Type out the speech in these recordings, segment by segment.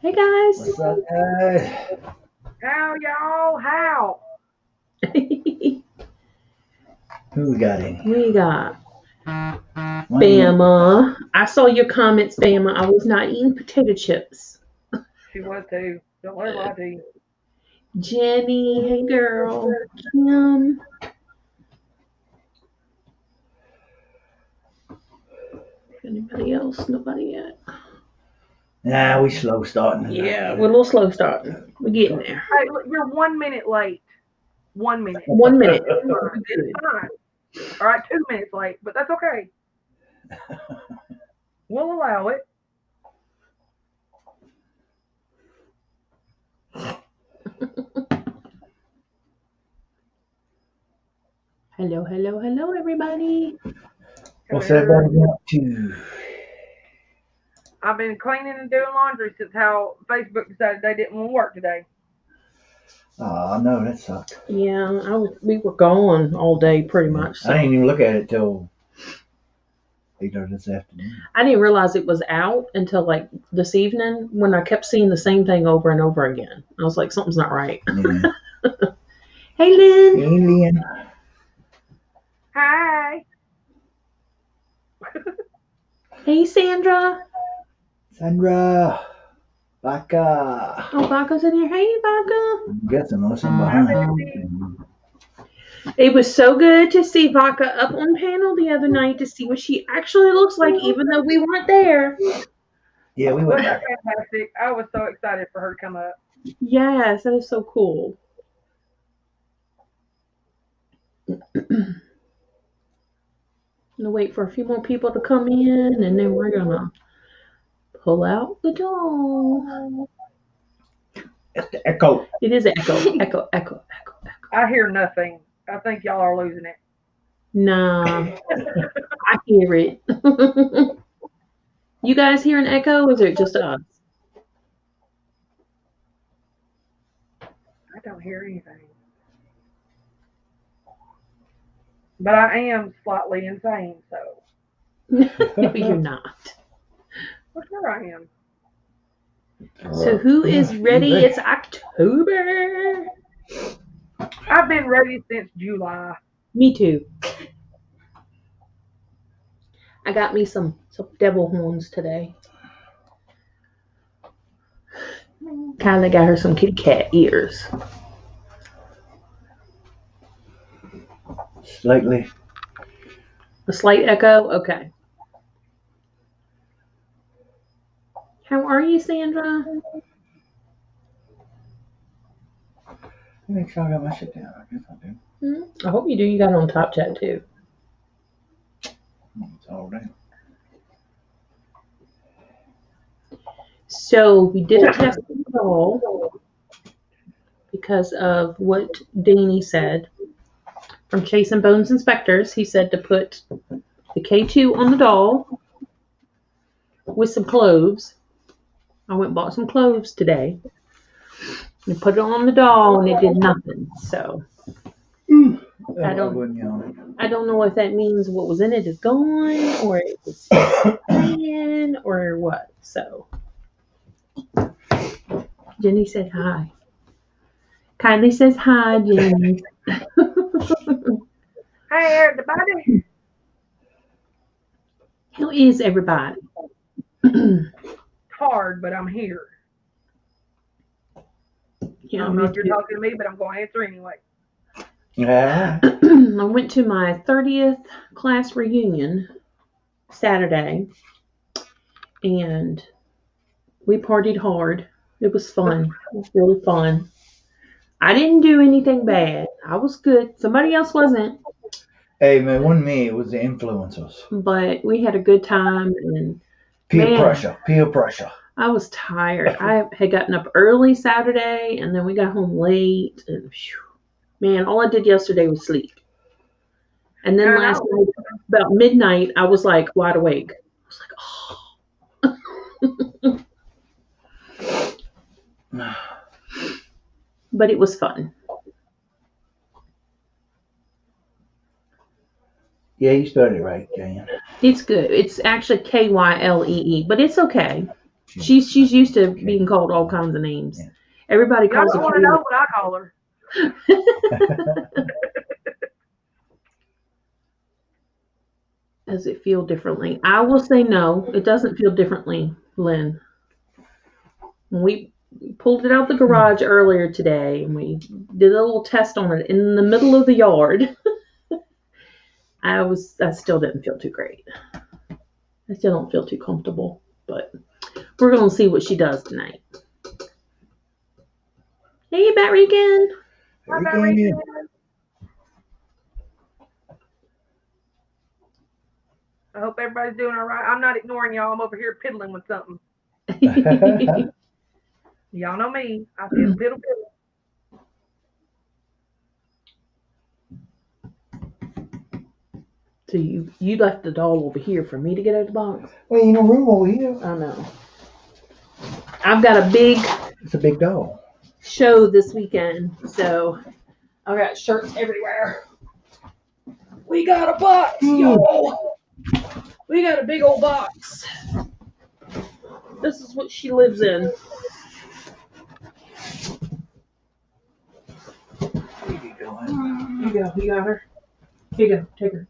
Hey guys. What's up, guys? How y'all? How? Who we got in here? We got One Bama. I saw your comments, Bama. I was not eating potato chips. She was too. Don't let her lie to you. Jenny, hey girl. Kim. Anybody else? Nobody yet. Nah, we slow starting tonight. Yeah, we're a little slow starting. We're getting there. Hey, look, you're 1 minute late. 1 minute. 1 minute. It's fine. All right, 2 minutes late, but that's okay. We'll allow it. Hello, hello, hello, everybody. What's everybody up to? I've been cleaning and doing laundry since how Facebook decided they didn't want to work today. Oh, no, that sucked. Yeah, we were gone all day pretty much. So. I didn't even look at it till later this afternoon. I didn't realize it was out until like this evening when I kept seeing the same thing over and over again. I was like, something's not right. Yeah. Hey, Lynn. Alien. Hi. Hey, Sandra. Sandra. Baka. Oh, Baka's in here. Hey, Baka. I'm guessing listen Hi, behind. Betsy. It was so good to see Baka up on panel the other night to see what she actually looks like, even though we weren't there. Yeah, we went Wasn't back. that fantastic? I was so excited for her to come up. Yes, that is so cool. I'm gonna wait for a few more people to come in, and then we're gonna pull out the doll. It's the echo. It is echo, echo, echo, echo, echo. I hear nothing. I think y'all are losing it. Nah, I hear it. You guys hear an echo, or is it just us? I don't hear anything. But I am slightly insane, so. No, you're not. Well, sure I am. So who is ready? It's October. I've been ready since July. Me too. I got me some devil horns today. Kyla got her some kitty cat ears. Slightly. A slight echo? Okay. How are you, Sandra? Make sure I got my shit down. I guess I do. I hope you do. You got it on Top Chat too. It's all right. So we did a test doll because of what Danny said from Chase and Bones Inspectors. He said to put the K2 on the doll with some cloves. I went and bought some cloves today and put it on the doll, and it did nothing. So I don't know if that means what was in it is gone, or it was playing, or what. So Jenny said hi. Kindly says hi, Jenny. Hey, everybody. How is everybody? It's hard, but I'm here. Yeah, I don't know if you're talking to me, but I'm going to answer anyway. Yeah. I went to my 30th class reunion Saturday, and we partied hard. It was fun. It was really fun. I didn't do anything bad. I was good. Somebody else wasn't, Hey, man, it wasn't me. It was the influencers. but we had a good time. And Peer man, pressure. Peer pressure. I was tired. I had gotten up early Saturday, and then we got home late. And man, all I did yesterday was sleep. And then last night, about midnight, I was like wide awake. I was like, oh. But it was fun. Yeah, you started right, Jan. It's good. It's actually Kyle, but it's okay. She's used to being called all kinds of names. Yeah. Everybody Y'all calls don't her want to know what I call her. Does it feel differently? I will say no. It doesn't feel differently, Lynn. We pulled it out the garage earlier today, and we did a little test on it in the middle of the yard. I still didn't feel too great. I still don't feel too comfortable, but we're gonna see what she does tonight. Hey, Bat Rican. Hi, Bat Rican. I hope everybody's doing all right. I'm not ignoring y'all. I'm over here piddling with something. Y'all know me. I feel piddle. So you left the doll over here for me to get out of the box? Well, ain't no room over here. I know. I've got It's a big doll. show this weekend, so I've got shirts everywhere. We got a box, y'all. We got a big old box. This is what she lives in. You You got her. Here you go. Take her.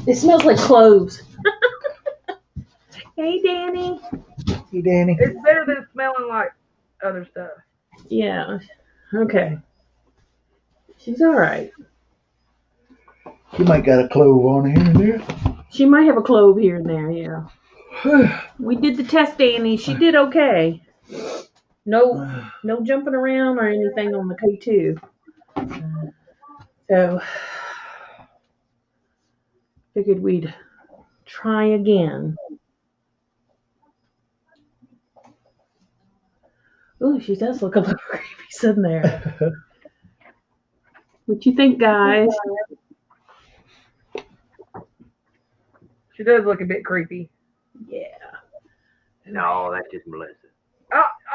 It smells like cloves. Hey, Danny. Hey, Danny. It's better than smelling like other stuff. Yeah. Okay. She's all right. She might got a clove on her here and there. She might have a clove here and there, yeah. We did the test, Danny. She did okay. No jumping around or anything on the K2. So, figured we'd try again. Ooh, she does look a little creepy sitting there. What you think, guys? She does look a bit creepy. Yeah. No, that's just Melissa.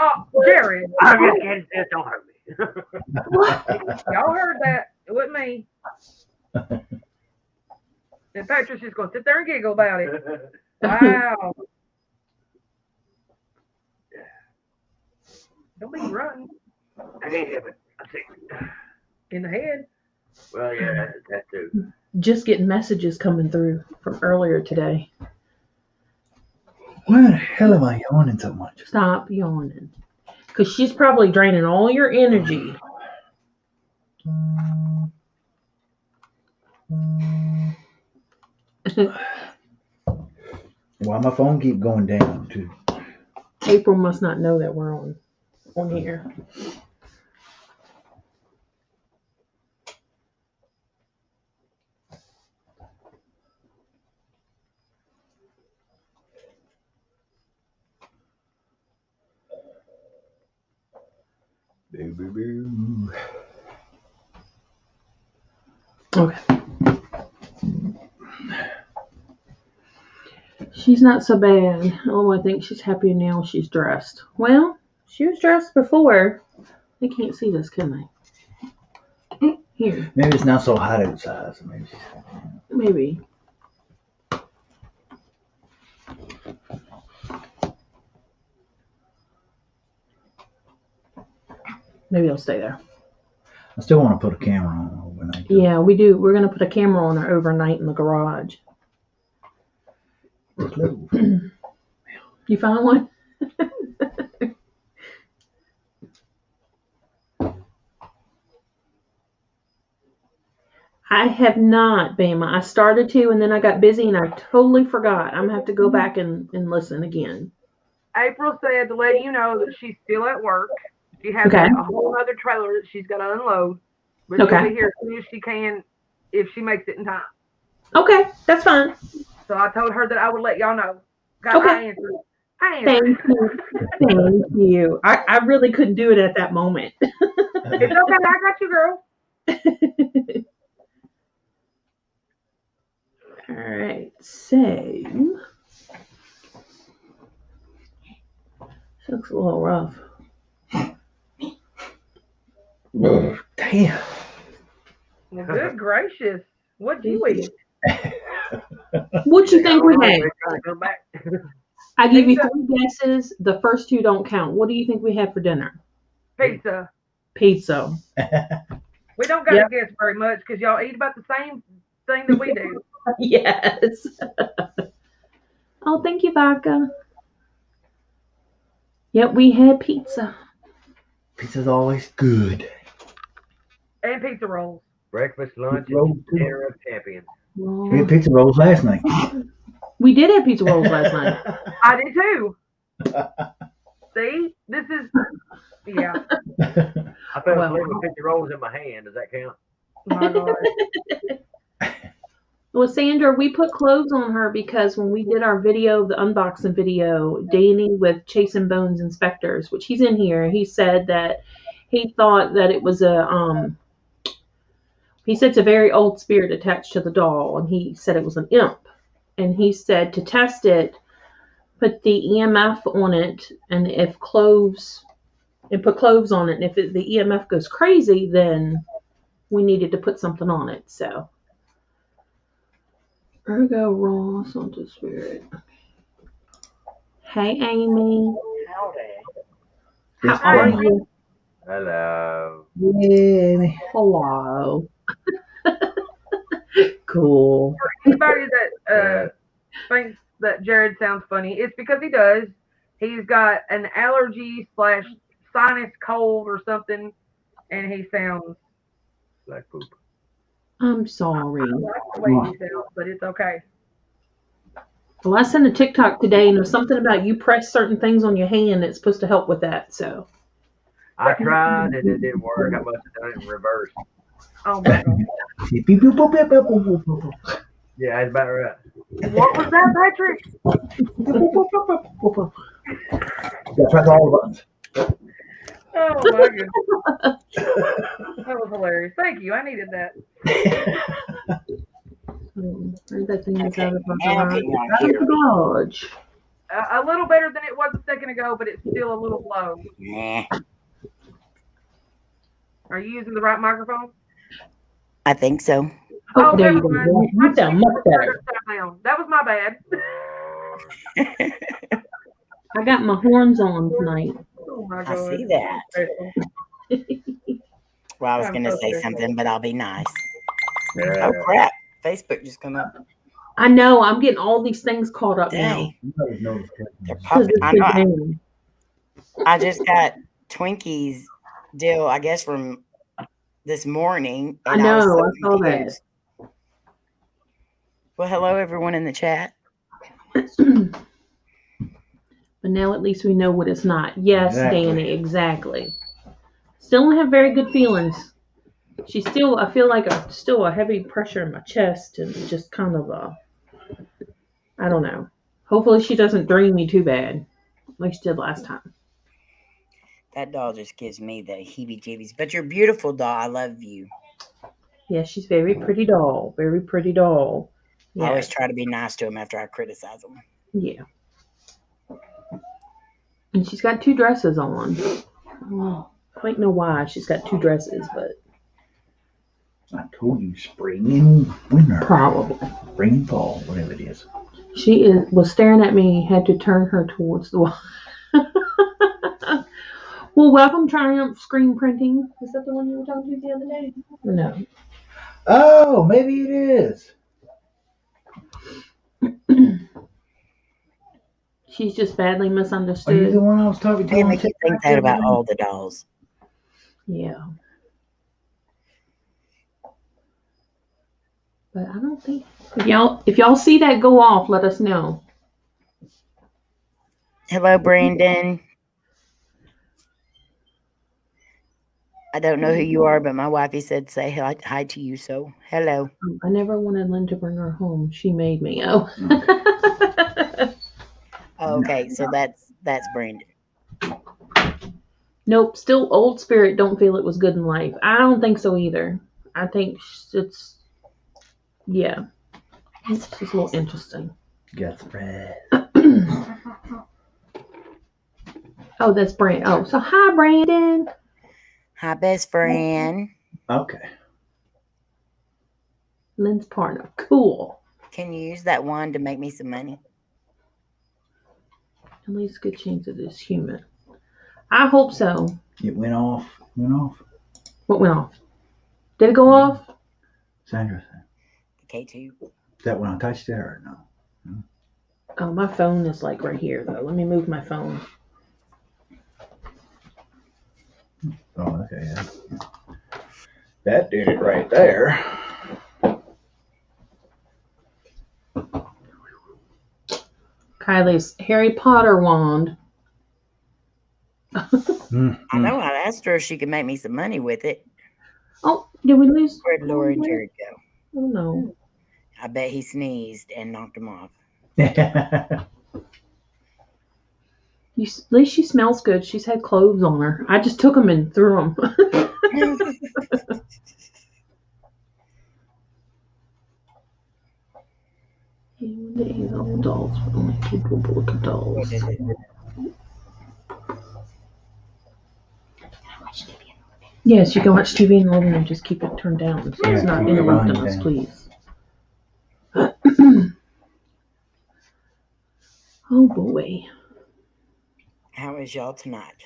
Oh, Jared. I'm just kidding. Sis, don't hurt me. Y'all heard that. It wasn't me. And Patrick's just going to sit there and giggle about it. Wow. Don't be running I can't help it. I'm sick. in the head. Well, yeah, that too. Just getting messages coming through from earlier today. Why the hell am I yawning so much? Stop yawning. Because she's probably draining all your energy. Why my phone keep going down too? April must not know that we're on here. Boo, boo, boo. Okay. She's not so bad. Oh, I think she's happy now she's dressed. Well, she was dressed before. They can't see this, can they? Here. Maybe it's not so hot outside. So Maybe. Maybe it'll stay there. I still want to put a camera on overnight. Yeah, we do. We're going to put a camera on her overnight in the garage. You found one? I have not, Bama. I started to, and then I got busy, and I totally forgot. I'm going to have to go back and listen again. April said to let you know that she's still at work. She has Okay. a whole other trailer that she's got to unload. But Okay. she'll be here as soon as she can if she makes it in time. Okay, that's fine. So I told her that I would let y'all know. Okay. I answered. Thank you. Thank you. I really couldn't do it at that moment. It's okay. I got you, girl. All right, so she looks a little rough. Damn. Well, good gracious. What'd you eat? What you think we had? They're trying to come back. I give you Pizza. 3 guesses. The first 2 don't count. What do you think we had for dinner? Pizza. Pizza. We don't got to guess very much because y'all eat about the same thing that we do. Yes. Oh, thank you, Vodka. Yep, we had pizza. Pizza's always good. And pizza rolls. Breakfast, lunch, Rolls, and too. dinner of champions. We had pizza rolls last night. We did have pizza rolls last night. I did too. See? This is, yeah. I fell Well. asleep with 50 rolls in my hand. Does that count? My God. Well, Sandra, we put clothes on her because when we did our video, the unboxing video, Danny with Chasing Bones Inspectors, which he's in here, he said that he thought that it was he said it's a very old spirit attached to the doll, and he said it was an imp. And he said to test it, put the EMF on it, and put cloves on it, and if the EMF goes crazy, then we needed to put something on it, so. Ergo raw Santa Spirit. Hey, Amy. How are you? Hello. Yeah. Hello. Cool. For anybody that thinks that Jared sounds funny, it's because he does. He's got an allergy / sinus cold or something, and he sounds Like poop. I'm sorry. I like the way he sounds, but it's okay. Well, I sent a TikTok today, and there's something about you press certain things on your hand that's supposed to help with that. So I tried and it didn't work. I must have done it in reverse. Oh my God. Beep, beep, boop, boop, boop, boop, boop, boop, boop. Yeah, that's about right. What was that, Patrick? Boop, boop, boop, boop, boop, boop. Yeah, press all the buttons. Oh my goodness. That was hilarious. Thank you. I needed that. that thing is Okay, out of my now garage. can y'all Out of hear the me? garage. A little better than it was a second ago, but it's still a little low. Nah, Are you using the right microphone? I think so. Oh, there you never go. mind. You sound much better. That was my bad. I got my horns on tonight. Oh my I God. see that. Well, I was I'm going to so say sorry. something, but I'll be nice. Yeah. Oh, crap. Facebook just come up. I know. I'm getting all these things caught up Dang. You always know this They're thing. now. popping. I Big know. name. I just got Twinkies deal, I guess, from this morning. I And I was know. so I saw that. confused. Well, hello, everyone in the chat. But now at least we know what it's not. Yes, Exactly. Danny, exactly. Still don't have very good feelings. I feel like still a heavy pressure in my chest and just kind of I don't know. Hopefully she doesn't drain me too bad, like she did last time. That doll just gives me the heebie-jeebies. But you're beautiful, doll. I love you. Yeah, she's very pretty doll. Very pretty doll. I always Yeah. try to be nice to him after I criticize him. Yeah. And she's got 2 dresses on. I don't quite know why she's got 2 dresses, but I told you, spring and winter. probably. Spring and fall, whatever it is. She was staring at me, had to turn her towards the wall. Well, welcome Triumph Screen Printing. Is that the one you were talking to the other day? No. Oh, maybe it is. She's just badly Are you the misunderstood. one I was talking to? They on make you think TikTok that about the other all the dolls. Yeah. But I don't think if y'all see that go off, let us know. Hello, Brandon. I don't know who you are, but my wifey said say hi to you, so hello. I never wanted Lynn to bring her home. She made me. Oh. Okay, so that's Brandon. Nope. Still old spirit. Don't feel it was good in life. I don't think so either. I think it's it's just a little interesting. Got the red. Oh, that's Brandon. Oh, so hi, Brandon. Hi, best friend. Okay. Lynn's partner. Cool. Can you use that one to make me some money? At least a good chance it is human. I hope so. It went off. Went off. What went off? Did it go off? Sandra said. K2. Is that when I touched it or no? Oh, my phone is like right here though. Let me move my phone. Oh, okay. Yeah. That did it right there. Kylie's Harry Potter wand. I know. I asked her if she could make me some money with it. Oh, did we lose? Where'd Laura and Jared go? Oh no. I bet he sneezed and knocked him off. At least she smells good. She's had clothes on her. I just took them and threw them. The dolls. Only people look at dolls. What is it? Yes, you can watch TV in the living room. Just keep it turned down so it's not interrupting us, please. Oh boy. How is y'all tonight?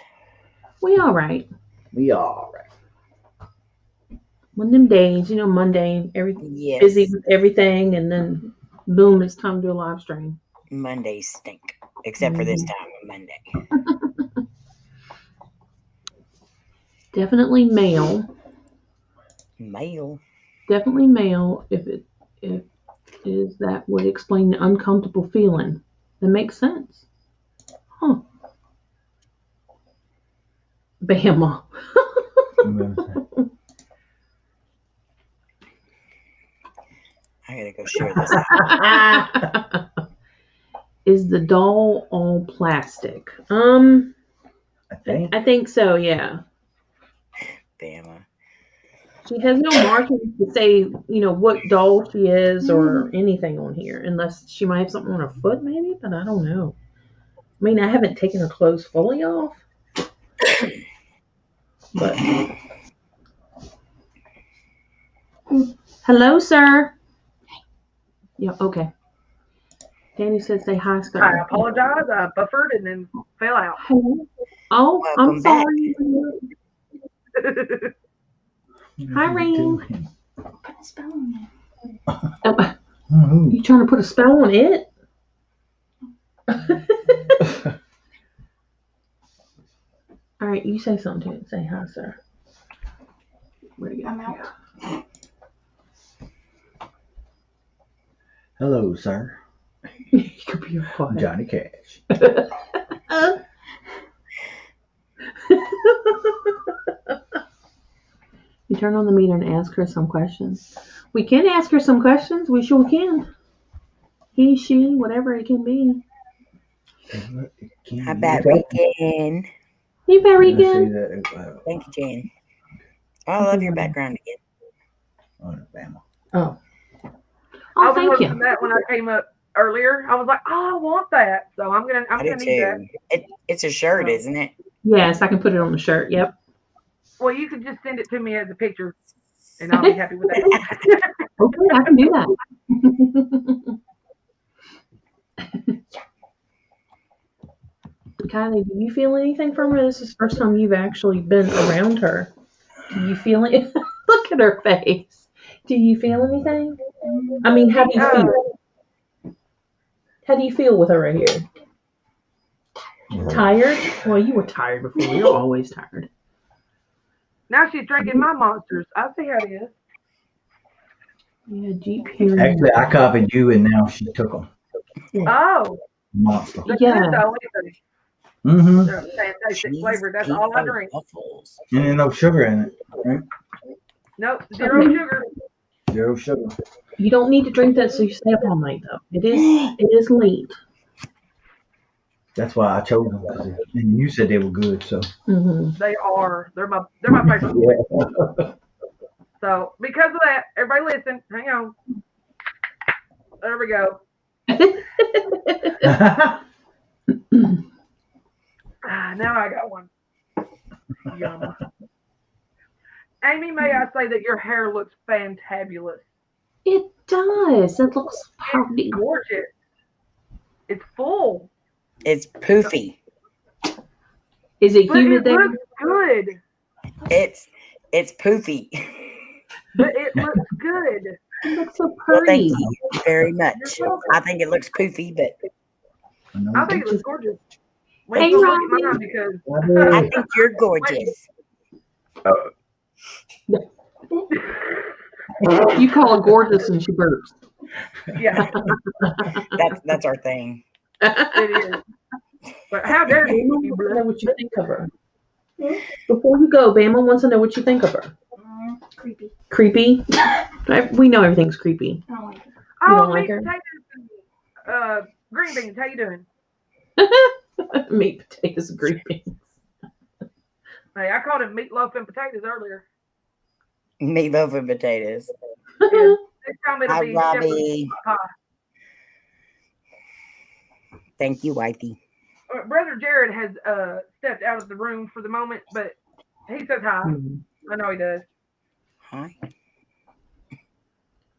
We all right. We all right. One of them days, Monday, Yes. busy with everything, and then boom, it's time to do a live stream. Mondays stink, except for this time of Monday. Definitely male. Mail. Definitely male. If that would explain the uncomfortable feeling. That makes sense. Huh. Bama. I gotta go share this out. Is the doll all plastic? I think so, yeah. Bama. She has no markings to say, what doll she is or anything on here, unless she might have something on her foot, maybe, but I don't know. I mean, I haven't taken her clothes fully off, but. Hello, sir. Yeah, okay. Danny says say hi, Scott. I apologize. I buffered and then fell out. Hello. Oh, Welcome I'm sorry. Hi, Rain. Put a spell on it. You trying to put a spell on it? All right, you say something to it. Say hi, sir. Where'd you go? I'm out. Hello, sir. You could be quiet. Johnny Cash. You turn on the meter and ask her some questions. We can ask her some questions. We sure can. He, she, whatever it can be. Hi, Regan. Hey, very good. Thank you, Jan. I love your background again. Alabama. Oh. I Oh, was thank noticing you. that when I came up earlier. I was like, oh, I want that. So I'm I gonna do need that. too. It's a shirt, isn't it? Yes, I can put it on the shirt. Yep. Well, you can just send it to me as a picture, and I'll be happy with that. Okay, I can do that. Kylie, do you feel anything from her? This is the first time you've actually been around her. Do you feel it? Look at her face. Do you feel anything? I mean, how do you feel? How do you feel with her right here? Tired? Well, you were tired before. You're always tired. Now she's drinking my monsters. I see how it is. Yeah, Jeep here. Actually, I copied you, and now she took them. Oh, Monster. that's Yeah. good though. Either. Mm-hmm. They're fantastic flavor. That's all I drink. Waffles. And there's no sugar in it, right? Nope, zero sugar. Zero sugar. You don't need to drink that so you stay up all night, though. It is late. That's why I chose them. And you said they were good, so. Mm-hmm. They are. They're my favorite. Yeah. So because of that, everybody listen. Hang on. There we go. Now I got one. Yum. Amy, may I say that your hair looks fantabulous? It does. It looks pretty. It's gorgeous. It's full. It's poofy. Is it But humid it there? looks good. It's poofy. But it looks good. It looks so Well, thank pretty. you very much. You're welcome. I think it looks poofy, but I think it looks gorgeous. Wait Hey, till look at Robbie. mine because I think you're gorgeous. You call her gorgeous and she burps. yeah, That's our thing. it is. But how dare Bama you, wants to know Blue? what you think of her. Before you go, Bama wants to know what you think of her. Creepy. Creepy? We know everything's creepy. I don't like it. You Oh, don't like meat her? potatoes and green beans. How you doing? Meat, potatoes, and green beans. Hey, I called him meatloaf and potatoes earlier. Meatloaf and potatoes. Yeah, this time it'll Hi, be Robbie. shepherd's pie. Thank you, wifey. Brother Jared has stepped out of the room for the moment, but he says hi. I know he does. Hi.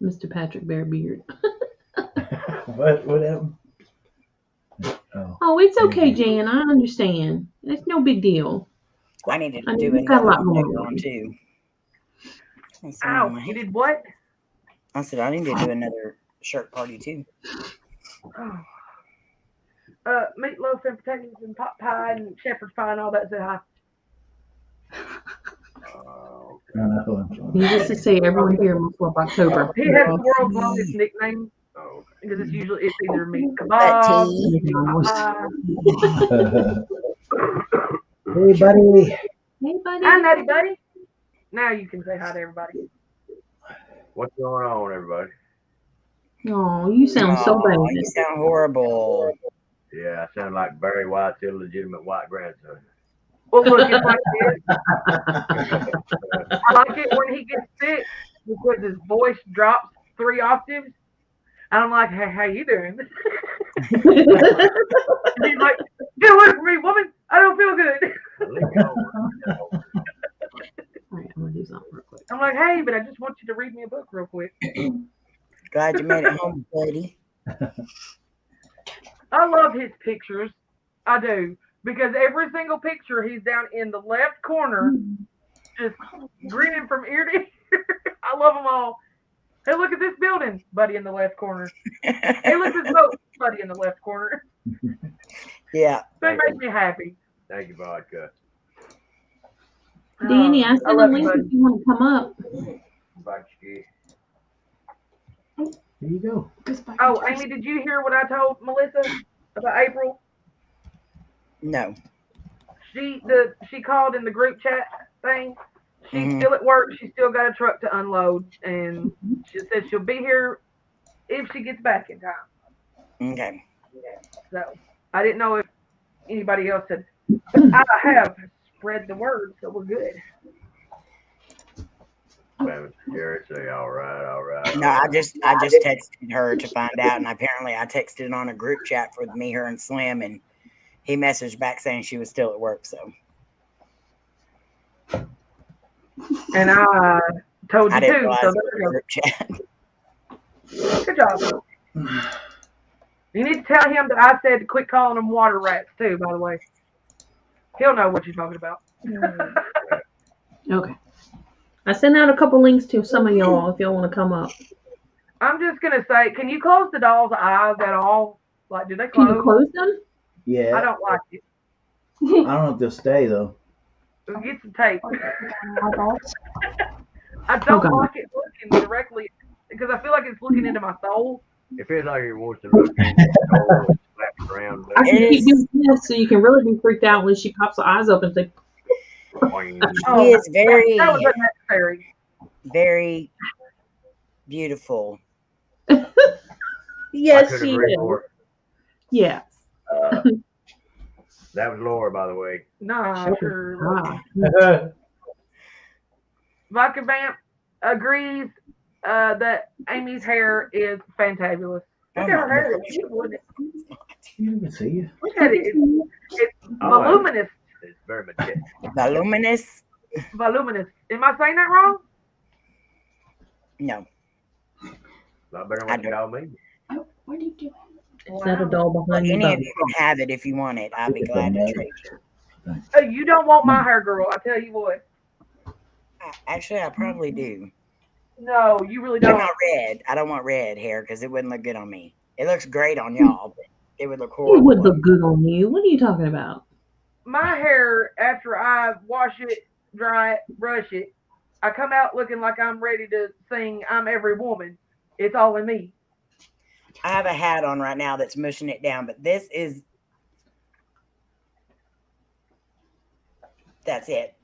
Mr. Patrick Bearbeard. What happened? Oh. Oh, it's okay, Jan. I understand. It's no big deal. I need to I mean, do you've got a another lot one going later on. on too. Let's see, Ow, my you hand. did what? I said I need to do another shirt party too. Oh. Meatloaf and potatoes and pot pie and shepherd's pie and all that. Say hi. Needless to say, everyone here must love October. He has the world's longest nickname because it's either meat kebab, Betty. meat pie. Hey, buddy. Hey, buddy. Hi, Natty Buddy. Now you can say hi to everybody. What's going on, everybody? Oh, you sound so Aw, bad. you sound horrible. Yeah, I sound like Barry White's illegitimate white grandson. Well, look, it's like this. I like it when he gets sick because his voice drops 3 octaves. And I'm like, hey, how you doing? And he's like, get away from me, woman. I don't feel good. Leave me alone. All right, I'm gonna do something real quick. I'm like, hey, but I just want you to read me a book real quick. Glad you made it home, buddy. I love his pictures. I do. Because every single picture, he's down in the left corner, just grinning from ear to ear. I love them all. Hey, look at this building, buddy, in the left corner. Hey, look at this boat, buddy, in the left corner. Yeah. That makes me happy. Thank you, vodka. Danny, I I sent a love you, link buddy. if you want to come up. Vodka. Here you go. Oh, Amy, did you hear what I told Melissa about April? No. She called in the group chat thing. She's Mhm. still at work. She's still got a truck to unload, and she said she'll be here if she gets back in time. Okay. So I didn't know if anybody else had. But I have spread the word, so we're good. Jared say, all right. No, I just texted her to find out, and apparently I texted on a group chat for me, her, and Slim, and he messaged back saying she was still at work. So And I told I you didn't too. realize So it was there a you group chat. go. Good job. You need to tell him that I said to quit calling them water rats too. By the way, he'll know what you're talking about. Okay. I sent out a couple links to some of y'all if y'all want to come up. I'm just gonna say, can you close the doll's eyes at all? Like, do they Can close? you close them? Yeah. I don't like it. I don't know if they'll stay though. Get some tape. I Oh, don't God. like it looking directly because I feel like it's looking into my soul. It feels like he wants to look in the door, slap around. I can It keep is- doing this so you can really be freaked out when she pops her eyes open and say, He is very, That was unnecessary. very beautiful. yes, I she could agree is. more. Yeah. That was Laura, by the way. Nah, sure. Ah. Vodka Vamp agrees that Amy's hair is fantabulous. Look at her hair. It's beautiful, isn't it? You can see you. Look at it. It's Oh, voluminous. It's very majestic. Voluminous? Voluminous. Am I saying that wrong? No. Not better than what you call me. Oh, what are you doing? Is that a doll Well, behind you? any of Bubba? you can have it if you want it. I'd be glad to trade you. Hey, you don't want my hair, girl. I tell you what. Actually, I probably do. No, you really But don't. not red. I don't want red hair because it wouldn't look good on me. It looks great on y'all, but it would look It horrible. would look good on you. What are you talking about? My hair, after I wash it, dry it, brush it, I come out looking like I'm ready to sing I'm Every Woman. It's all in me. I have a hat on right now that's mushing it down, but this is. That's it.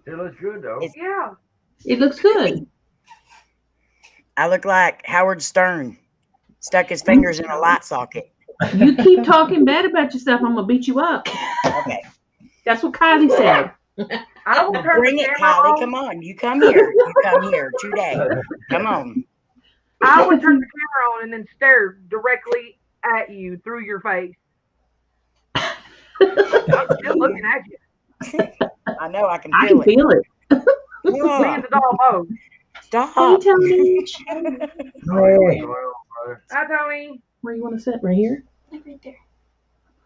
It looks good though. It's- Yeah. It looks good. I look like Howard Stern stuck his fingers in a light socket. You keep talking bad about yourself, I'm gonna beat you up. Okay. That's what Kylie said. I will turn Bring the it, camera Kylie. on. Come on. You come here. You come here today. Come on. I would turn the camera on and then stare directly at you through your face. I'm still looking at you. I know. I can I feel can it. feel it. Me and the doll both. Hey, Stop. Tony. Hey. Hi, Tony. Where you want to sit? Right here? Like right there.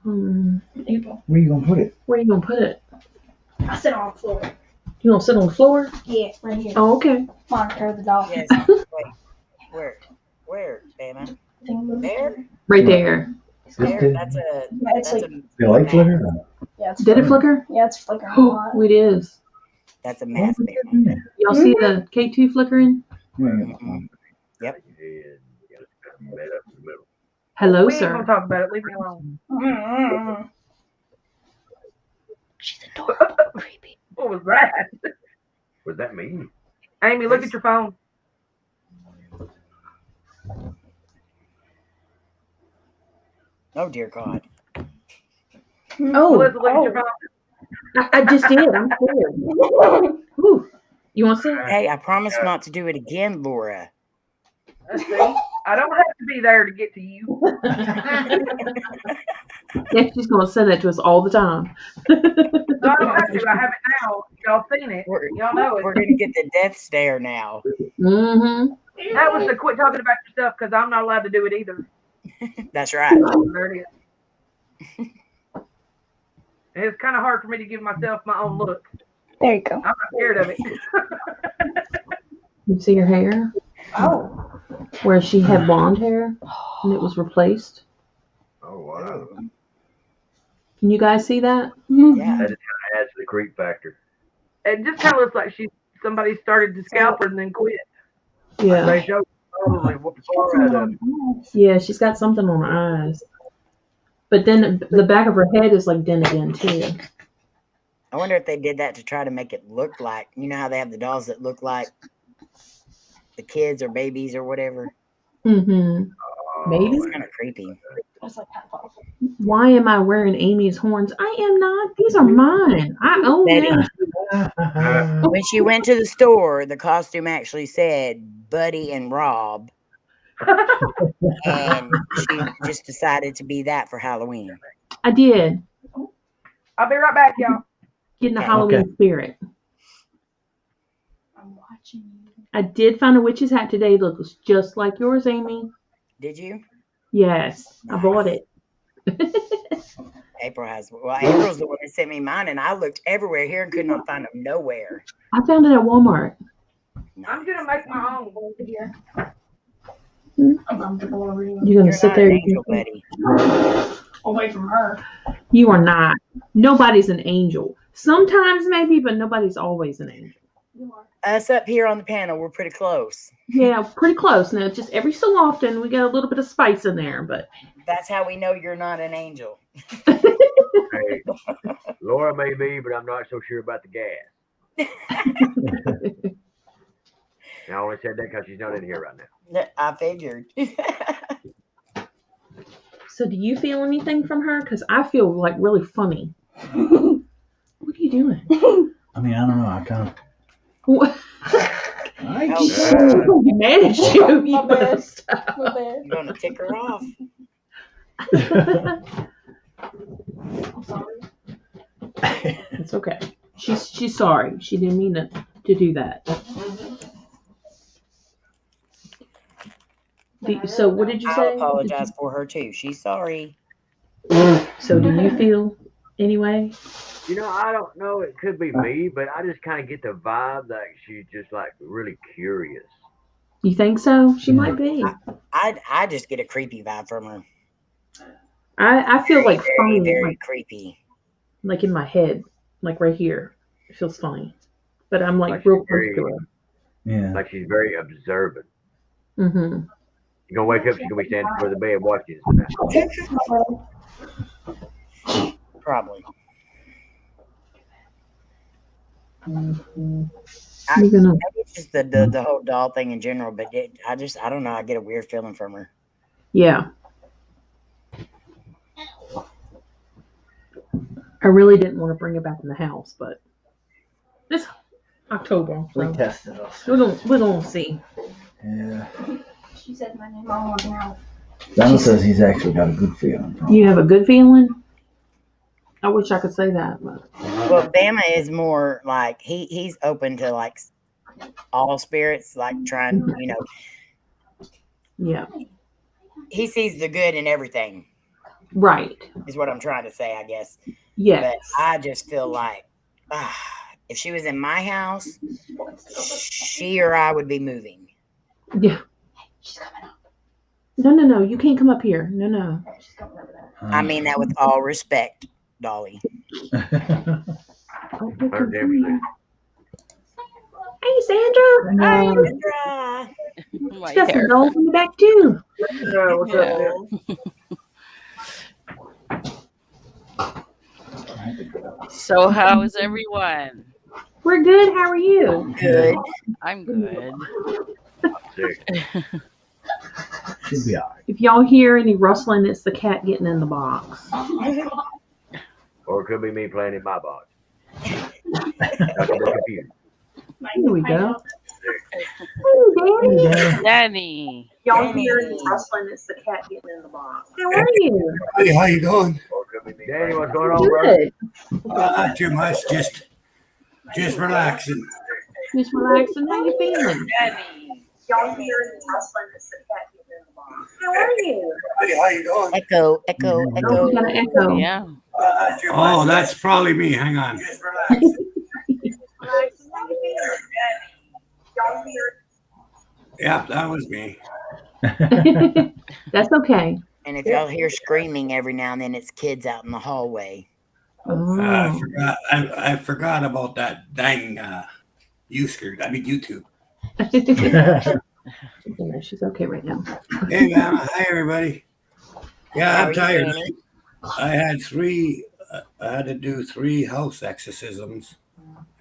There you go. Where you gonna put it? Where you gonna put it? I sit on the floor. You gonna sit on the floor? Yeah, right here. Oh, okay. Monitor the doll. Yes. Wait. Where, Bama? There? Right there. There? That's a. Yeah, it's That's like, a. The light flicker? yeah, it's Did it flicker? Yeah, it's flickering a Oh, lot. it is. That's a mess, Bama. Yeah. Y'all see the K2 flickering? Hello, We ain't sir. gonna talk about it. Leave me alone. Mm-mm. She's adorable. Creepy. What was that? What does that mean? Amy, look at your phone. Oh, dear God. Oh, Melissa, look at your phone. I just did. I'm scared. Whew. You want to sit? Hey, I promise not to do it again, Laura. Let's see. I don't have to be there to get to you. Yeah, she's going to send that to us all the time. No, I don't have to. I have it now. Y'all seen it. Y'all know We're it. going to get the death stare now. Mm-hmm. That was to quit talking about yourself because I'm not allowed to do it either. That's right. There it is. And it's kind of hard for me to give myself my own look. There you go. I'm not scared of it. You see her hair? Oh. Where she had blonde hair and it was replaced. Oh wow. Can you guys see that? Yeah. That just kind of adds to the creep factor. It just kind of looks like somebody started to scalp her and then quit. Yeah. They show totally what the far out of it. Yeah, she's got something on her eyes. But then the back of her head is like dent again, too. I wonder if they did that to try to make it look like, you know how they have the dolls that look like the kids or babies or whatever? Mm-hmm. Maybe. It's kind of creepy. That's like kind of awful. Why am I wearing Amy's horns? I am not. These are mine. I own Betty. them. When she went to the store, the costume actually said Buddy and Rob, and she just decided to be that for Halloween. I did. I'll be right back, y'all. Get in the Okay. Halloween spirit. I'm watching you. I did find a witch's hat today that looks just like yours, Amy. Did you? Yes, I bought it. April has. Well, April's the one that sent me mine, and I looked everywhere here and could not find them nowhere. I found it at Walmart. I'm going to make my own. Over here. Hmm? I'm comfortable over here. You're gonna You're sit not there. an angel, Betty. Away from her. You are not. Nobody's an angel. Sometimes maybe, but nobody's always an angel. You are. Us up here on the panel, we're pretty close. Yeah, pretty close. Now, just every so often we get a little bit of spice in there, but That's how we know you're not an angel. Hey, Laura may be, but I'm not so sure about the gas. And I only said that because she's not in here right now. I figured. So do you feel anything from her? Because I feel like really funny. What are you doing? I mean, I don't know. I kind of. What? I Oh, just- I'm mad at you. You My bad. better stop. My bad. You're gonna tick her off. I'm sorry. It's okay. She's sorry. She didn't mean to do that. So what did you I'll say? apologize for her too. She's sorry. So do you feel anyway? I don't know. It could be me, but I just kind of get the vibe that she's just like really curious. You think so? She might be. I just get a creepy vibe from her. I feel like Very, funny, very creepy. like in my head, like right here. It feels funny, but I'm like Like real she's close to her. Yeah. Like she's very observant. Mm-hmm. You're gonna wake up, she's gonna be standing before the bed watching us. Probably. You're gonna. Maybe it's just the whole doll thing in general, but I don't know. I get a weird feeling from her. Yeah. I really didn't want to bring it back in the house, but it's October, We so tested us. we're gonna see. Yeah. She said my name all now. Donna says he's actually got a good feeling. You have a good feeling? I wish I could say that, but Well, Bama is more like he's open to like all spirits, like trying, yeah, he sees the good in everything, right. is what I'm trying to say, I guess. Yes. But I just feel like if she was in my house, she or I would be moving. Yeah. She's coming up. No. You can't come up here. No. She's coming over there. I mean that with all respect, Dolly. Oh, look at 110%. me. Hey, Sandra. Hi, Hi. Sandra. She got some dolls in the back too. Yeah, what's up, So how is everyone? We're good. How are you? Good. I'm good. Sick. She'll be all right. If y'all hear any rustling, it's the cat getting in the box. Or it could be me playing in my box. That's more confused. Here we go. Hey, Danny. Danny. Y'all hear any rustling, it's the cat getting in the box. How are you? Hey, how you doing? Or it could be me. Danny, what's going on, brother? Good. Not too much, just relaxing. Just relaxing. How you feeling? Danny. Y'all hear any rustling, it's the cat getting in the box. How are you? Hey, how you doing? Echo. Oh, we got an echo. Yeah. Oh, that's probably me. Hang on. Yeah, that was me. That's okay. And if y'all hear screaming every now and then, it's kids out in the hallway. Oh. I forgot about that dang YouTube. No, she's okay right now. Hey, man. Hi, everybody. Yeah, How I'm are you, tired. Danny? I had to do 3 house exorcisms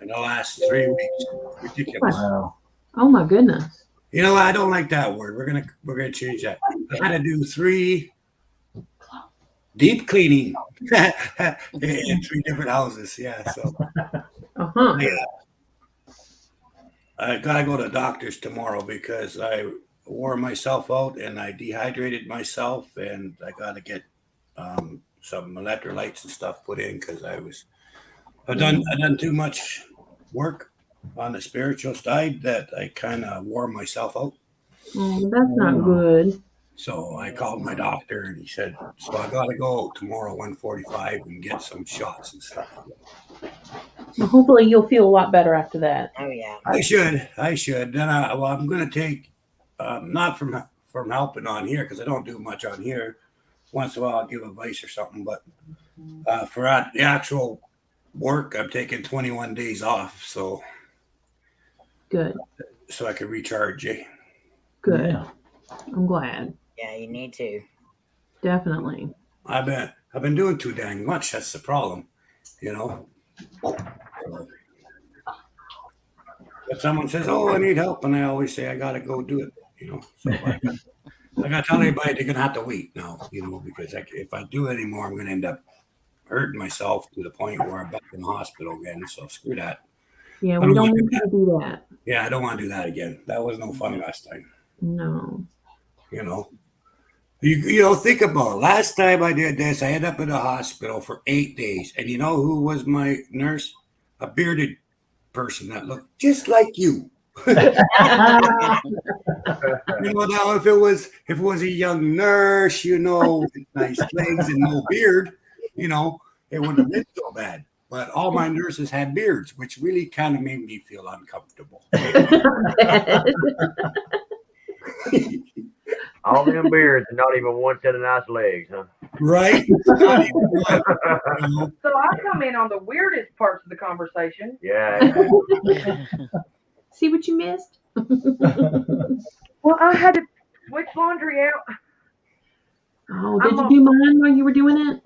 in the last 3 weeks. Ridiculous. Wow. Oh my goodness. You know, I don't like that word. We're gonna change that. I had to do 3 deep cleaning in 3 different houses. Yeah, so Uh-huh. yeah. I gotta go to the doctor's tomorrow because I wore myself out and I dehydrated myself, and I gotta get some electrolytes and stuff put in because I've done too much work on the spiritual side that I kind of wore myself out. Oh, that's not good. So I called my doctor and he said, so I got to go tomorrow 1:45 and get some shots and stuff. Well, hopefully you'll feel a lot better after that. Oh yeah. I should. Then I'm going to take, not from helping on here because I don't do much on here. Once in a while I'll give advice or something, but for the actual work, I'm taking 21 days off. So I can recharge. Good. Yeah. I'm glad. Yeah, you need to. Definitely. I've been doing too dang much. That's the problem, you know. But someone says, "Oh, I need help," and I always say, "I gotta go do it," you know. So I gotta tell everybody they're gonna have to wait now, you know, because if I do it anymore, I'm gonna end up hurting myself to the point where I'm back in the hospital again. So screw that. Yeah, I we don't don't wanna need do you to do that. Yeah, I don't want to do that again. That was no fun last time. No. You know. You know, think about it. Last time I did this, I ended up in the hospital for 8 days. And you know who was my nurse? A bearded person that looked just like you. You know, now if it was a young nurse, you know, with nice legs and no beard, you know, it wouldn't have been so bad. But all my nurses had beards, which really kind of made me feel uncomfortable. All them beards and not even one set of nice legs, huh? Right? Not even one, you know? So I come in on the weirdest parts of the conversation. Yeah. See what you missed? Well, I had to switch laundry out. Oh, did you do mine while you were doing it?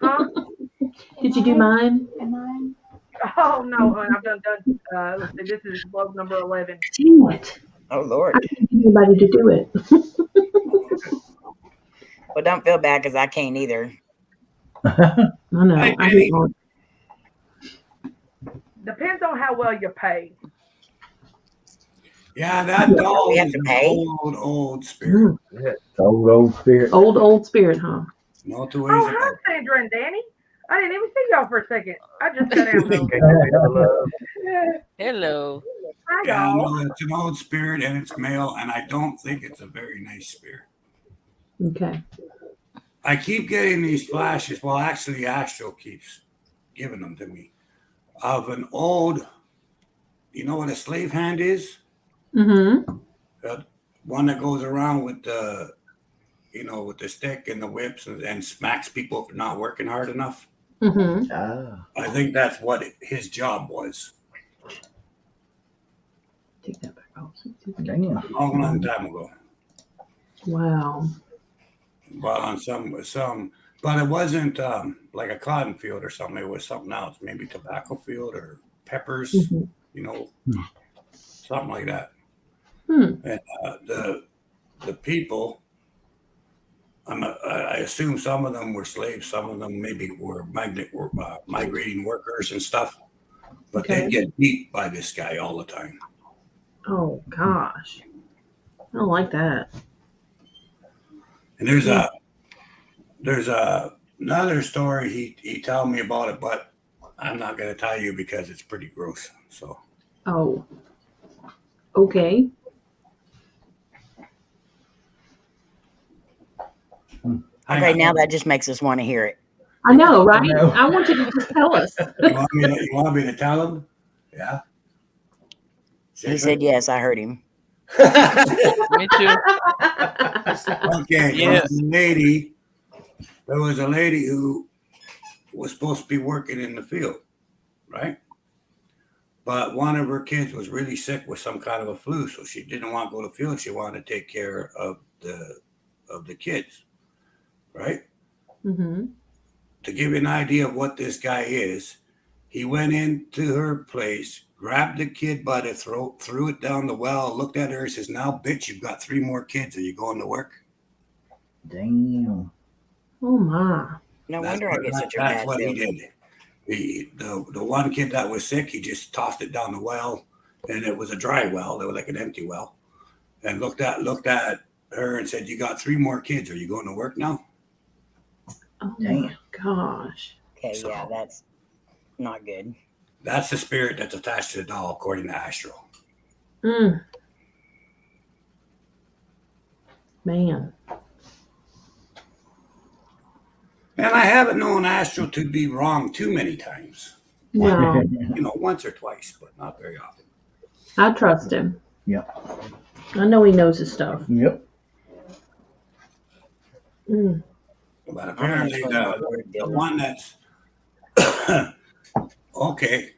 Huh? Did you do mine? Am I? Oh no, hon, I've done. Let's see, this is load number 11. Dang it. Oh Lord. I can't get anybody to do it. Well, don't feel bad because I can't either. I know. I hate laundry. Depends on how well you pay. Yeah, that dog We have is to an pay? old spirit. Old spirit. Old spirit, huh? No two ways Oh, about hi, it. Sandra and Danny. I didn't even see y'all for a second. I just got out. Can't you feel the love? Hello. Hi, Yeah, y'all. no, it's an old spirit and it's male, and I don't think it's a very nice spirit. Okay. I keep getting these flashes. Well, actually, Astro keeps giving them to me of an old. You know what a slave hand is? Mm-hmm. One that goes around with the, you know, with the stick and the whips and smacks people for not working hard enough. Mm-hmm. I think that's what his job was. Take that back off. Damn. Long time ago. Wow. But on some, but it wasn't like a cotton field or something. It was something else, maybe tobacco field or peppers, Mm-hmm. you know, something like that. Hmm. And the people, I assume some of them were slaves, some of them maybe were migrating workers and stuff. But Okay. they get beat by this guy all the time. Oh gosh. I don't like that. And there's another story he told me about it, but I'm not going to tell you because it's pretty gross. So Oh. Okay. Okay, now that just makes us want to hear it. I know, right? No. I want you to just tell us. you want me to tell him? Yeah. He said yes, I heard him. Me too. Okay. Yes. There was a lady who was supposed to be working in the field, right? But one of her kids was really sick with some kind of a flu, so she didn't want to go to the field. She wanted to take care of the kids, right? Mm-hmm. To give you an idea of what this guy is, he went into her place, grabbed the kid by the throat, threw it down the well, looked at her and says, "Now, bitch, you've got 3 more kids. Are you going to work?" Damn. Oh my. No wonder I get such a That's bad what he feeling. did. The one kid that was sick, he just tossed it down the well, and it was a dry well. It was like an empty well, and looked at her and said, "You got 3 more kids. Are you going to work now?" Oh Damn. my gosh. Okay, So- yeah, that's not good. That's the spirit that's attached to the doll, according to Astro. Mm. Man. And I haven't known Astro to be wrong too many times. No. You know, once or twice, but not very often. I trust him. Yep. I know he knows his stuff. Yep. Mm. But apparently the one that's okay.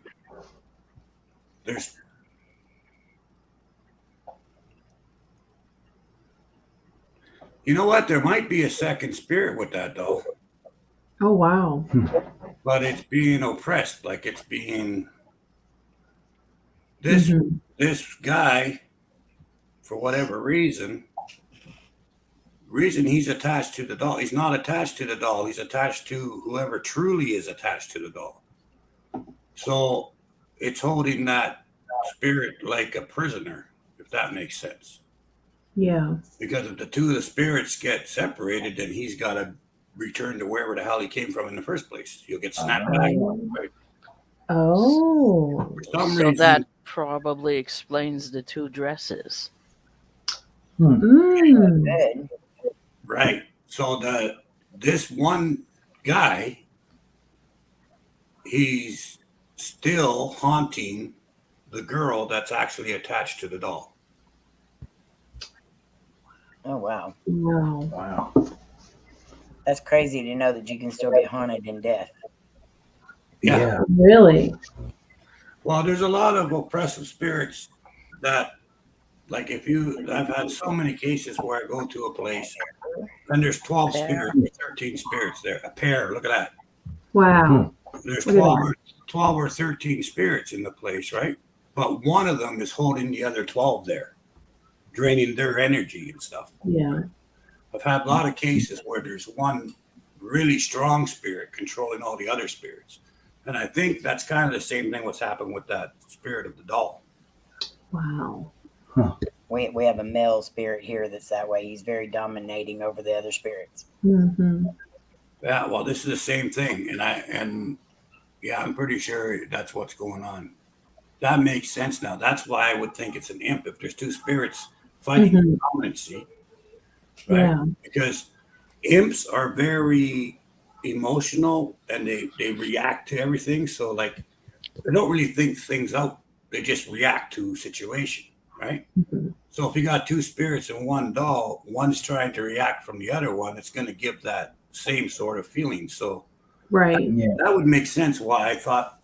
There's you know what? There might be a second spirit with that though, Oh wow. but it's being oppressed, like it's being this Mhm. this guy, for whatever reason he's attached to the doll. He's not attached to the doll. He's attached to whoever truly is attached to the doll. So it's holding that spirit like a prisoner, if that makes sense. Yeah. Because if the two of the spirits get separated, then he's got to return to wherever the hell he came from in the first place. You'll get snapped back. Oh. For some So reason, that probably explains the 2 dresses. Mm. Good. Right. So this one guy, he's still haunting the girl that's actually attached to the doll. Oh wow, Wow. Wow. that's crazy to know that you can still get haunted in death. Yeah. Really? Well, there's a lot of oppressive spirits that, like, I've had so many cases where I go to a place and there's 12 spirits, 13 spirits there. A pair, look at that. Wow. There's Look at 12 or 13 spirits in the place, right? But one of them is holding the other 12 there, draining their energy and stuff. Yeah. I've had a lot of cases where there's one really strong spirit controlling all the other spirits. And I think that's kind of the same thing what's happened with that spirit of the doll. Wow. We have a male spirit here that's that way. He's very dominating over the other spirits. Mm-hmm. Yeah, well, this is the same thing. And I'm pretty sure that's what's going on. That makes sense now. That's why I would think it's an imp if there's 2 spirits fighting for dominancy. Right? Yeah. Because imps are very emotional and they react to everything. So, like, they don't really think things out. They just react to situation, right? Mhm. So if you got 2 spirits in one doll, one's trying to react from the other one, it's going to give that same sort of feeling. So Right. Yeah. that would make sense why I thought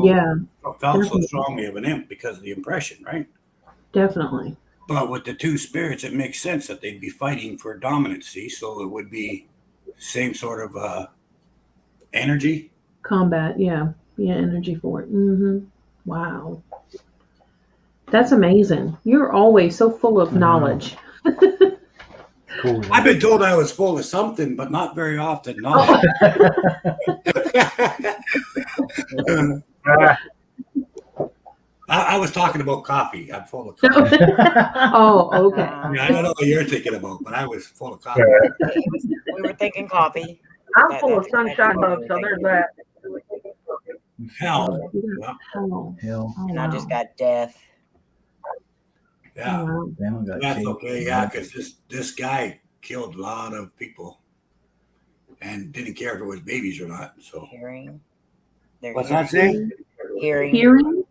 Yeah. felt so Definitely. strongly of an imp because of the impression, right? Definitely. But with the 2 spirits, it makes sense that they'd be fighting for dominancy. So it would be same sort of energy. Combat. Yeah. Yeah. Energy for it. Mm-hmm. Wow. That's amazing. You're always so full of knowledge. Cool. I've been told I was full of something, but not very often. No. I was talking about coffee. I'm full of coffee. Oh, okay. I don't know what you're thinking about, but I was full of coffee. We were thinking coffee. I'm full of sunshine bugs, so there's that. Hell. Oh, Hell. oh, And I just wow. got death. Yeah. Wow. Then we got That's Kate. okay. Yeah, because this guy killed a lot of people and didn't care if it was babies or not. So Hearing. They're what's hearing. that say? Hearing. Hearing?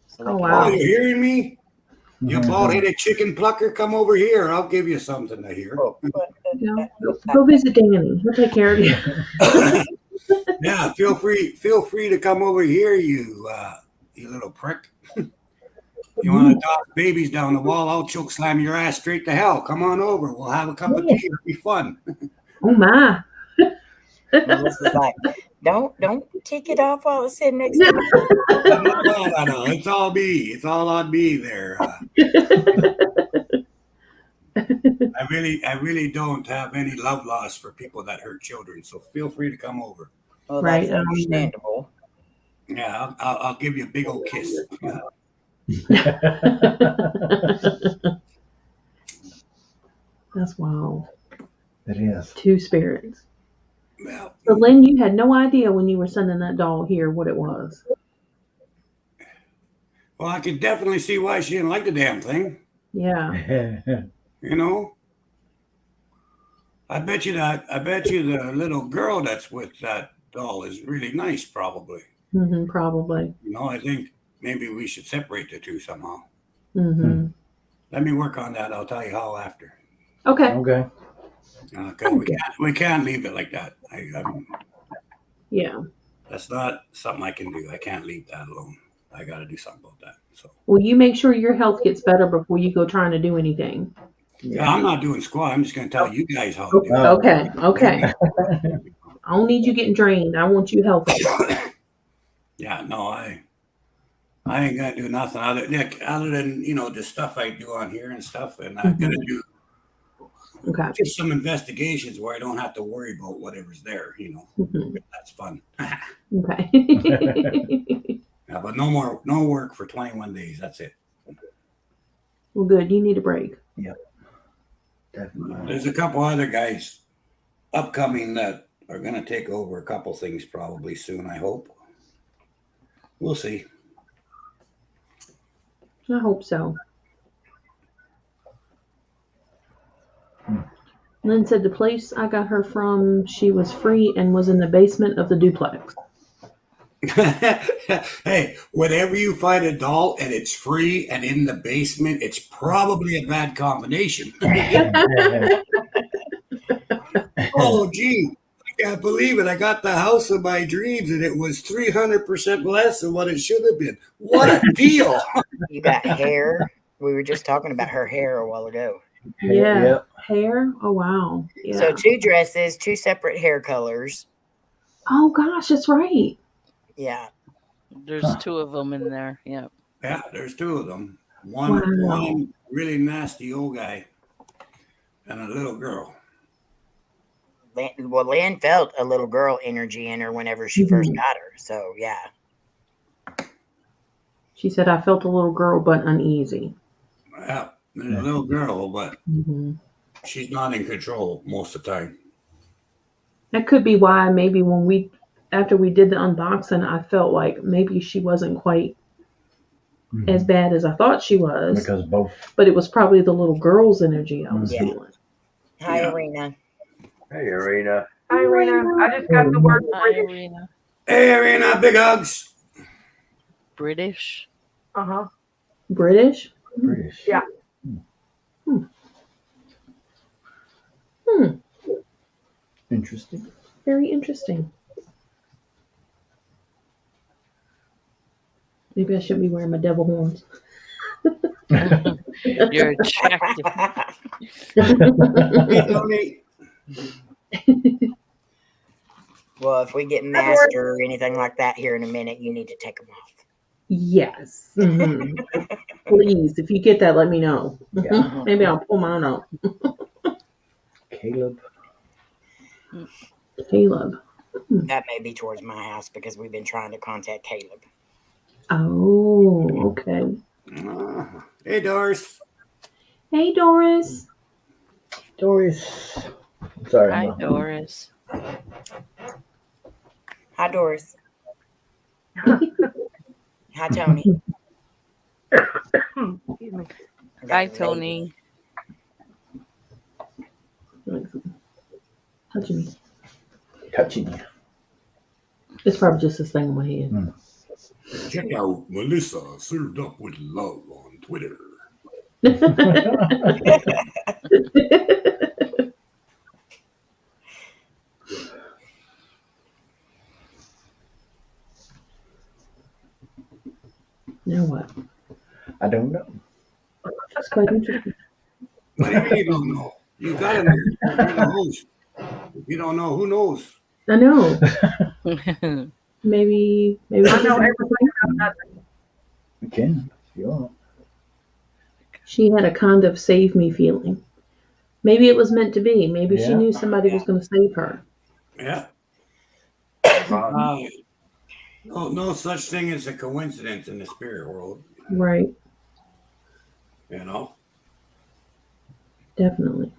So they Oh, can wow. Oh, hear. you're hearing me? You Mhm. bald-headed chicken plucker, come over here. I'll give you something to hear. Yeah. Go visit Danny. He'll take care of you. Yeah, feel free to come over here, you little prick. You want to toss babies down the wall? I'll choke slam your ass straight to hell. Come on over. We'll have a cup of tea. It'll be fun. Oh, my. Melissa's like, don't take it off while it's sitting next to me. No. It's all me. It's all on me there. I really don't have any love lost for people that hurt children. So feel free to come over. Well, Right, that's understandable. Yeah, I'll give you a big old kiss. Yeah. That's wild. It is. 2 spirits. Well, So, Lynn, you had no idea when you were sending that doll here what it was. well, I could definitely see why she didn't like the damn thing. Yeah. You know, I bet you the little girl that's with that doll is really nice. Probably. Mm-hmm, probably. You know, I think maybe we should separate the 2 somehow. Mm-hmm. Let me work on that. I'll tell you how after. Okay. Okay. We can't leave it like that. Yeah. That's not something I can do. I can't leave that alone. I got to do something about that. So Well, you make sure your health gets better before you go trying to do anything. yeah, I'm not doing squat. I'm just going to tell you guys how to do it. Okay. Okay. I don't need you getting drained. I want you healthy. Yeah, no, I ain't gonna do nothing other than the stuff I do on here and stuff, and I'm gonna do Okay. just some investigations where I don't have to worry about whatever's there. Mhm. That's fun. Okay. Yeah, but no work for 21 days. That's it. Well, good. You need a break. Definitely. There's a couple other guys upcoming that are gonna take over a couple things probably soon. I hope. We'll see. I hope so. Lynn said the place I got her from, she was free and was in the basement of the duplex. Hey, whenever you find a doll and it's free and in the basement, it's probably a bad combination. Oh, gee, I can't believe it. I got the house of my dreams and it was 300% less than what it should have been. What a deal. You got hair. We were just talking about her hair a while ago. Yeah. Yep. Hair? Oh, wow. Yeah. So 2 dresses, 2 separate hair colors. Oh, gosh, that's right. Yeah. There's 2 of them in there. Yeah. Yeah, there's 2 of them. One really nasty old guy and a little girl. Well, Lynn felt a little girl energy in her whenever she first got her. So, yeah. She said, I felt a little girl, but uneasy. Yeah, there's a little girl, but Mm-hmm. she's not in control most of the time. That could be why maybe after we did the unboxing, I felt like maybe she wasn't quite as bad as I thought she was. Because both. But it was probably the little girl's energy I was feeling. Hi, Yeah. Arena. Hey, Arena. Hi, Rena. I just got the word Hi, British. Arena. Hey, Arena, big hugs. British. Uh-huh. British? British. Yeah. Interesting. Very interesting. Maybe I shouldn't be wearing my devil horns. You're attractive. Hey, Tony. Well, if we get master or anything like that here in a minute, you need to take them off. Yes. Mhm. Please, if you get that, let me know. Yeah. Maybe I'll pull mine out. Caleb. Caleb. That may be towards my house because we've been trying to contact Caleb. Oh, okay. Hey, Doris. Hey, Doris. Doris. Sorry. Hi, Mom. Doris. Hi, Doris. Hi, Tony. Excuse me. Hi, Tony. Touching me. Touching you. It's probably just this thing in my head. Check out Melissa Served Up with Love on Twitter. Now what? I don't know. That's quite interesting. What do you mean you don't know? You gotta know. You're the host. If you don't know, who knows? I know. Maybe I know she's- everything about nothing. You can if you want. she had a kind of save me feeling. Maybe it was meant to be. Maybe she Yeah. knew somebody was going to save her. Yeah. Probably. No such thing as a coincidence in the spirit world, Right. you know? Definitely.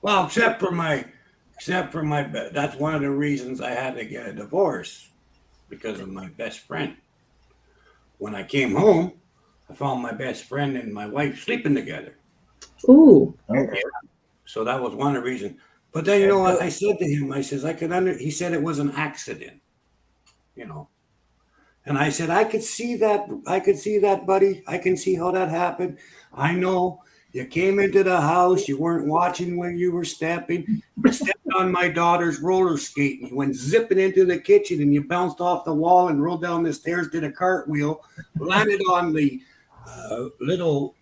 Well, except for my, that's one of the reasons I had to get a divorce, because of my best friend. When I came home, I found my best friend and my wife sleeping together. Ooh. Okay. So that was one of the reasons. But then, you know what I said to him? I says, he said it was an accident, you know. And I said, I could see that, buddy. I can see how that happened. I know you came into the house, you weren't watching when you were stepping. You stepped on my daughter's roller skate and you went zipping into the kitchen and you bounced off the wall and rolled down the stairs, did a cartwheel, landed on the little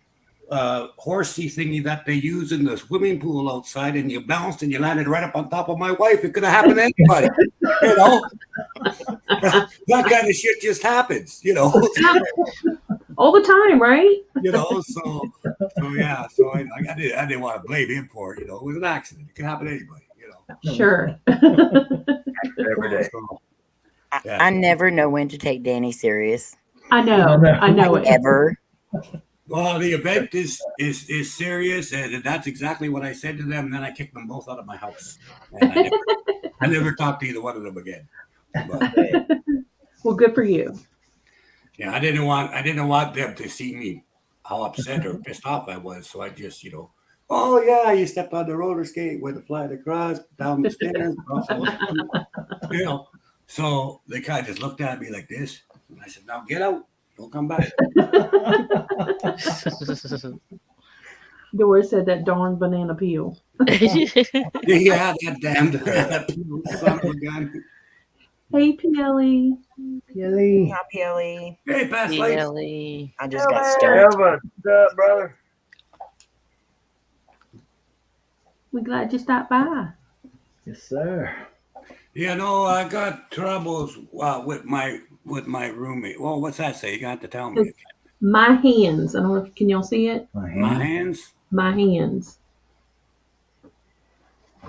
horsey thingy that they use in the swimming pool outside, and you bounced and you landed right up on top of my wife. It could have happened to anybody, you know. That kind of shit just happens, you know. All the time, right? You know, so yeah, so I didn't want to blame him for it, you know. It was an accident. It can happen to anybody, you know. Sure. Every day. So, I never know when to take Danny serious. I know it. Ever. well, the event is serious, and that's exactly what I said to them. And then I kicked them both out of my house, and I never talked to either one of them again. But, Well, good for you. Yeah, I didn't want them to see me how upset or pissed off I was. So I just, oh yeah, you stepped on the roller skate, went to flying across, down the stairs, across the So they kind of just looked at me like this. And I said, now get out. Don't come back. Doris said that darn banana peel. Yeah, that damned son of a gun. Hey, Peely. Yelly. Hi, Peely. Hey, past life. Kelly. I just got stoned. What's up, brother? We're glad you stopped by. Yes, sir. Yeah, no, I got troubles with my roommate. Well, what's that say? You got to tell me. My hands. I don't know if can y'all see it. My My hand. hands. My hands.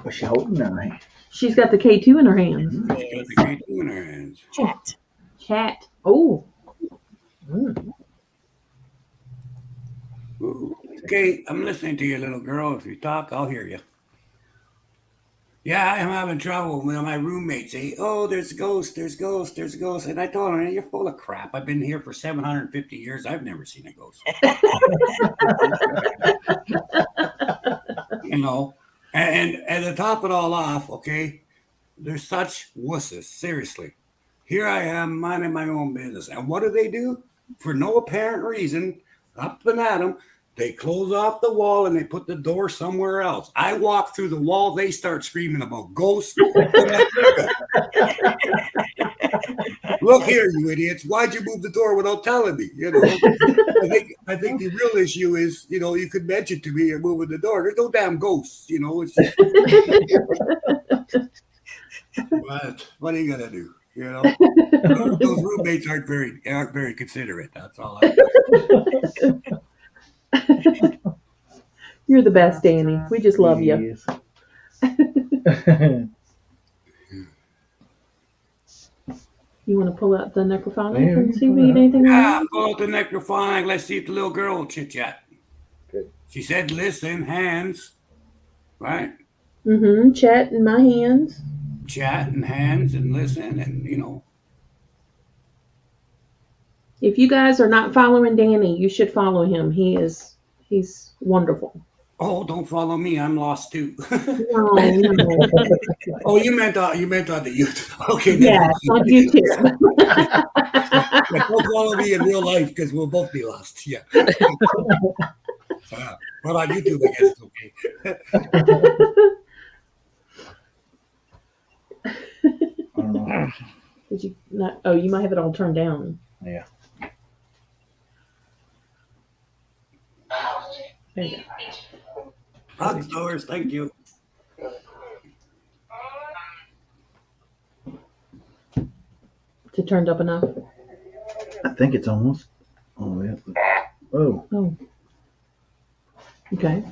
What's she holding now? She's got the K2 in her hands. Got the K2 in her hands. Chat. Chat. Oh. Ooh. Okay, I'm listening to you, little girl. If you talk, I'll hear you. Yeah, I'm having trouble with my roommates. Say, oh, there's ghosts, there's ghosts, there's ghosts. And I told them, you're full of crap. I've been here for 750 years. I've never seen a ghost. And to top it all off, okay, they're such wusses. Seriously. Here I am minding my own business. And what do? For no apparent reason, up and at them, they close off the wall and they put the door somewhere else. I walk through the wall. They start screaming about ghosts. Look here, you idiots. Why'd you move the door without telling me? I think the real issue is, you could mention to me you're moving the door. There's no damn ghosts, It's just, what are you gonna do? Those roommates aren't very considerate. That's all I know. You're the best, Danny. We just love you. You want to pull out the necrophonic and see if we get anything wrong? Pull out the necrophonic. Let's see if the little girl will chit chat. She said, listen, hands. Right? Mm-hmm. Chat in my hands. Chat and hands and listen and, If you guys are not following Danny, you should follow him. He's wonderful. Oh, don't follow me. I'm lost too. No. Oh, you meant on the YouTube. Okay. Yeah, on YouTube. Don't follow me in real life because we'll both be lost. Yeah. Well, on YouTube, I guess it's okay. I don't know. Did you not? Oh, you might have it all turned down. Yeah. There you go. Hot doors, thank you. Is it turned up enough? I think it's almost. Oh, yeah. Oh. Oh. Okay.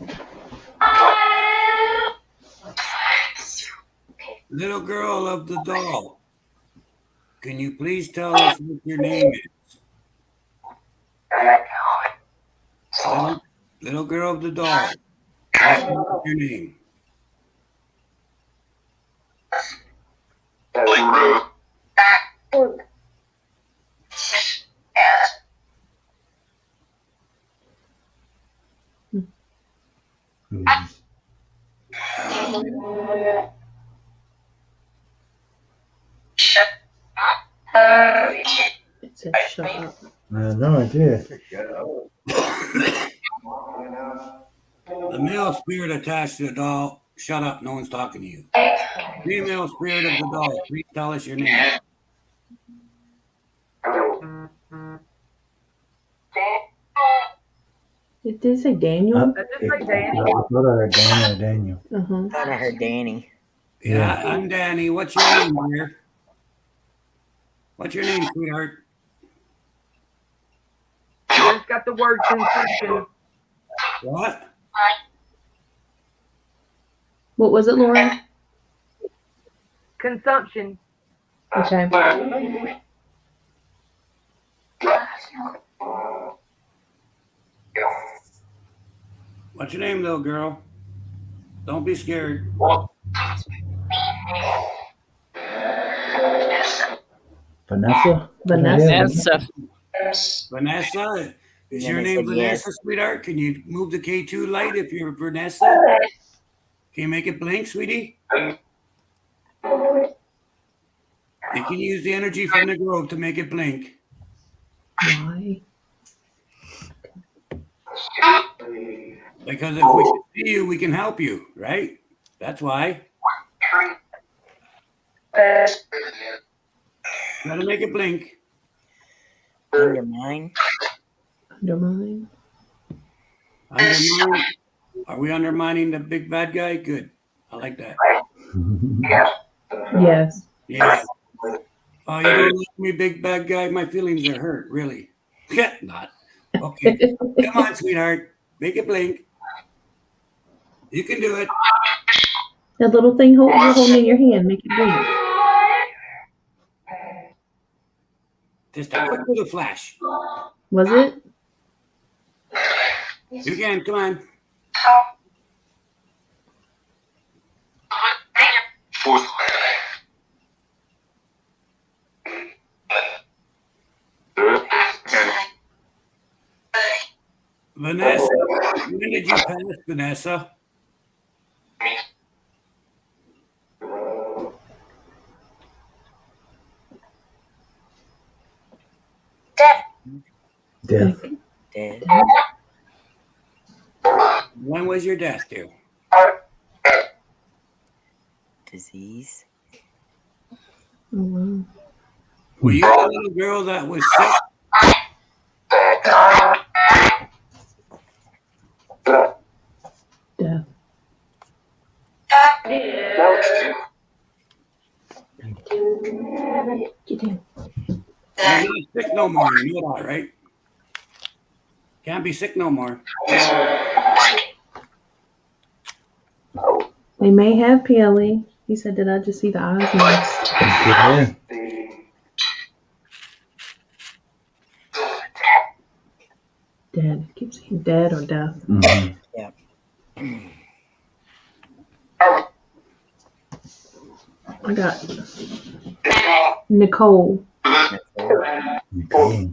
Little girl of the doll, can you please tell us what your name is? Little girl of the doll, ask me what's your name. It said shut up. I have no idea. The male spirit attached to the doll, shut up, no one's talking to you. Female spirit of the doll, please tell us your name. Did it say Daniel? That just like Danny. I thought I heard Daniel or Daniel. Uh-huh. Thought I heard Danny. Yeah, I'm Danny. What's your name, dear? What's your name, sweetheart? It's got the word consumption. What? What was it, Laura? Consumption. Okay. What's your name, little girl? Don't be scared. Vanessa? Vanessa. Vanessa. Vanessa, is And your then it name said Vanessa, yes. sweetheart? Can you move the K2 light if you're Vanessa? Can you make it blink, sweetie? You can use the energy from the grove to make it blink. Why? Because if we can see you, we can help you, right? That's why. Gotta make it blink. Undermine. Undermine. Undermine. Are we undermining the big bad guy? Good. I like that. Yes. Yeah. Oh, you don't like me, big bad guy? My feelings are hurt, really. Not. Okay. Come on, sweetheart. Make it blink. You can do it. That little thing you're holding in your hand, make it blink. Just a quick little flash. Was it? You can. Come on. Vanessa, when did you pass, Vanessa? Death. Dead. When was your death, dear? Disease. Oh, wow. Were you the little girl that was sick? Death. Get in. You're not sick no more. You know that, right? Can't be sick no more. They may have PLE. He said, did I just see the eyes? Yes. Yeah. Dead. I keep saying dead or death. Mhm. Yeah. I got Nicole. Okay.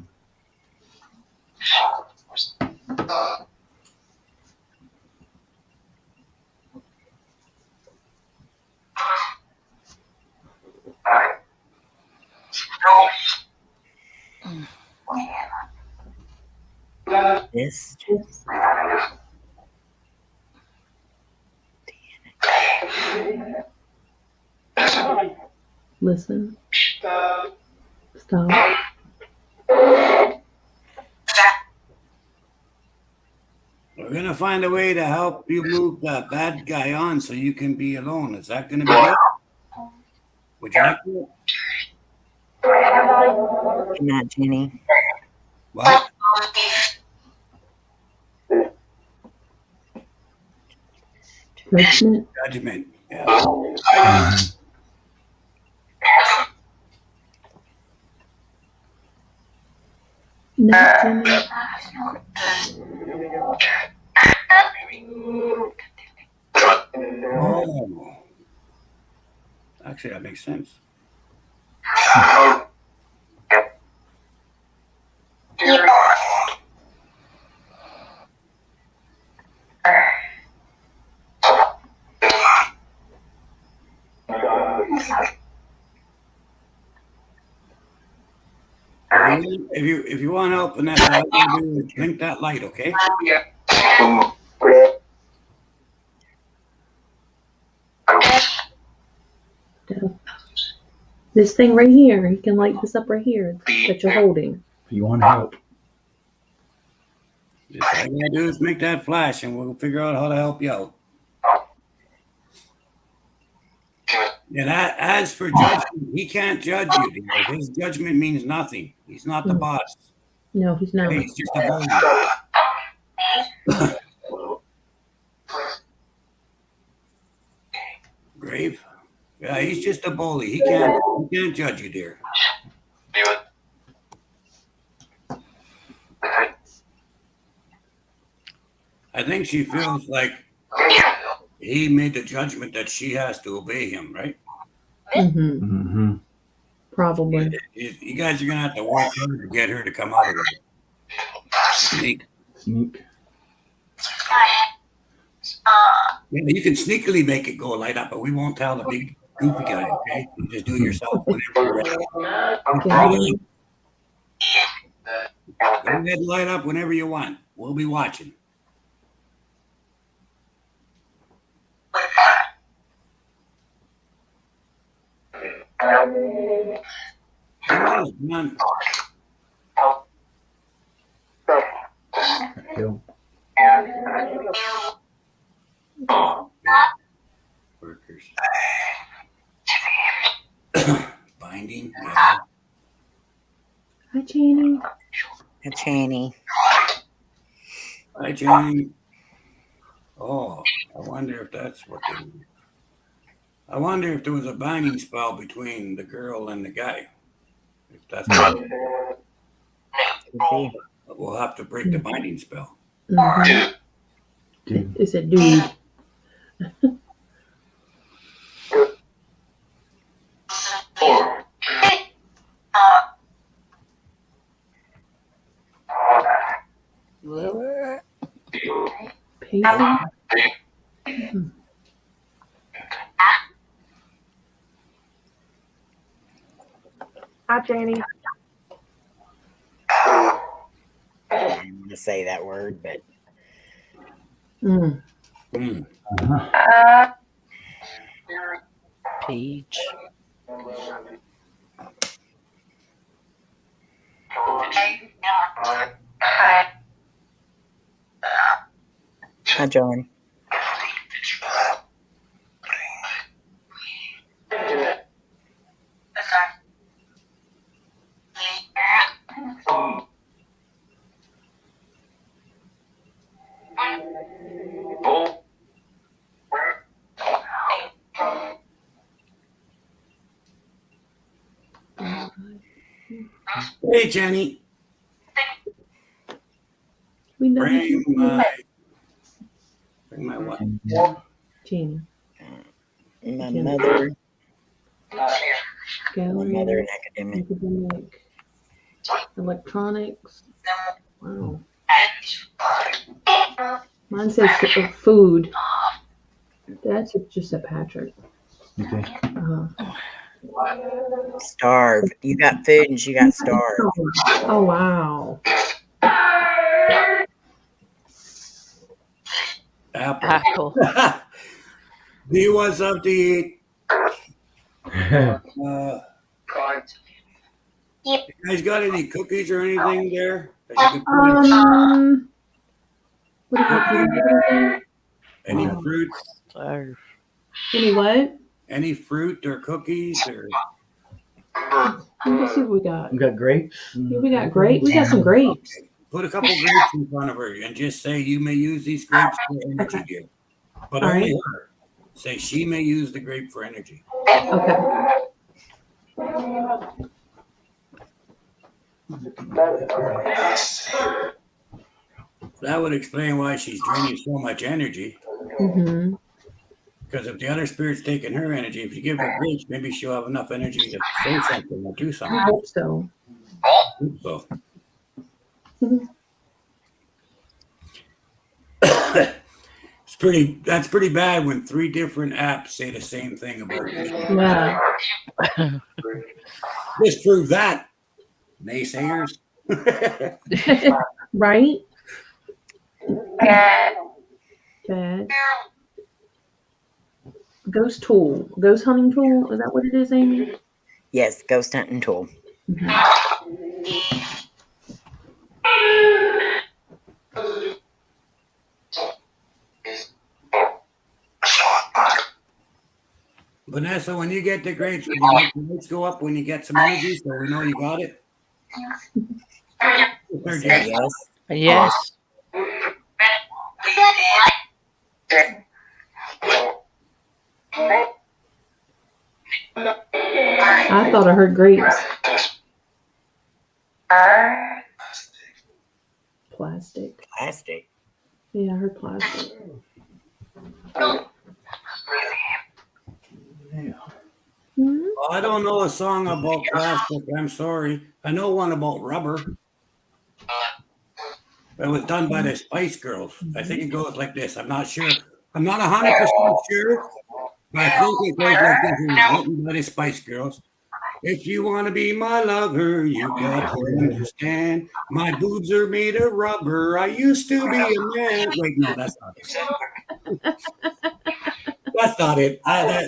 This. Listen. Stop. We're gonna find a way to help you move that bad guy on so you can be alone. Is that gonna be good? Would you like to? Good night, Jenny. What? Judgment. Judgment. Yeah. Mhm. No, Jimmy. Oh. Actually, that makes sense. If you want help, and that's all you do is blink that light, okay? This thing right here, you can light this up right here that you're holding. If you want help. Just all you gotta do is make that flash, and we'll figure out how to help you out. And as for judgment, he can't judge you, dear. His judgment means nothing. He's not the boss. No, he's not. He's just a bully. Grave? Yeah, he's just a bully. He can't judge you, dear. I think she feels like he made the judgment that she has to obey him, right? Mm-hmm. Mm-hmm. Probably. You guys are gonna have to work hard to get her to come out of it. Sneak. Sneak. Yeah, you can sneakily make it go light up, but we won't tell the big goofy guy. Okay, you just do it yourself whenever you're ready. Okay. Go ahead and light up whenever you want. We'll be watching. Come on. Kill. Workers. Binding. Yeah. Hi, Janie. A Channy. Hi, Janie. Oh, I wonder if that's what they do. I wonder if there was a binding spell between the girl and the guy. If that's what Could be. we'll have to break the binding spell. Mhm. Dude. It's a dude. Pacing. Hi, Janie. I didn't want to say that word, but Mm. Mm. Uh-huh. Page. hi, John. Hey, Jenny. We know Bring my what? Janie. My Jenny. mother. My Gallery. mother in academic. Academic. Electronics. Wow. Mine says food. That's just a Patrick. Okay. Starve. You got food and she got starved. Oh, wow. Apple. Apple. Do you want something to eat? You guys got any cookies or anything there? That you can put in? What do you want? Any fruit? Starve. Any what? Any fruit or cookies or? Let's see what we got. We got grapes. Yeah, we got grape. We got some grapes. Put a couple grapes in front of her and just say you may use these grapes for energy gift. But All only right. her. Say she may use the grape for energy. Okay. That would explain why she's draining so much energy. Mm-hmm. Because if the other spirit's taking her energy, if you give her grapes, maybe she'll have enough energy to say something or do I something. hope so. So. That's pretty bad when 3 different apps say the same thing about you. Yeah. Disprove that, naysayers. Right? Bad. Ghost tool. Ghost hunting tool. Is that what it is, Amy? Yes, ghost hunting tool. Vanessa, when you get the grapes, can you make the lights go up when you get some energy so we know you got it? Third Say yes. yes. Yes. I thought I heard grapes. Plastic. Plastic. Yeah, I heard plastic. Yeah. Hmm? I don't know a song about plastic. I'm sorry. I know one about rubber. It was done by the Spice Girls. I think it goes like this. I'm not sure. I'm not 100% sure, but I think it goes like this. It was written by the Spice Girls. If you want to be my lover, you got to understand. My boobs are made of rubber. I used to be a man. Wait, no, that's not it. That's not it. I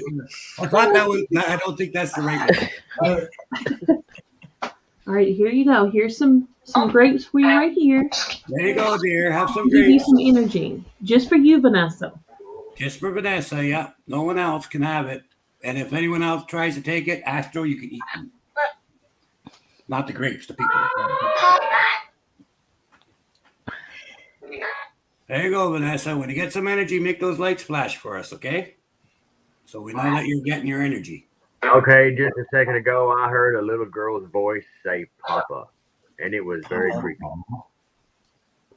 thought that was. I don't think that's the right one. All right, here you go. Here's some grapes for you right here. There you go, dear. Have some Give you grapes. some energy. Just for you, Vanessa. Just for Vanessa, yeah. No one else can have it. And if anyone else tries to take it, Astro, you can eat them. Not the grapes, the people. There you go, Vanessa. When you get some energy, make those lights flash for us, okay? So we know that you're getting your energy. Okay, just a second ago, I heard a little girl's voice say "Papa," and it was very creepy.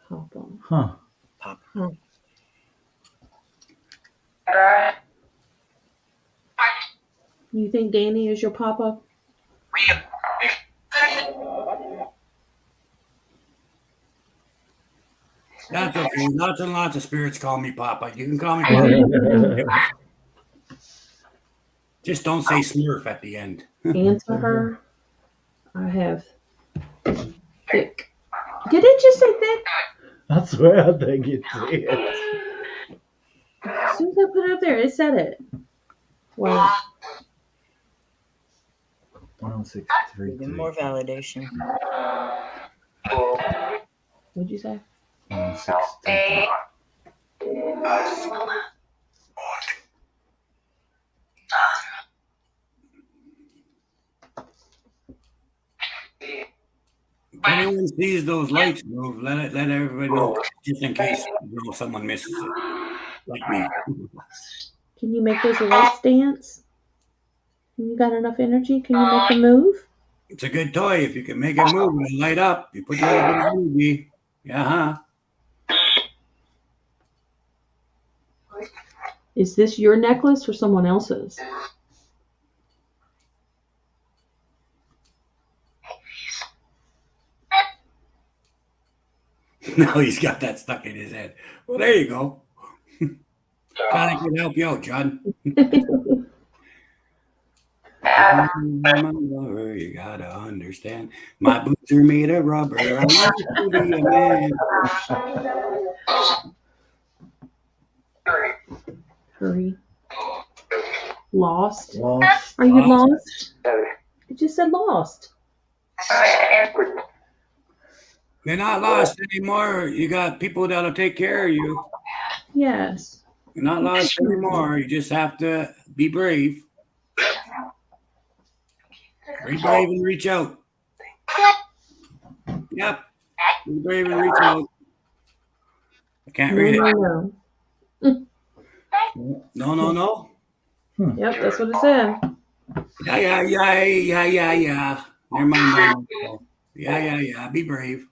Papa. Huh. Papa. You think Danny is your papa? That's okay. Lots and lots of spirits call me Papa. You can call me Papa. Just don't say Smurf at the end. Answer her. I have thick. Did it just say thick? That's where I think it is. As soon as I put it up there, it said it. Wow. 106.3. Even more validation. What'd you say? 106.3. If anyone sees those lights move, let everybody know, just in case someone misses it, like me. Can you make those lights dance? You got enough energy? Can you make them move? It's a good toy if you can make it move and light up. You put a little bit of energy. Yeah. Is this your necklace or someone else's? No, he's got that stuck in his head. Well, there you go. Glad I could help you out, John. You gotta understand. My boots are made of rubber. I used to be a man. Hurry. Lost. Lost. Are you lost? It just said lost. You're not lost anymore. You got people that'll take care of you. Yes. You're not lost anymore. You just have to be brave. Be brave and reach out. Yep. Be brave and reach out. I can't read it. No. No. Yep, that's what it said. Yeah. Never mind. No. Yeah. Be brave.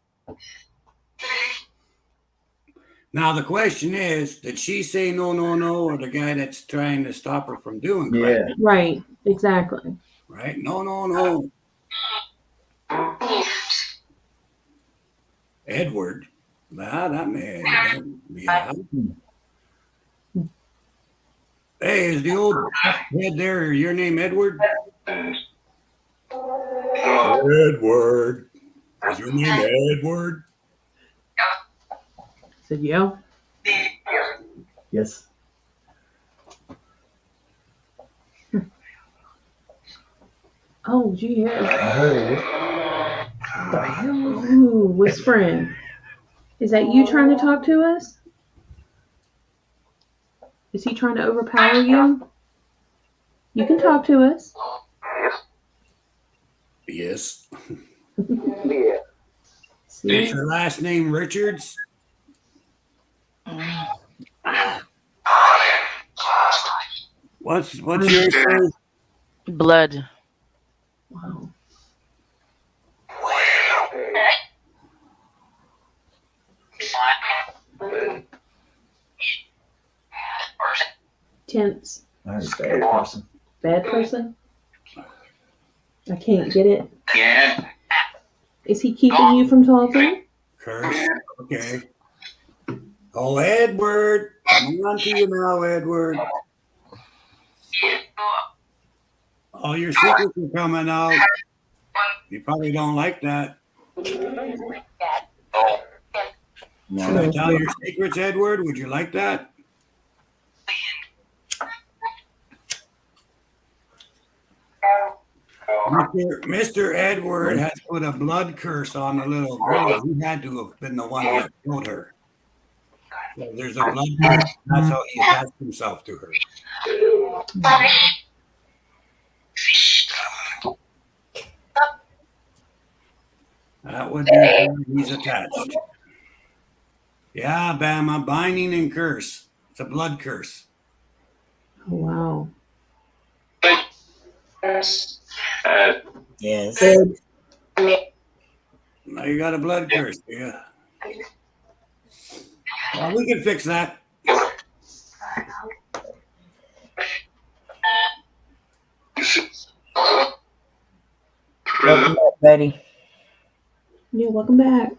Now the question is, did she say no, or the guy that's trying to stop her from doing crap? Yeah. Right, exactly. Right? No. Edward. That man. Yeah. Hey, is the old head there your name Edward? Edward. Is your name Edward? Said yeah. Yes. Oh, did you hear it? I heard it. Ooh, whispering. Is that you trying to talk to us? Is he trying to overpower you? You can talk to us. Yes. See? Is your last name Richards? What's yours? Sir? Blood. Wow. Tense. I heard bad person. Bad person? I can't get it. Yeah. Is he keeping you from talking? Curse. Okay. Oh, Edward. Coming on to you now, Edward. All your secrets are coming out. You probably don't like that. Should I tell your secrets, Edward? Would you like that? Mr. Edward has put a blood curse on the little girl. He had to have been the one that killed her. So there's a blood curse. That's how he attached himself to her. That would be where he's attached. Yeah, Bama, binding and curse. It's a blood curse. Oh, wow. Yes. Good. Now you got a blood curse, yeah. Well, we can fix that. Welcome back, buddy. Yeah, welcome back.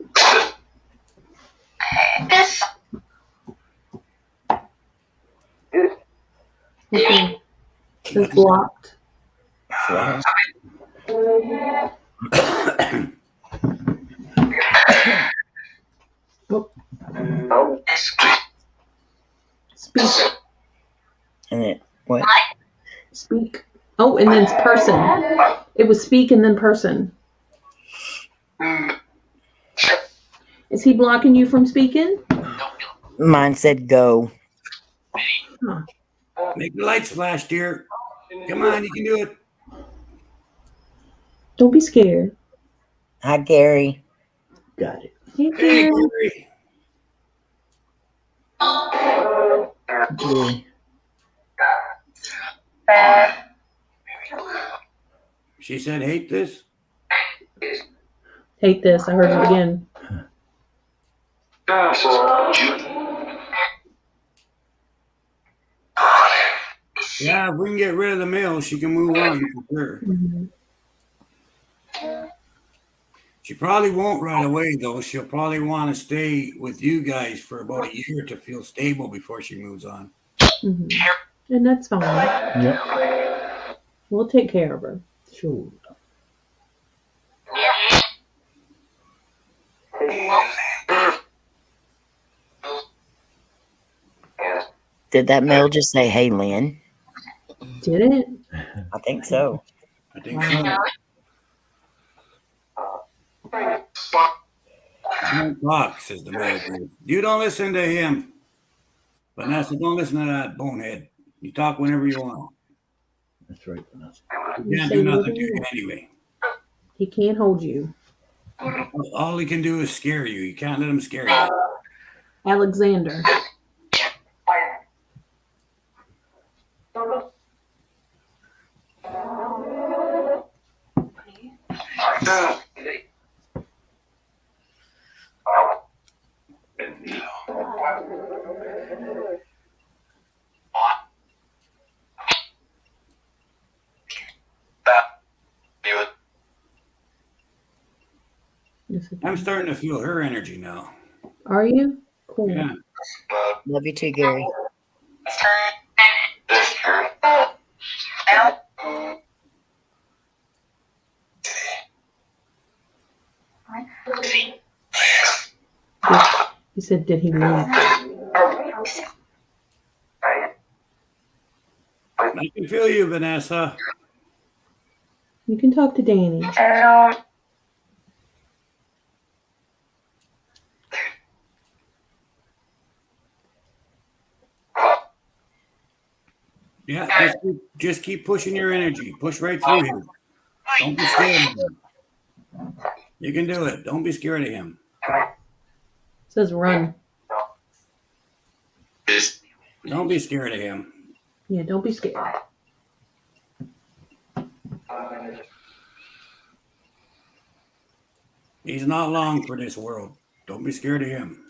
Okay. It's blocked. Oh. Speak. And it what? Speak. Oh, and then it's person. It was speak and then person. Is he blocking you from speaking? Mine said go. Huh. Make the lights flash, dear. Come on, you can do it. Don't be scared. Hi, Gary. Got it. Hey, Hey, Gary. Gary. Yeah. She said, hate this. Hate this. I heard it again. Yeah, if we can get rid of the mail, she can move on for sure. Mm-hmm. She probably won't right away, though. She'll probably want to stay with you guys for about a year to feel stable before she moves on. Mm-hmm. And that's fine. Yep. We'll take care of her. Sure. Did that mail just say, hey, Lynn? Did it? I think so. I think so. Don't talk, says the mail. You don't listen to him. Vanessa, don't listen to that bonehead. You talk whenever you want. That's right, Vanessa. You can't do nothing to you anyway. He can't hold you. All he can do is scare you. You can't let him scare you. Alexander. I'm starting to feel her energy now. Are you? Cool. Yeah. Love you too, Gary. He said, did he leave? I can feel you, Vanessa. You can talk to Danny. Yeah, just keep pushing your energy. Push right through him. Don't be scared of him. You can do it. Don't be scared of him. It says run. Don't be scared of him. Yeah, don't be scared. He's not long for this world. Don't be scared of him.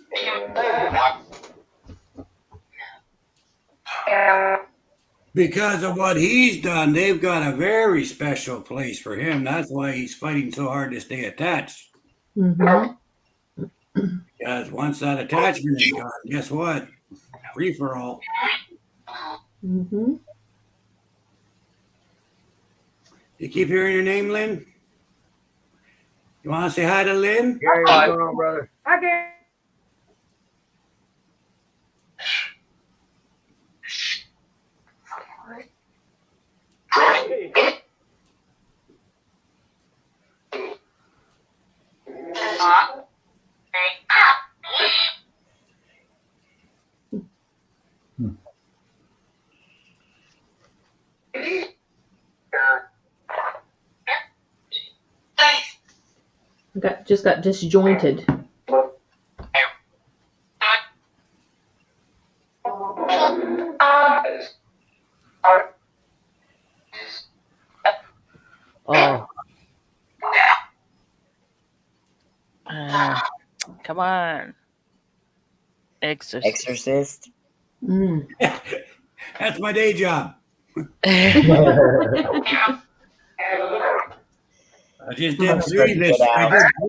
Because of what he's done, they've got a very special place for him. That's why he's fighting so hard to stay attached. Mm-hmm. Because once that attachment is gone, guess what? Free for all. Mm-hmm. You keep hearing your name, Lynn? You want to say hi to Lynn? Gary, what's going on, brother? I can't. Just got disjointed. Oh. Come on. Exorcist. Exorcist. Mm. That's my day job. I just did three I did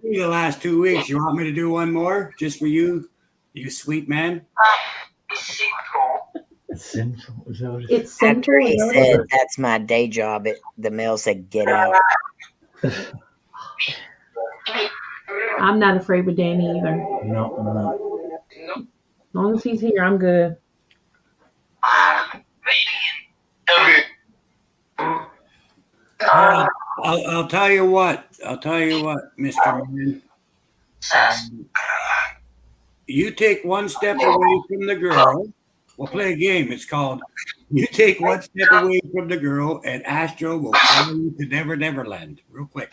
three the last 2 weeks. You want me to do one more just for you, you sweet man? It's sinful. Is that what It's sinful. After he is that said, what "That's my day job," the mail said, "Get out." I'm not afraid with Danny either. No, I'm not. As long as he's here, I'm good. I'll tell you what. Mr. Man. You take one step away from the girl. We'll play a game. It's called You Take One Step Away from the Girl, and Astro will follow you to Never Neverland. Real quick.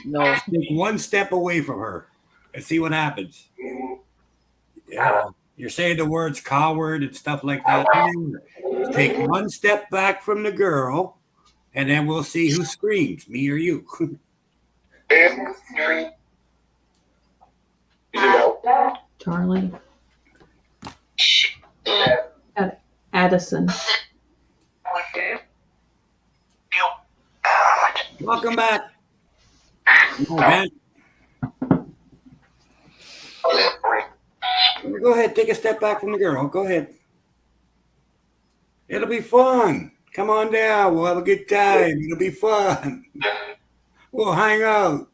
No. Take one step away from her and see what happens. Yeah. You're saying the words coward and stuff like that. Take one step back from the girl, and then we'll see who screams, me or you. Charlie. Addison. Welcome back. Okay. Go ahead, take a step back from the girl. Go ahead. It'll be fun. Come on down. We'll have a good time. It'll be fun. We'll hang out.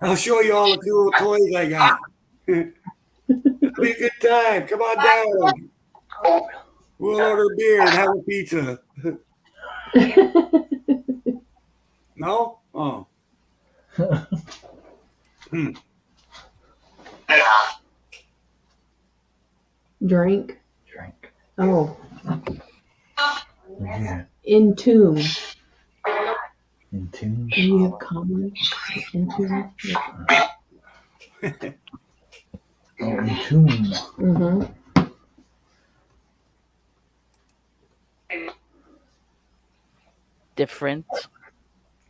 I'll show you all the cool toys I got. It'll be a good time. Come on down. We'll order beer and have a pizza. No? Oh. Drink. Drink. Oh. Yeah. In tune. In tune. You have common. In tune. Oh, in tune. Mm-hmm. Different.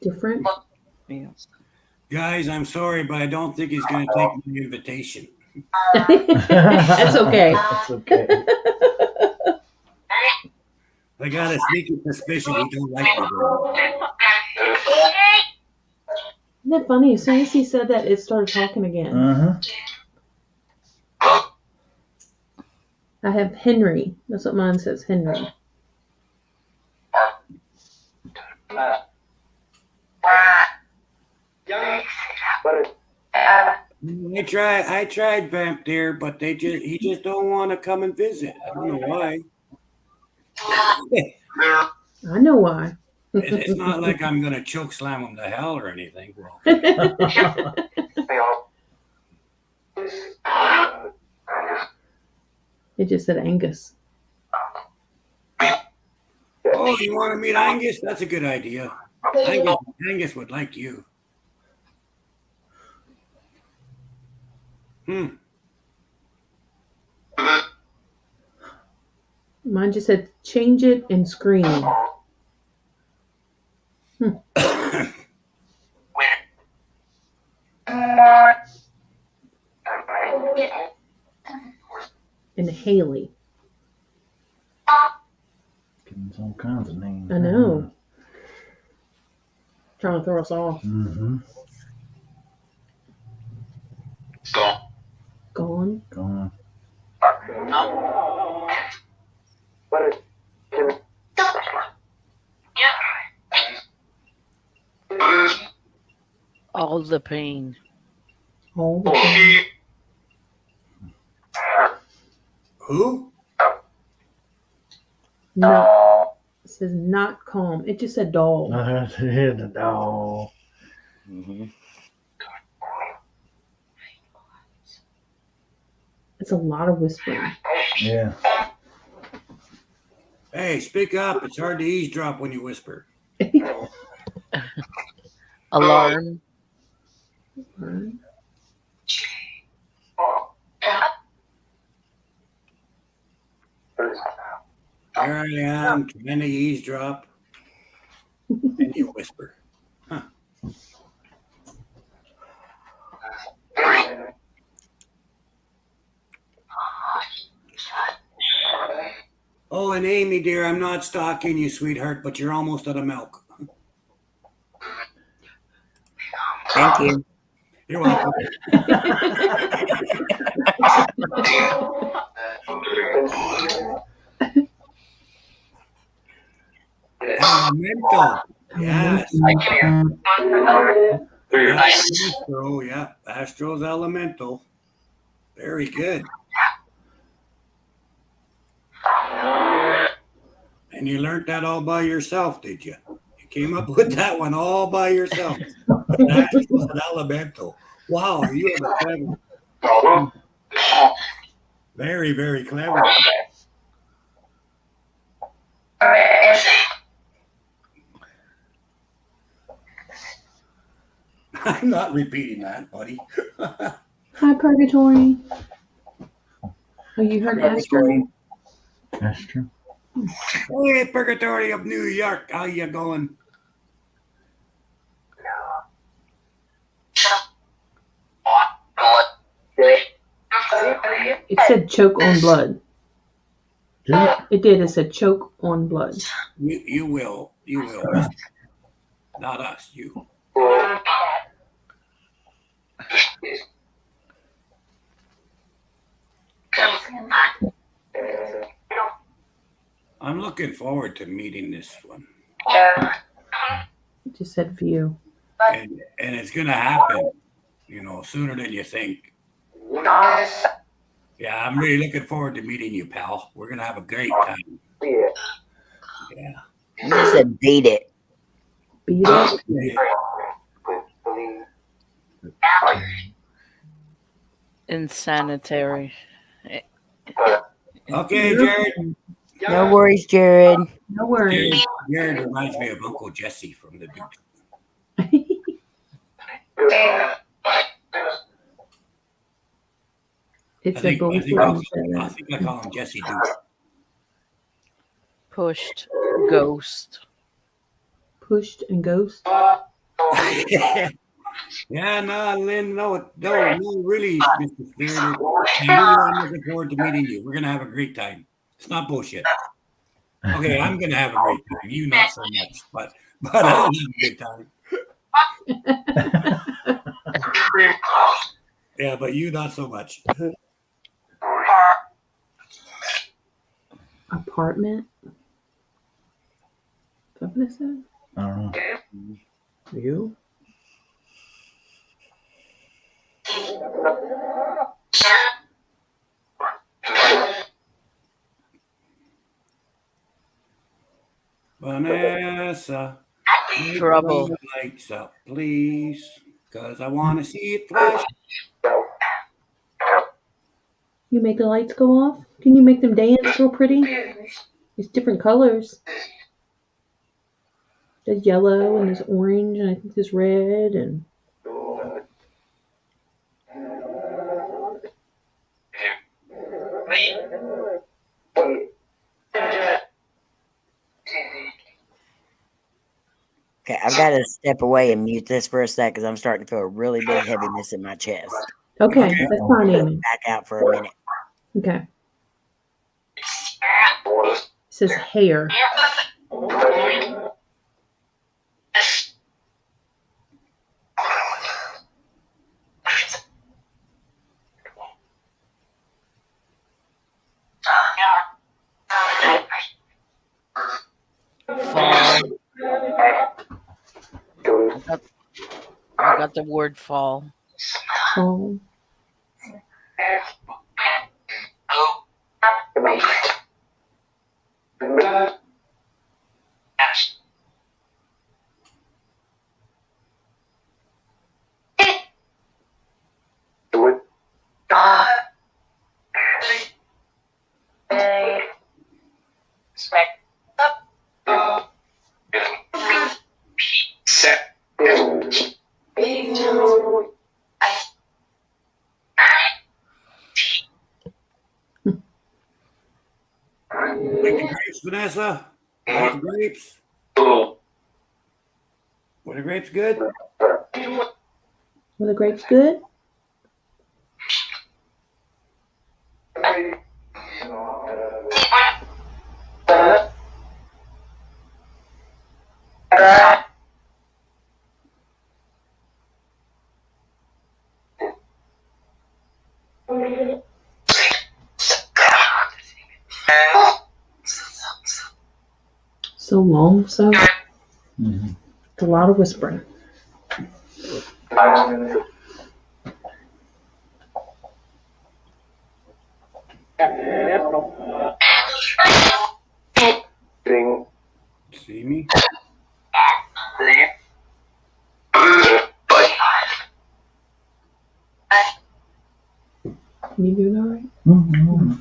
Different. Yeah. Guys, I'm sorry, but I don't think he's going to take the invitation. That's okay. That's okay. I got a sneaky suspicion he don't like me. Isn't that funny? As soon as he said that, it started talking again. Uh-huh. I have Henry. That's what mine says, Henry. I tried Vamp there, but he just don't want to come and visit. I don't know why. I know why. It's not like I'm gonna choke slam him to hell or anything. It just said Angus. Oh, you want to meet Angus? That's a good idea. Angus would like you. Mine just said change it and scream. and Haley. Getting all kinds of names. I know. Trying to throw us off. Mm-hmm. Gone. Gone. All the pain. All the time. Who? Not. It says not calm. It just said doll. The dog. Mm-hmm. It's a lot of whispering. Yeah. Hey, speak up. It's hard to eavesdrop when you whisper. Alarm. Here I am, trying to eavesdrop, and you whisper. Huh. Oh, and Amy, dear, I'm not stalking you, sweetheart, but you're almost out of milk. Thank you. You're welcome. Elemental. Yes. Astro, yeah. Astro's elemental. Very good. And you learned that all by yourself, did you? You came up with that one all by yourself. Astro's an elemental. Wow, you are clever. Very, very clever. I'm not repeating that, buddy. Hi, Purgatory. Oh, you heard Astro? That's true. Hey, Purgatory of New York, how you going? It said choke on blood. Did it? It did. It said choke on blood. You will. You will. Not us, you. I'm looking forward to meeting this one. It just said view. And it's going to happen, you know, sooner than you think. Yeah, I'm really looking forward to meeting you, pal. We're going to have a great time. Yeah. You just said beat it. Beat it. Insanitary. Okay, Jared. No worries, Jared. No worries. Jared reminds me of Uncle Jesse from the Duke. It's I a think bullshit. I call him Jesse Duke. Pushed. Ghost. Pushed and ghost. Yeah, no, Lynn, no, really, Mr. Spirit. I'm looking forward to meeting you. We're gonna have a great time. It's not bullshit. Okay, I'm gonna have a great time. You not so much, but I'll have a good time. Yeah, but you not so much. Apartment. Is that what it said? I don't know. You? Vanessa, Trouble. lights up, please, because I want to see it flash. You make the lights go off? Can you make them dance real pretty? It's different colors. There's yellow and there's orange and I think there's red and Okay, I've got to step away and mute this for a sec because I'm starting to feel a really big heaviness in my chest. okay, that's fine, Amy. Back out for a minute. Okay. It says hair. Fall. I got the word fall. Oh. Like the grapes, Vanessa? Like the grapes? Were the grapes good? Were the grapes good? So long, so Mhm. it's a lot of whispering. See me? You doing all right? Mhm.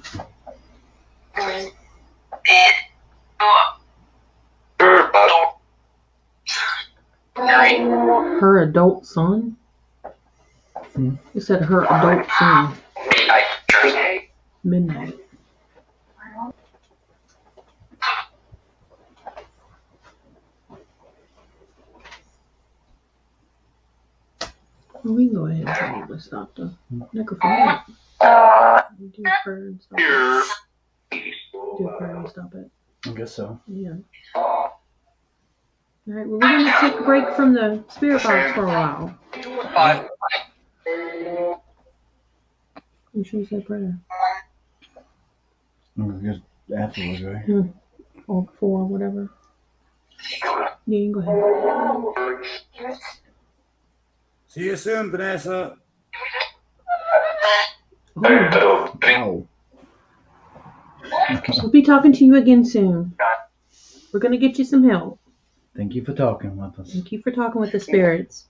Her adult son? Hmm. You said her adult son. Midnight. Well, we can go ahead and probably stop the microphone. Do prayer and stop it. Do prayer and stop it. I guess so. Yeah. All right. Well, we're gonna take a break from the spirit box for a while. You sure you said prayer? I guess afterwards, right? Or before, whatever. Yeah, you can go ahead. See you soon, Vanessa. Oh, Wow. we'll be talking to you again soon. We're gonna get you some help. Thank you for talking with us. Thank you for talking with the spirits.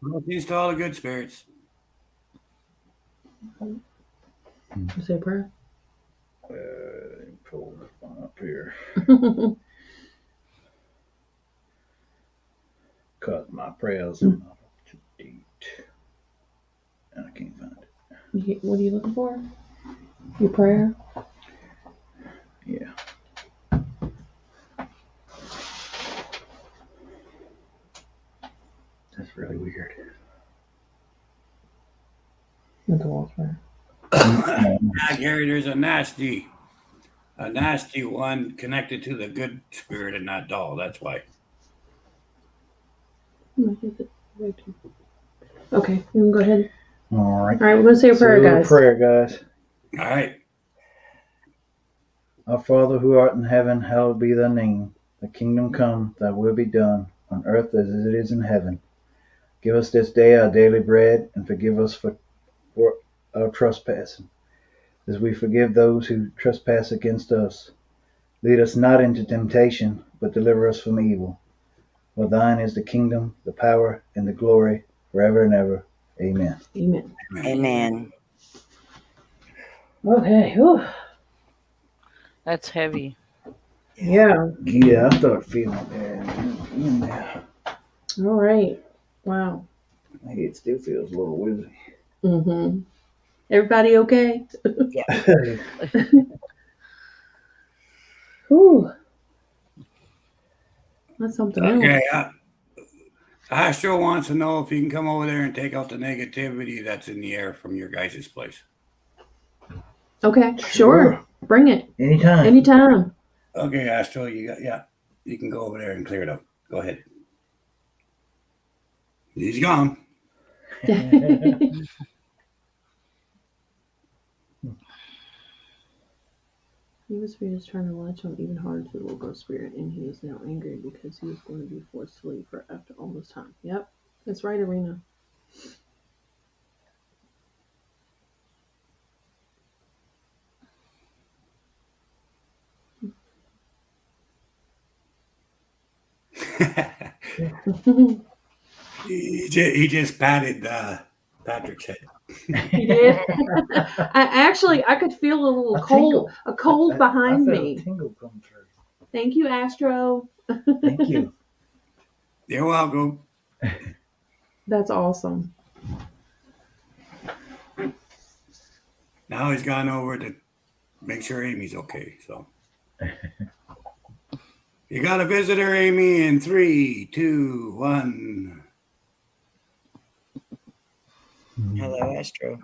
Well, peace to all the good spirits. You say a prayer? Pull this one up here. Cause my prayers are not up to date. And I can't find it. What are you looking for? Your prayer? Yeah. That's really weird. That's a wall prayer. Yeah, Gary, there's a nasty one connected to the good spirit and not doll. That's why. Okay, you can go ahead. All right. All right, we're gonna say a prayer, Say a guys. prayer, guys. All right. Our Father who art in heaven, hallowed be thy name. Thy kingdom come, thy will be done, on earth as it is in heaven. Give us this day our daily bread, and forgive us for our trespassing, as we forgive those who trespass against us. Lead us not into temptation, but deliver us from evil. For thine is the kingdom, the power, and the glory, forever and ever. Amen. Amen. Amen. Okay. Whew. That's heavy. Yeah. Yeah, I start feeling that in there. All right. Wow. My head still feels a little woozy. Mm-hmm. Everybody okay? Whew. That's something else. Okay. Astro wants to know if you can come over there and take out the negativity that's in the air from your guys' place. Okay, sure. Bring it. Anytime. Anytime. Okay, Astro, you can go over there and clear it up. Go ahead. He's gone. Evil spirit is trying to latch on even harder to the little girl spirit, and he is now angry because he is going to be forced to leave her after all this time. Yep, that's right, Arena. He just patted Patrick's head. He did. I could feel a little cold behind I felt me. a tingle come through. Thank you, Astro. Thank you. You're welcome. That's awesome. Now he's gone over to make sure Amy's okay. So you got a visitor, Amy, in 3, 2, 1. Hello, Astro.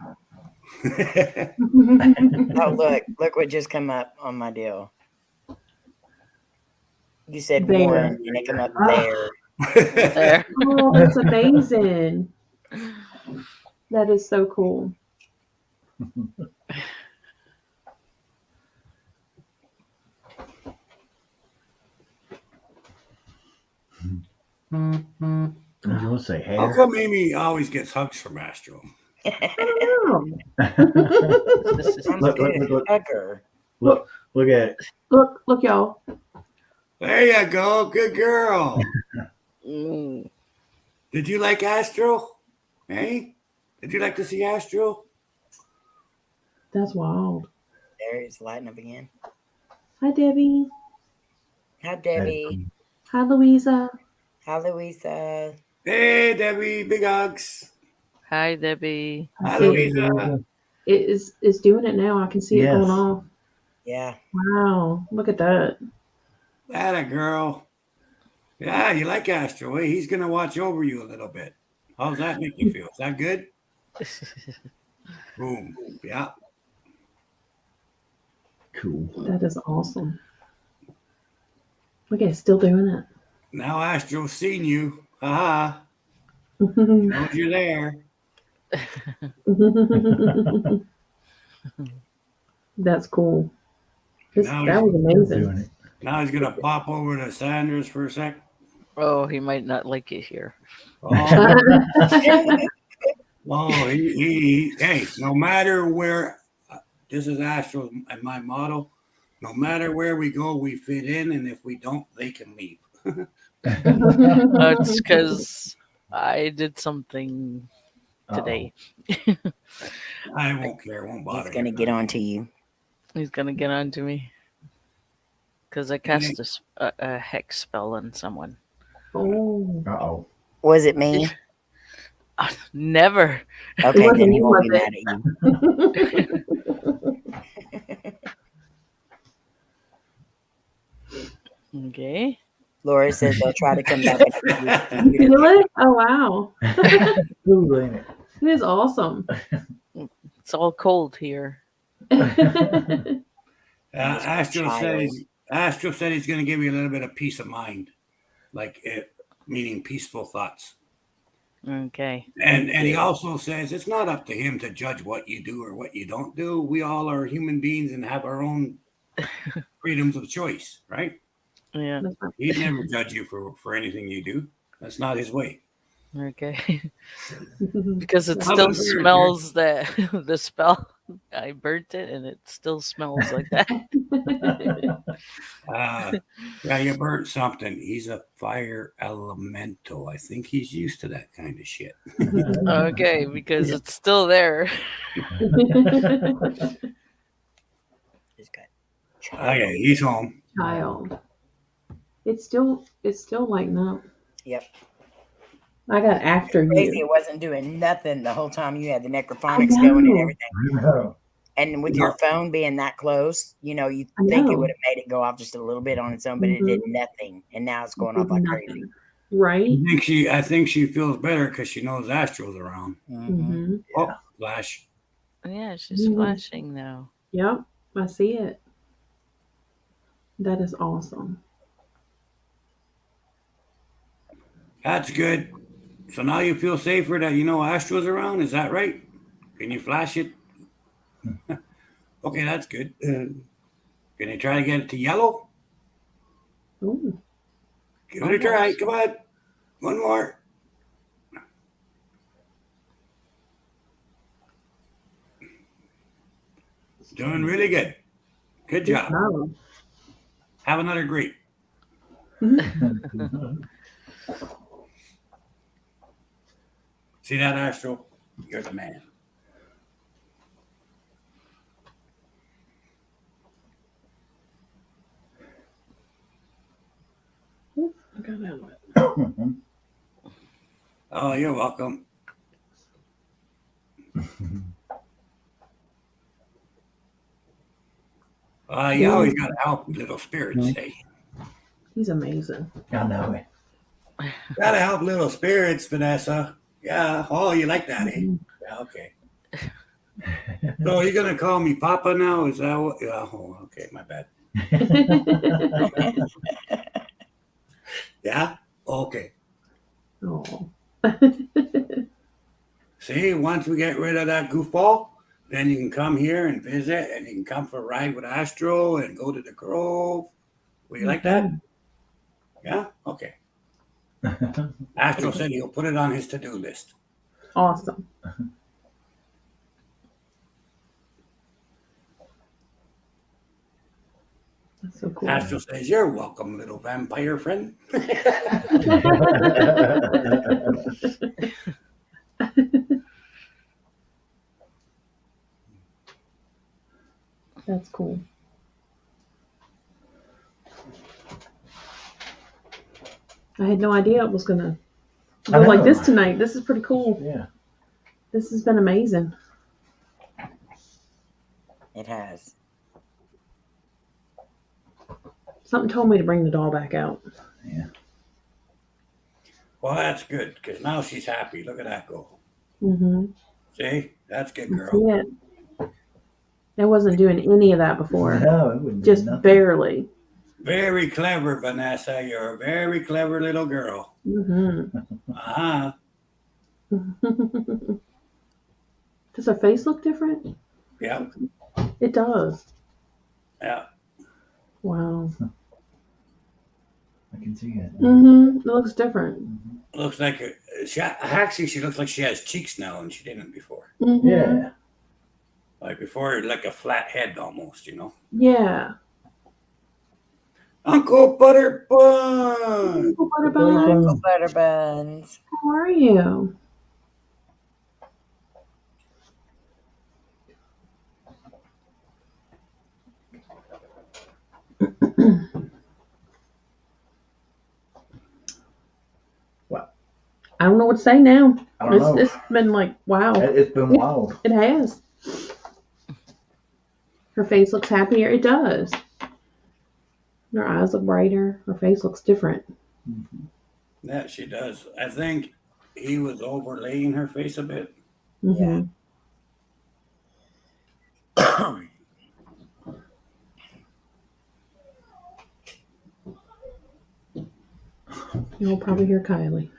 Oh, look what just come up on my deal. You said There. one, and it come up there. There. Oh, that's amazing. That is so cool. You want to say hair? How come Amy always gets hugs from Astro? Oh. Look. Hugger. Look at it. Look, y'all. There you go. Good girl. Mm. Did you like Astro? Hey? Did you like to see Astro? That's wild. There, it's lighting up again. Hi, Debbie. Hi, Debbie. Hi, Louisa. Hi, Louisa. Hey, Debbie. Big hugs. Hi, Debbie. Hi, Louisa. It's doing it now. I can see it Yes. going off. Yeah. Wow. Look at that. Atta girl. Yeah, you like Astro. Hey, he's going to watch over you a little bit. How's that make you feel? Is that good? Boom. Yeah. Cool. That is awesome. Look at it, still doing it. Now Astro's seen you. Haha. Knows you're there. That's cool. Now That was Doing amazing. it. Now he's going to pop over to Sanders for a sec. Oh, he might not like it here. Oh, hey, no matter where, this is Astro and my motto. No matter where we go, we fit in, and if we don't, they can leave. It's because I did something today. I won't care. Won't bother. He's going to get on to you. He's gonna get on to me because I cast a hex spell on someone. Oh. Uh-oh. Was it me? Never. Okay, wasn't then he me, won't be was mad at you. Okay. Laura says they'll try to come back. You feel it? Oh, wow. Cool, ain't it? It is awesome. It's all cold here. Astro said he's going to give you a little bit of peace of mind, meaning peaceful thoughts. Okay. And he also says it's not up to him to judge what you do or what you don't do. We all are human beings and have our own freedoms of choice, right? Yeah. He'd never judge you for anything you do. That's not his way. Okay. Because it How still about yours, smells the spell. I burnt it and it still smells like that. Yeah, you burnt something. He's a fire elemental. I think he's used to that kind of shit. Okay, because it's still there. Okay, he's home. Child. It's still lighting up. Yep. I got after Crazy, you. it wasn't doing nothing the whole time you had the necrophonics going and everything. No. And with your phone being that close, you think it would have made it go off just a little bit on its own, but it did nothing. And now it's going off like crazy. Right? I think she feels better because she knows Astro's around. Mm-hmm. Oh, flash. Yeah, she's flashing now. Yep, I see it. That is awesome. That's good. So now you feel safer that you know Astro's around. Is that right? Can you flash it? Okay, that's good. Can you try to get it to yellow? Ooh, Give it a try. Come on. One more. Doing really good. Good job. wow. Have another grape. See that, Astro? You're the man. I got out of it. Oh, you're welcome. You always got to help little spirits, eh? He's amazing. I know it. Got to help little spirits, Vanessa. Yeah. Oh, you like that, eh? Yeah, okay. So you're going to call me Papa now? Is that what? Yeah, oh, okay, my bad. Yeah? Okay. Oh. See, once we get rid of that goofball, then you can come here and visit, and you can come for a ride with Astro and go to the Grove. Will you like that? Yeah? Okay. Astro said he'll put it on his to-do list. Awesome. That's so cool. Astro says, "You're welcome, little vampire friend." That's cool. I had no idea it was gonna go like this tonight. This is pretty cool. Yeah. This has been amazing. It has. Something told me to bring the doll back out. Yeah. Well, that's good, because now she's happy. Look at that go. Mm-hmm. See? That's good, See girl. it. I wasn't doing any of that before. No, it wouldn't. Just barely. Very clever, Vanessa. You're a very clever little girl. Mm-hmm. Uh-huh. Does her face look different? Yeah. It does. Yeah. Wow. I can see it. Mm-hmm. It looks different. Looks like actually she looks like she has cheeks now, and she didn't before. Mm-hmm. Yeah. Like before, like a flat head almost, you know. Yeah. Uncle Butterbun. Uncle Butterbun, Uncle Butterbuns. how are you? What? I don't know what to say now. I don't know. It's been like, wow. It's been wild. It has. Her face looks happier. It does. Her eyes look brighter. Her face looks different. Mm-hmm. Yeah, she does. I think he was overlaying her face a bit. Mm-hmm. You'll probably hear Kylie.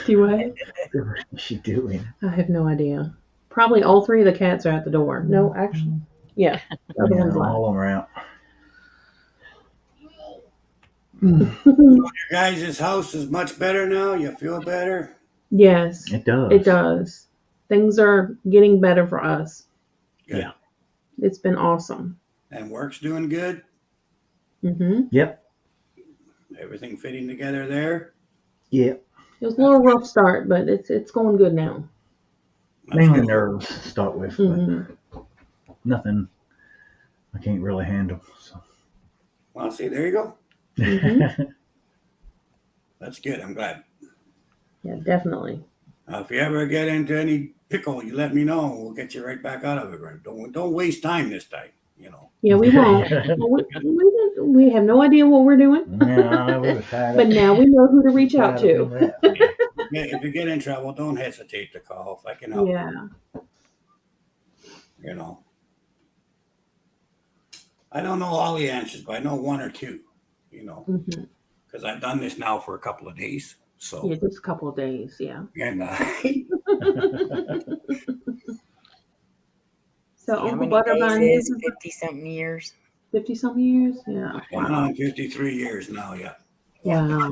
Do what? What is she doing? I have no idea. Probably all three of the cats are at the door. No, actually, yeah. The other one's left. All of them are out. Your guys' house is much better now. You feel better? Yes, It does. it does. Things are getting better for us. Good. Yeah. It's been awesome. And work's doing good. Mm-hmm. Yep. Everything fitting together there. Yep. It was a little rough start, but it's going good now. That's Mainly good. nerves to start with, but Mm-hmm. nothing I can't really handle. So. Well, see, there you go. Mm-hmm. That's good. I'm glad. Yeah, definitely. If you ever get into any pickle, you let me know. We'll get you right back out of it. Right? Don't waste time this time. You know. Yeah, we won't. We have no idea what we're doing, No, we were tired but now we know who to reach out to. If you get in trouble, don't hesitate to call if I can help. Yeah. You know. I don't know all the answers, but I know one or two. Mm-hmm. Because I've done this now for a couple of days. So Yeah, just a couple of days. Yeah. and So How Uncle many Butterbun, days this is is 50-something years? 50-some years. Yeah. going Wow. on 53 years now. Yeah. Yeah. Wow.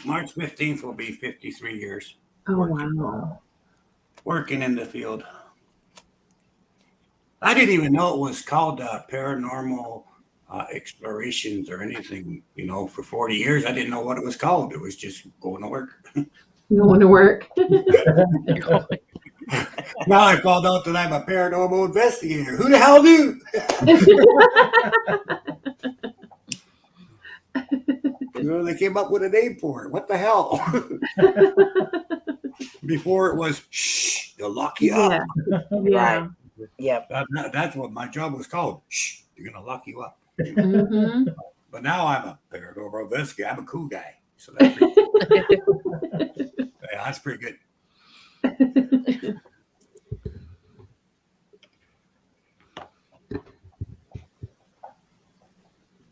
March 15th will be 53 years Oh working, wow. working in the field. I didn't even know it was called paranormal explorations or anything. For 40 years, I didn't know what it was called. It was just going to work. Going to work. Now I found out that I'm a paranormal investigator. Who the hell knew? They came up with a name for it. What the hell? Before it was, shh, they'll lock you up. Yeah. Yep. That's what my job was called. Shh, they're going to lock you up. Mm-hmm. But now I'm a paranormal investigator. I'm a cool guy. So that's pretty, yeah, that's pretty good.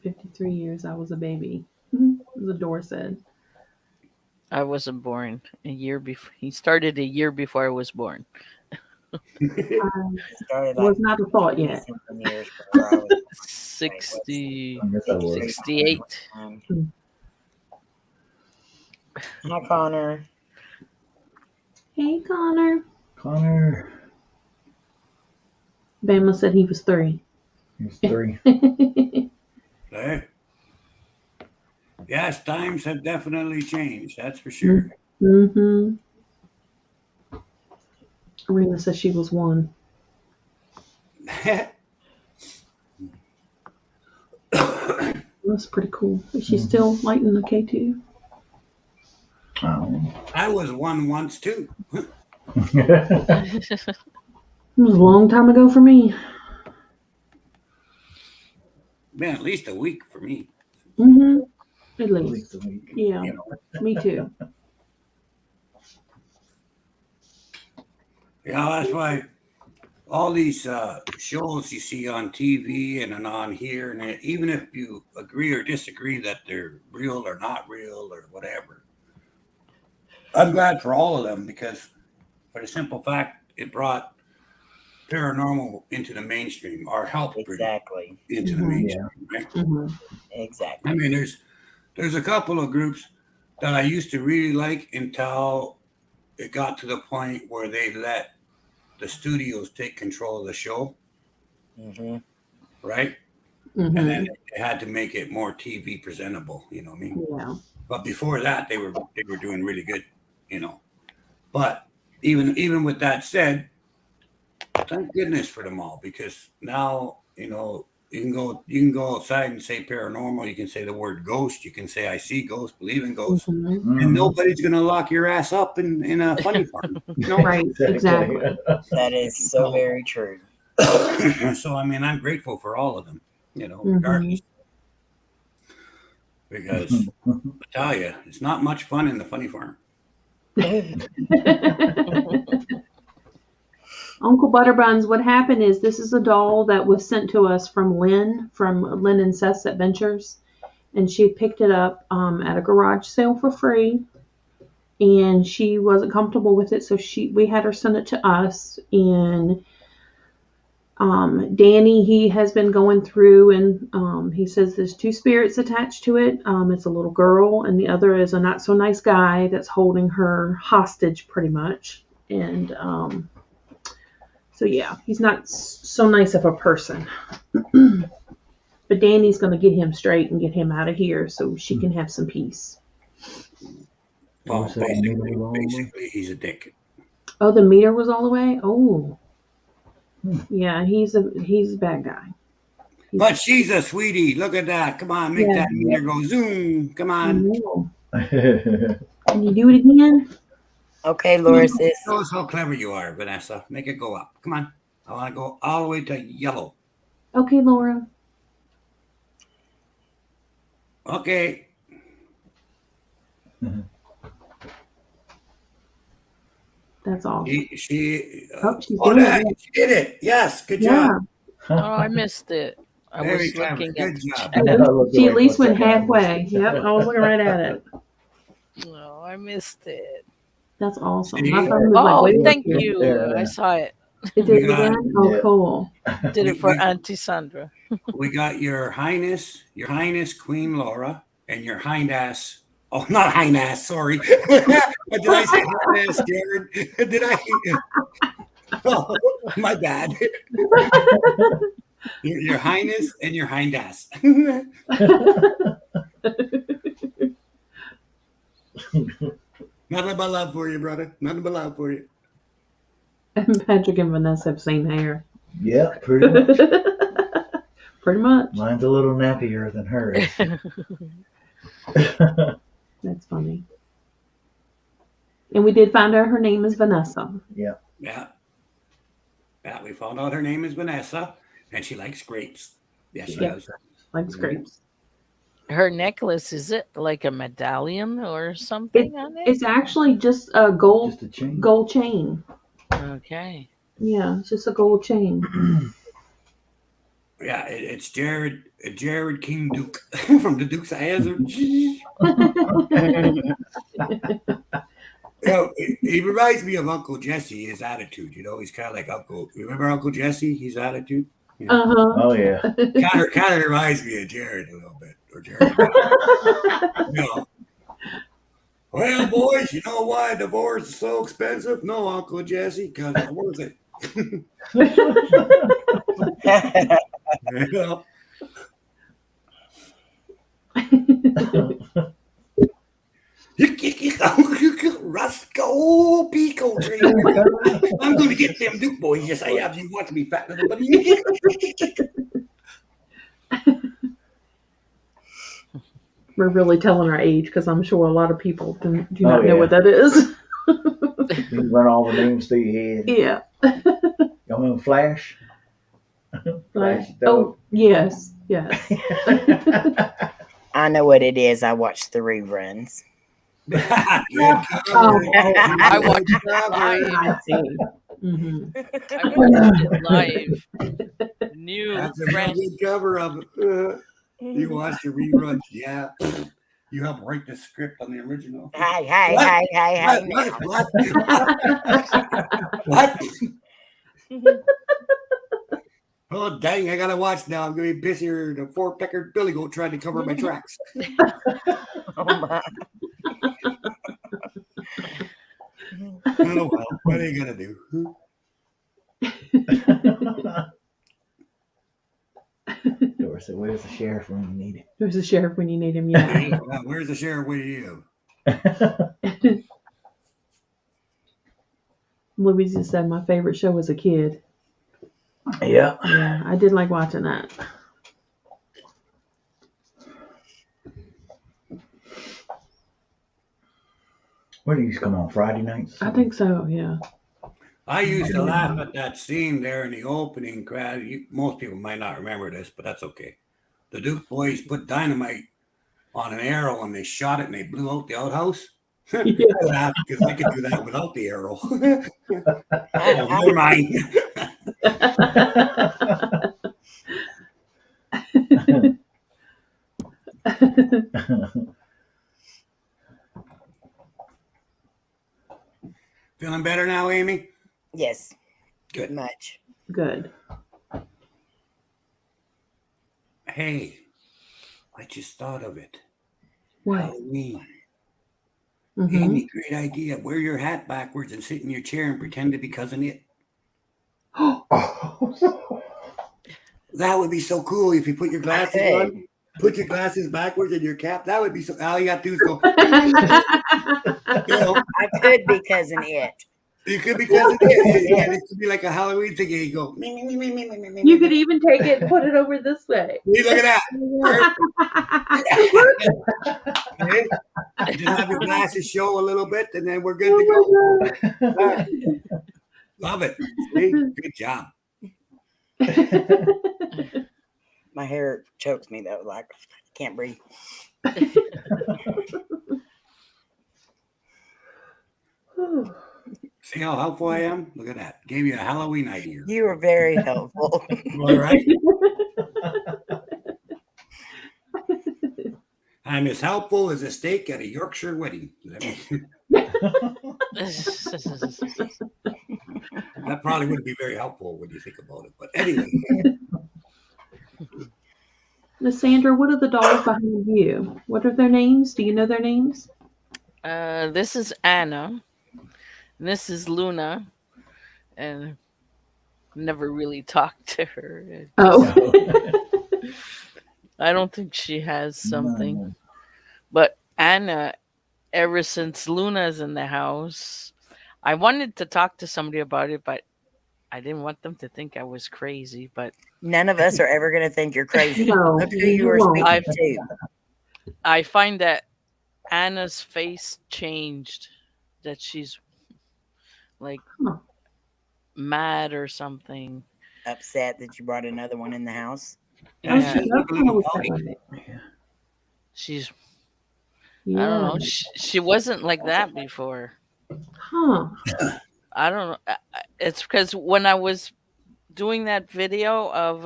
53 years I was a baby. The door said. I wasn't born a year before. He started a year before I was born. Started Was not a thought yet. 50-something years before I was 60, I guess I was. 68. Hi, Connor. Hey, Connor. Connor. Bama said he was 3. He's 3. Hey. Yes, times have definitely changed. That's for sure. Mm-hmm. Arena said she was 1. That's pretty cool. Is she still lighting the K2? Oh. I was 1 once too. It was a long time ago for me. Man, at least a week for me. Mm-hmm. At At least. least a week. Yeah. Me too. Yeah, that's why all these shows you see on TV and on here, and even if you agree or disagree that they're real or not real or whatever, I'm glad for all of them because, for the simple fact, it brought paranormal into the mainstream or helped bring it Exactly. into the mainstream. Right? Mm-hmm. Exactly. I mean, there's a couple of groups that I used to really like until it got to the point where they let the studios take control of the show, Mm-hmm. right? Mm-hmm. And then they had to make it more TV presentable, you know what I mean? Yeah. But before that, they were doing really good, you know. But even with that said, thank goodness for them all because now you know you can go outside and say paranormal. You can say the word ghost. You can say I see ghosts, believe in ghosts, Mm-hmm. and nobody's gonna lock your ass up in a funny farm, you know. Right. Exactly. That is so very true. So I mean, I'm grateful for all of them, you know, Mm-hmm. regardless. Because I tell you, it's not much fun in the funny farm. Uncle Butterbuns, what happened is this is a doll that was sent to us from Lynn and Seth's Adventures, and she had picked it up at a garage sale for free, and she wasn't comfortable with it, so we had her send it to us. And Danny, he has been going through, and he says there's 2 spirits attached to it. It's a little girl, and the other is a not so nice guy that's holding her hostage, pretty much. And so yeah, he's not so nice of a person. But Danny's going to get him straight and get him out of here so she can have some peace. Well, So the meter was all the way? basically, he's a dick. Oh, the meter was all the way? Oh. Yeah, he's a bad guy. But she's a sweetie. Look at that. Come on, make that meter go zoom. Come on. Can you do it again? Okay, Laura sis. Show us how clever you are, Vanessa. Make it go up. Come on. I want to go all the way to yellow. Okay, Laura. Okay. That's all. She Oh, she's doing it. She did it. Yes. Good job. Oh, I missed it. I Very was clever. looking Good at the job. chat. She at least went halfway. Yep, I was looking right at it. Oh, I missed it. That's awesome. See? My phone was like Oh, way over thank here. you. There. I saw it. It did We got- again? Oh, Yeah. cool. Did it for We- Auntie Sandra. We got your Highness Queen Laura, and your hind ass. Oh, not hind ass. Sorry. Did I say hind ass, Jared? Did I? Oh, my bad. Your Highness and your hind ass. Nothing but love for you, brother. Nothing but love for you. Patrick and Vanessa have same hair. Yeah, pretty much. Pretty much. Mine's a little nappier than hers. That's funny. And we did find out her name is Vanessa. Yeah. Yeah, we found out her name is Vanessa, and she likes grapes. Yes, she Yep. does. Likes grapes. Her necklace, is it like a medallion or something on it? It's actually just a gold Just a chain. gold chain. Okay. Yeah, it's just a gold chain. Yeah, it's Jared King Duke from the Dukes of Hazzard. He reminds me of Uncle Jesse, his attitude. You know, he's kind of like Uncle. Remember Uncle Jesse? His attitude. Uh-huh. Oh yeah. Kind of reminds me of Jared a little bit, or Jared. You know. Well, boys, you know why divorce is so expensive? No, Uncle Jesse, because it's worth it. You know? Roscoe Pico tree. I'm going to get them Duke boys. Yes, I have. You want to be fat little buddy? We're really telling our age because I'm sure a lot of people do not know yeah. what that is. You can run all the names through your head. Yeah. Y'all remember Flash? Flash the Oh, dog. yes. Yes. I know what it is. I watched the reruns. Good Oh, I watched it cover. live. I see. Mm-hmm. I watched it live. New That's a real French. good cover of it. You watched the reruns, yeah. You helped write the script on the original. Hey, What? now. What? Oh, dang, I gotta watch now. I'm gonna be busier than a four-pecker billy goat trying to cover my tracks. Oh my. Oh, well, what are you gonna do? Dora said, "Where's the sheriff when you need There's a sheriff when you need him. Yeah. Where's the sheriff with you? him?" Louise just said my favorite show as a kid. Yeah. Yeah, I did like watching that. Where do you come on Friday nights? I think so. Yeah. I used to laugh at that scene there in the opening crowd. Most people might not remember this, but that's okay. The Duke boys put dynamite on an arrow and they shot it and they blew out the outhouse. I laughed because I could do that without the arrow. Never mind. Feeling better now, Amy? Yes, Good. much. Good. Hey, I just thought of it. What? Halloween. Mm-hmm. Amy, great idea. Wear your hat backwards and sit in your chair and pretend to be Cousin It. That would be so cool if you put your glasses on. Put your glasses backwards and your cap. That would be so. All you got to do is go. You know, I could be Cousin It. you could be Cousin It. And it could be like a Halloween thing. And you go. Me, me, me, me, me, me, me, me, You me. could even take it and put it over this way. Hey, look at that. Okay? Just have your glasses show a little bit, and then we're good to go. All right. Love it. See? Good job. My hair chokes me though, like I can't breathe. See how helpful I am? Look at that. Gave you a Halloween idea. You were very helpful. All right. I'm as helpful as a steak at a Yorkshire wedding. That probably wouldn't be very helpful when you think about it. But anyway, Miss Sandra, what are the dolls behind you? What are their names? Do you know their names? This is Anna. And this is Luna. And never really talked to her. Oh. I don't think she has something. But Anna, ever since Luna's in the house, I wanted to talk to somebody about it, but I didn't want them to think I was crazy. But None of us are ever going to think you're crazy. No, Look who you you were won't. speaking to. I find that Anna's face changed, that she's like Huh. mad or something. Upset that you brought another one in the house. Oh, Yeah. she does kind of look that way. She's, I Yeah. don't know, she wasn't like that before. Huh. I don't know. It's because when I was doing that video of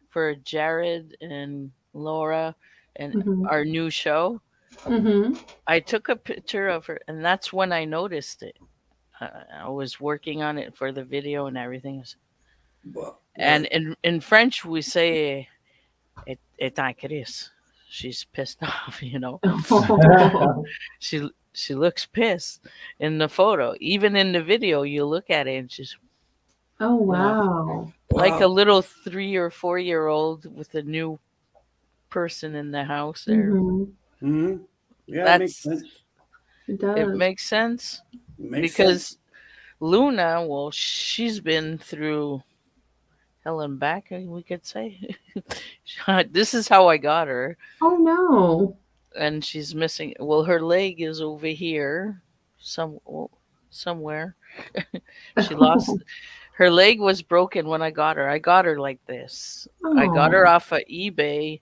for Jared and Laura and Mhm. our new show, Mhm. I took a picture of her, and that's when I noticed it. I was working on it for the video and everything. but, And in French, we say, est en crise. She's pissed off, you know. She looks pissed in the photo. Even in the video, you look at it and she's Oh wow. like a little 3 or 4-year-old with a new person in the house there. Mhm. Yeah, it makes That's sense. It does. it makes sense It makes because sense. Luna, well, she's been through hell and back, we could say. This is how I got her, Oh no. and she's missing. Well, her leg is over here, somewhere. She lost. Her leg was broken when I got her. I got her like this. I got her Oh. off of eBay.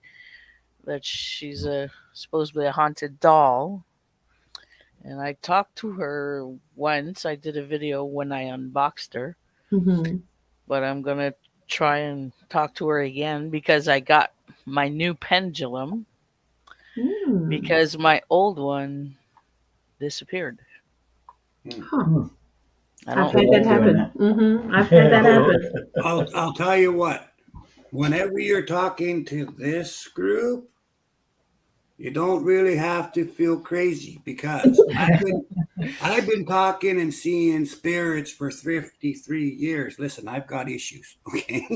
That she's supposedly a haunted doll. And I talked to her once. I did a video when I unboxed her, Mhm. but I'm gonna try and talk to her again because I got my new pendulum Mm. because my old one disappeared. Huh. I I've don't. had that happen. Mhm. I've had that happen. I'll tell you what. Whenever you're talking to this group, you don't really have to feel crazy because I've been talking and seeing spirits for 53 years. Listen, I've got issues. Okay.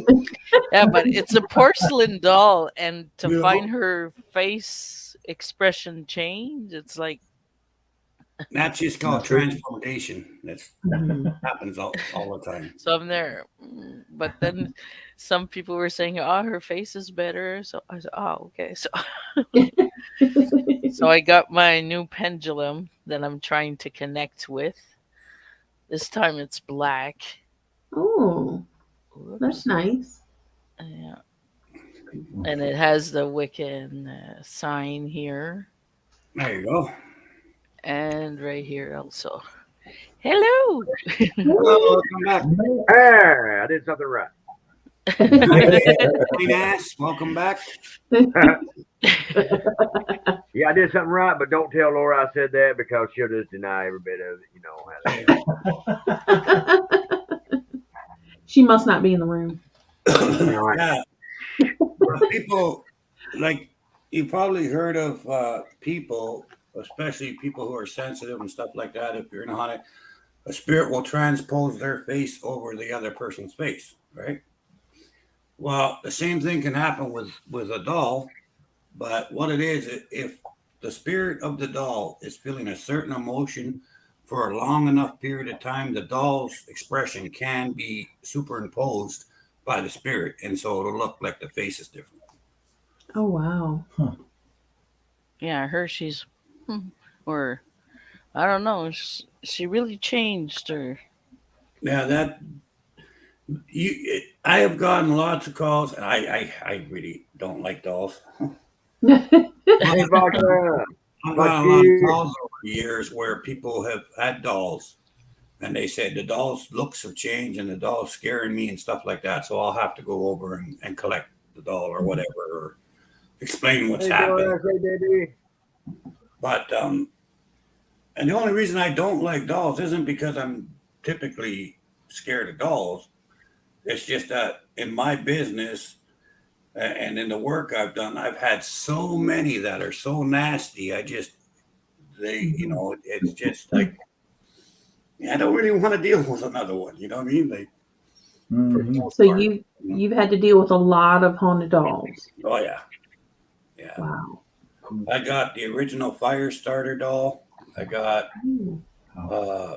Yeah, but it's a porcelain doll, and to You know? find her face expression change, it's like That's just called transformation. That Mhm. happens all the time. so I'm there. But then some people were saying, "Oh, her face is better." So I said, "Oh, okay." So I got my new pendulum that I'm trying to connect with. This time it's black. Oh, that's Whoops. nice. Yeah. And it has the Wiccan sign here There you go. and right here also. Hello. Hello, welcome back. Hey, I did something right. Clean ass, welcome back. Yeah, I did something right, but don't tell Laura I said that because she'll just deny every bit of it. You know how that is. She must not be in the room. Yeah. People, like, you probably heard of people, especially people who are sensitive and stuff like that. If you're in a haunted, a spirit will transpose their face over the other person's face, right? Well, the same thing can happen with a doll, but what it is, if the spirit of the doll is feeling a certain emotion for a long enough period of time, the doll's expression can be superimposed by the spirit, and so it'll look like the face is different. Oh wow. Yeah, Hershey's, or I don't know. She really changed her. Yeah, that I have gotten lots of calls, and I really don't like dolls. Hey, Vodka. I've gotten a lot of calls over the years where people have had dolls, and they said the doll's looks have changed, and the doll's scaring me and stuff like that. So I'll have to go over and collect the doll or whatever, or explain what's Hey, happened. Doris, hey, Daddy. But and the only reason I don't like dolls isn't because I'm typically scared of dolls. It's just that in my business and in the work I've done, I've had so many that are so nasty. It's just like I don't really want to deal with another one. You know what I mean? Like, for the most So part. you've had to deal with a lot of haunted dolls. Oh yeah, yeah. Wow. I got the original fire starter doll. I got Ooh, uh,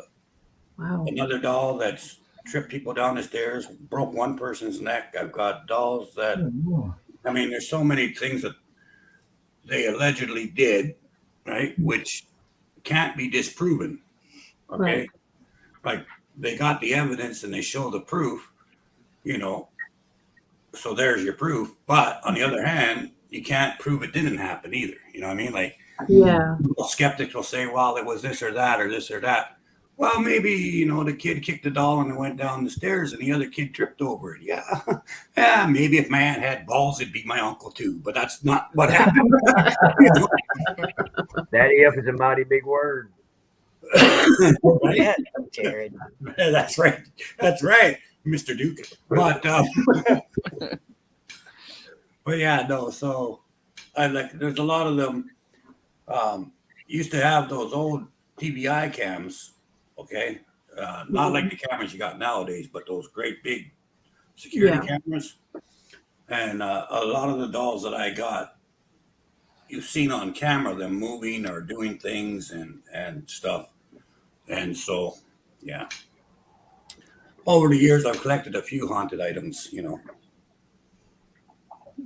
wow. another doll that's tripped people down the stairs, broke one person's neck. I've got dolls that, I mean, there's so many things that they allegedly did, right? Which can't be disproven. Okay. Right. Like they got the evidence and they show the proof, you know, so there's your proof. But on the other hand, you can't prove it didn't happen either. You know what I mean? Like, Yeah. skeptics will say, well, it was this or that or this or that. Well, maybe, you know, the kid kicked the doll and it went down the stairs and the other kid tripped over it. Yeah. Yeah, maybe if my aunt had balls, it'd be my uncle too. But that's not what happened. Daddy up is a mighty big word. Right? Yeah, Jared. That's right. That's right, Mr. Duke. But but yeah, no, so I like there's a lot of them used to have those old TBI cams, okay? Not like the cameras you got nowadays, but those great big security cameras. And a lot of the dolls that I got, you've seen on camera them moving or doing things and stuff. And so, yeah. Over the years, I've collected a few haunted items, you know.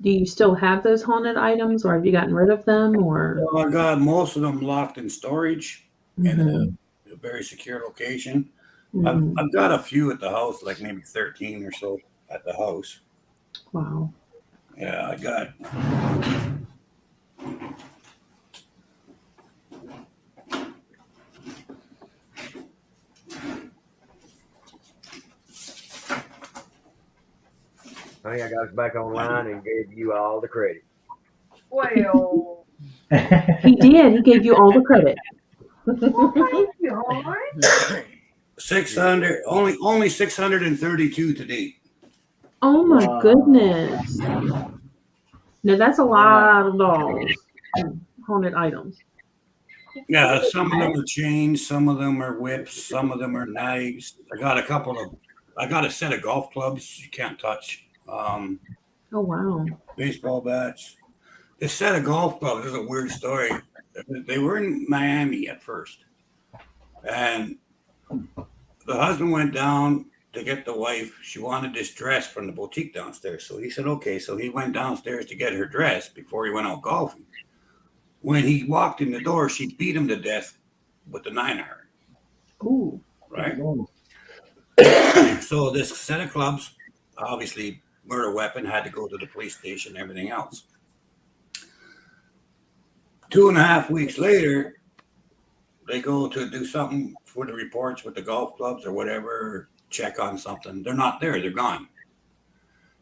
Do you still have those haunted items, or have you gotten rid of them, or? Well, I got most of them locked in storage in a very secure location. I've got a few at the house, like maybe 13 or so at the house. Wow. Yeah, I got. I think I got us back online and gave you all the credit. Well, He did. He gave you all the credit. well, thank you, hon. 600, only 632 to date. Oh my Wow. goodness. No, that's a lot of dolls. Haunted items. Yeah, some of them are chains, some of them are whips, some of them are knives. I got a set of golf clubs you can't touch. Oh wow. Baseball bats. This set of golf clubs is a weird story. They were in Miami at first. And the husband went down to get the wife. She wanted this dress from the boutique downstairs. So he said, okay. So he went downstairs to get her dress before he went out golfing. When he walked in the door, she beat him to death with the 9-iron. Ooh. Right? So this set of clubs, obviously murder weapon, had to go to the police station and everything else. 2.5 weeks later, they go to do something for the reports with the golf clubs or whatever, check on something. They're not there. They're gone.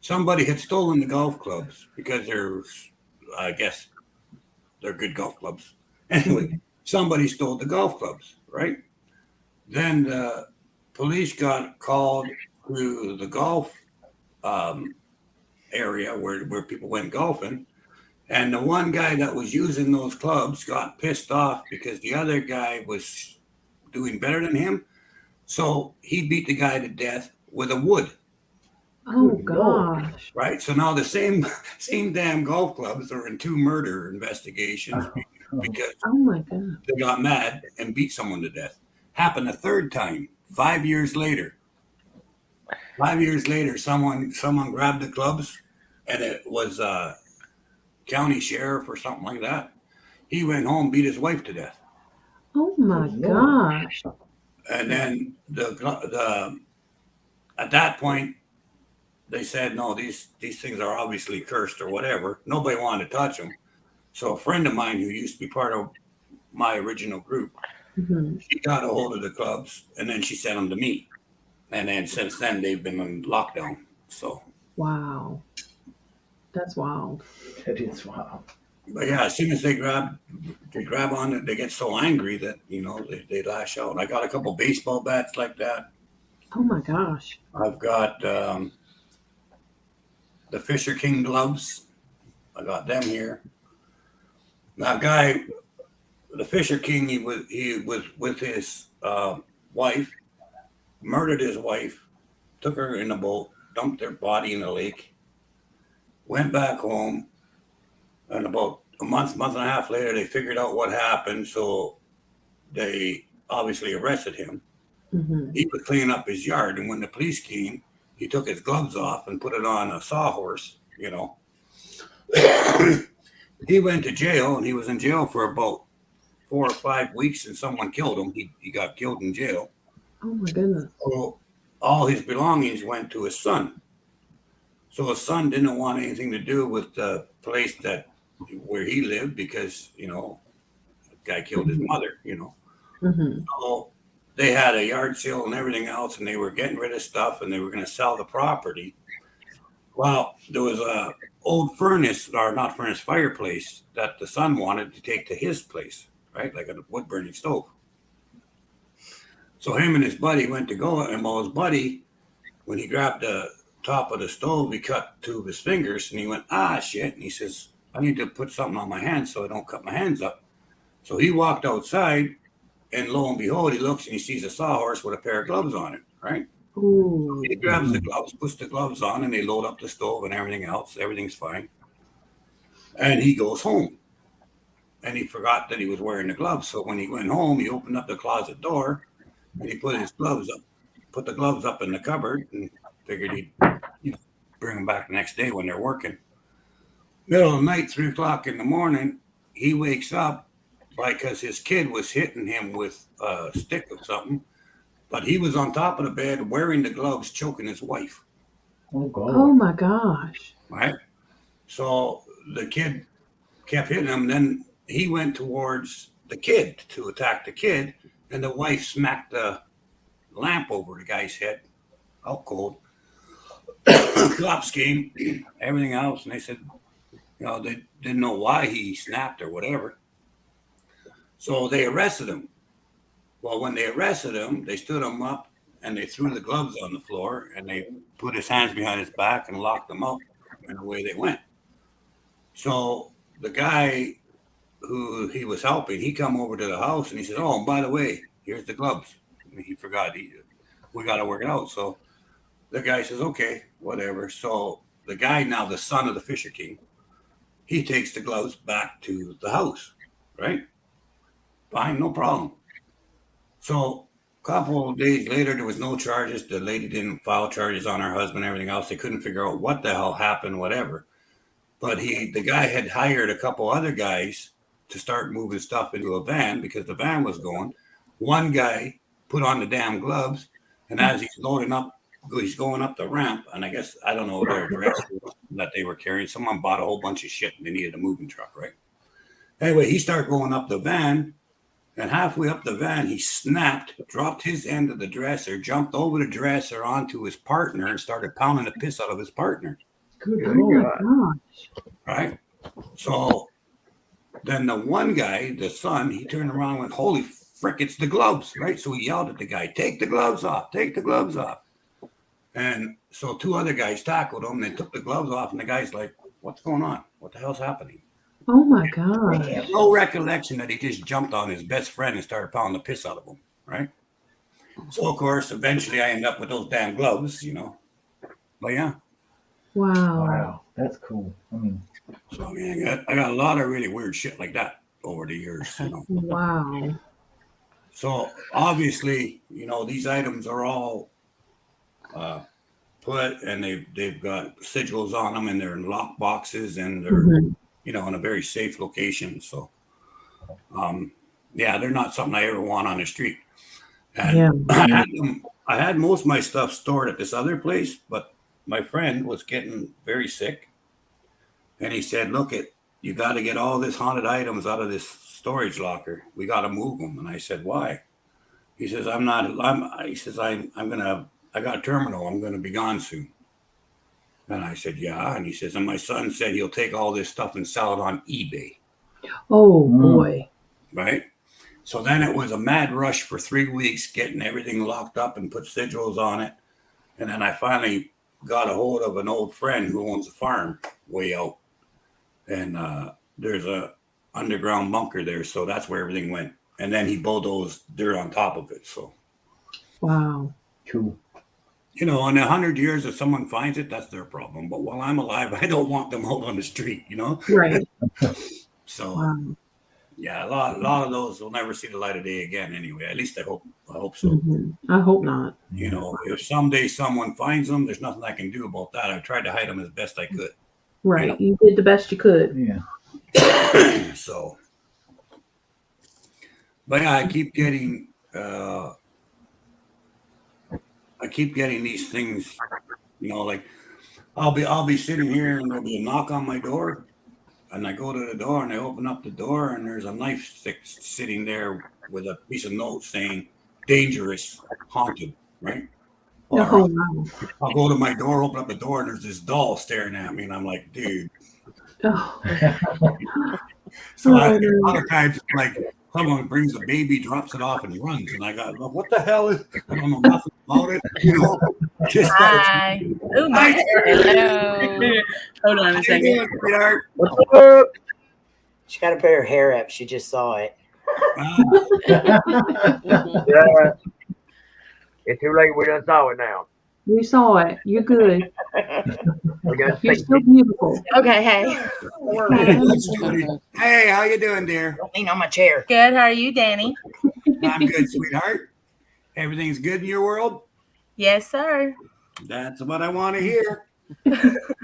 Somebody had stolen the golf clubs because I guess they're good golf clubs. Anyway, somebody stole the golf clubs, right? Then the police got called to the golf area where people went golfing. And the one guy that was using those clubs got pissed off because the other guy was doing better than him. So he beat the guy to death with a wood. Oh gosh. Right. So now the same damn golf clubs are in 2 murder investigations because Oh my god. they got mad and beat someone to death. Happened a 3rd time, 5 years later. 5 years later, someone grabbed the clubs, and it was county sheriff or something like that. He went home, beat his wife to death. Oh my gosh. And then at that point, they said, no, these things are obviously cursed or whatever. Nobody wanted to touch them. So a friend of mine who used to be part of my original group, she got a hold of the clubs, and then she sent them to me. And then since then, they've been on lockdown. So Wow. That's wild. That is wild. But yeah, as soon as they grab on it, they get so angry that they lash out. I got a couple baseball bats like that. Oh my gosh. I've got the Fisher King gloves. I got them here. Now, guy, the Fisher King, he was with his wife, murdered his wife, took her in a boat, dumped their body in a lake, went back home, and about a month and a half later, they figured out what happened. So they obviously arrested him. Mm-hmm. He was cleaning up his yard, and when the police came, he took his gloves off and put it on a sawhorse. He went to jail, and he was in jail for about 4 or 5 weeks, and someone killed him. He got killed in jail. Oh my goodness. So all his belongings went to his son. So his son didn't want anything to do with the place where he lived because, the guy killed his mother, Mm-hmm. So they had a yard sale and everything else, and they were getting rid of stuff, and they were going to sell the property. Well, there was a old fireplace that the son wanted to take to his place, right? Like a wood burning stove. So him and his buddy went to go, and while his buddy, when he grabbed the top of the stove, he cut 2 of his fingers, and he went, shit. And he says, I need to put something on my hands so I don't cut my hands up. So he walked outside, and lo and behold, he looks and he sees a sawhorse with a pair of gloves on it, right? Ooh. He grabs the gloves, puts the gloves on, and they load up the stove and everything else. Everything's fine. And he goes home. And he forgot that he was wearing the gloves. So when he went home, he opened up the closet door, and he put the gloves up in the cupboard, and figured he'd bring them back the next day when they're working. Middle of the night, 3 o'clock in the morning, he wakes up because his kid was hitting him with a stick or something, but he was on top of the bed wearing the gloves, choking his wife. Oh, God. Oh my gosh. Right? So the kid kept hitting him. Then he went towards the kid to attack the kid, and the wife smacked the lamp over the guy's head, out cold. Cops came, everything else, and they said, they didn't know why he snapped or whatever. So they arrested him. Well, when they arrested him, they stood him up and they threw the gloves on the floor and they put his hands behind his back and locked him up, and away they went. So the guy who he was helping, he come over to the house and he said, oh, and by the way, here's the gloves. He forgot. We got to work it out. So the guy says, okay, whatever. So the guy, now the son of the Fisher King, he takes the gloves back to the house, right? Fine, no problem. So a couple of days later, there was no charges. The lady didn't file charges on her husband, everything else. They couldn't figure out what the hell happened, whatever. But the guy had hired a couple other guys to start moving stuff into a van because the van was going. One guy put on the damn gloves, and as he's going up the ramp, and I don't know their address that they were carrying. Someone bought a whole bunch of shit and they needed a moving truck, right? Anyway, he started going up the van, and halfway up the van, he snapped, dropped his end of the dresser, jumped over the dresser onto his partner, and started pounding the piss out of his partner. Good Oh my God. gosh. Right? So then the one guy, the son, he turned around and went, holy frick, it's the gloves, right? So he yelled at the guy, take the gloves off, take the gloves off. And so 2 other guys tackled him. They took the gloves off, and the guy's like, what's going on? What the hell's happening? Oh my gosh. No recollection that he just jumped on his best friend and started pounding the piss out of him, right? So, of course, eventually I end up with those damn gloves, But yeah. Wow. Wow. That's cool. I mean, So, I got a lot of really weird shit like that over the years, Wow. So, obviously, these items are all put, and they've got sigils on them, and they're in lock boxes, and they're, Mhm. in a very safe location. So, they're not something I ever want on the street. And Yeah. I had most of my stuff stored at this other place, but my friend was getting very sick, and he said, "Look, you got to get all this haunted items out of this storage locker. We got to move them." And I said, "Why?" He says, I got a terminal. I'm going to be gone soon. And I said, yeah. And he says, and my son said he'll take all this stuff and sell it on eBay. Oh boy. Right. So then it was a mad rush for 3 weeks, getting everything locked up and put sigils on it. And then I finally got a hold of an old friend who owns a farm way out. And there's a underground bunker there. So that's where everything went. And then he bulldozed dirt on top of it. So, Wow. Cool. you know, in 100 years, if someone finds it, that's their problem. But while I'm alive, I don't want them out on the street, you know? Right. So, Wow. yeah, a lot of those will never see the light of day again anyway. At least I hope so. I hope not. You know, if someday someone finds them, there's nothing I can do about that. I tried to hide them as best I could. Right. You did the best you could. Yeah. So, but yeah, I keep getting these things, you know, like I'll be sitting here and there'll be a knock on my door, and I go to the door and I open up the door and there's a knife stick sitting there with a piece of note saying dangerous, haunted, right? Or Oh, wow. I'll go to my door, open up the door, and there's this doll staring at me, and I'm like, dude. Oh. So a lot of times, it's like someone brings a baby, drops it off, and runs, and I got, what the hell is? I don't know nothing about it, you know. Just Hi. Oh my. Hello. Hold on a How you second. doing, sweetheart? What's up? She got to put her hair up. She just saw it. Yeah. It's too late. We done saw it now. We saw it. You're good. We got You're to so beautiful. Okay, hey. Hey, how you doing, dear? Don't lean on my chair. Good. How are you, Danny? I'm good, sweetheart. Everything's good in your world? Yes, sir. That's what I want to hear.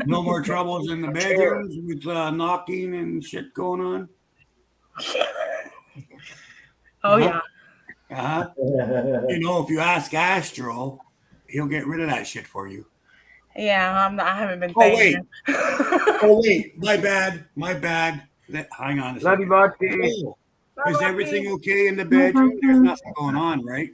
No more troubles in the bedrooms with knocking and shit going on? Oh yeah. Uh-huh. You know, if you ask Astro, he'll get rid of that shit for you. Yeah, I haven't been Oh, paying wait. him. Oh, wait. My bad. Hang on a Love you, second. Bucky. Oh, is everything okay in the bedroom? There's nothing going on, right?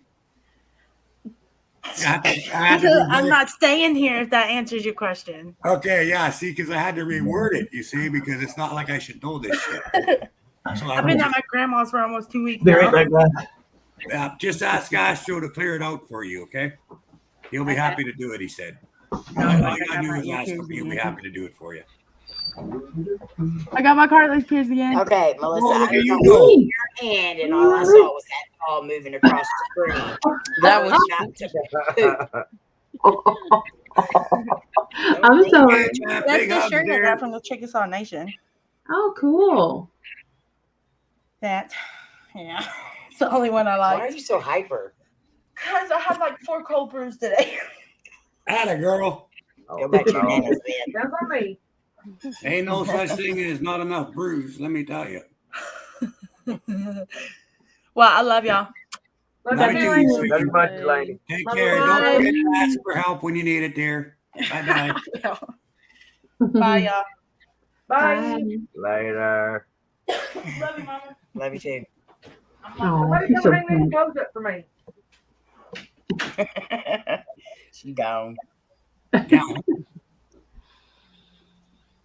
I'm not staying here if that answers your question. Okay, yeah. See, because I had to reword it, you see, because it's not like I should know this shit. So I've been at my grandma's for almost 2 weeks There now. ain't like that. just ask Astro to clear it out for you, okay? He'll be Okay. happy to do it, he said. All I you got gotta do my is ask him. earpiece He'll be again. happy to do it for you. I got my cartilage pierced again. Okay, Melissa, Oh, I look at was you on go. your hand, and all I saw was that ball moving across the screen. That was Not to I'm sorry. That's Big the hugs, shirt I dear. got from the Chickasaw Nation. Oh, cool. That, yeah, it's the only one I Why are like. you so hyper? Because I had like 4 cold brews today. Atta girl. Go back to your nana's then. That's on me. Ain't no such thing as not enough brews, let me tell you. Well, I love y'all. Love Love you, you, Delaney. sweetie. Love you much, Delaney. Take Bye-bye. care. Don't forget to ask for help when you need it, dear. Bye-bye. Bye, y'all. Bye. Later. Love you, Mama. Love you too. Oh, Somebody he's come so hang these cute. clothes up for me. She gone. Down.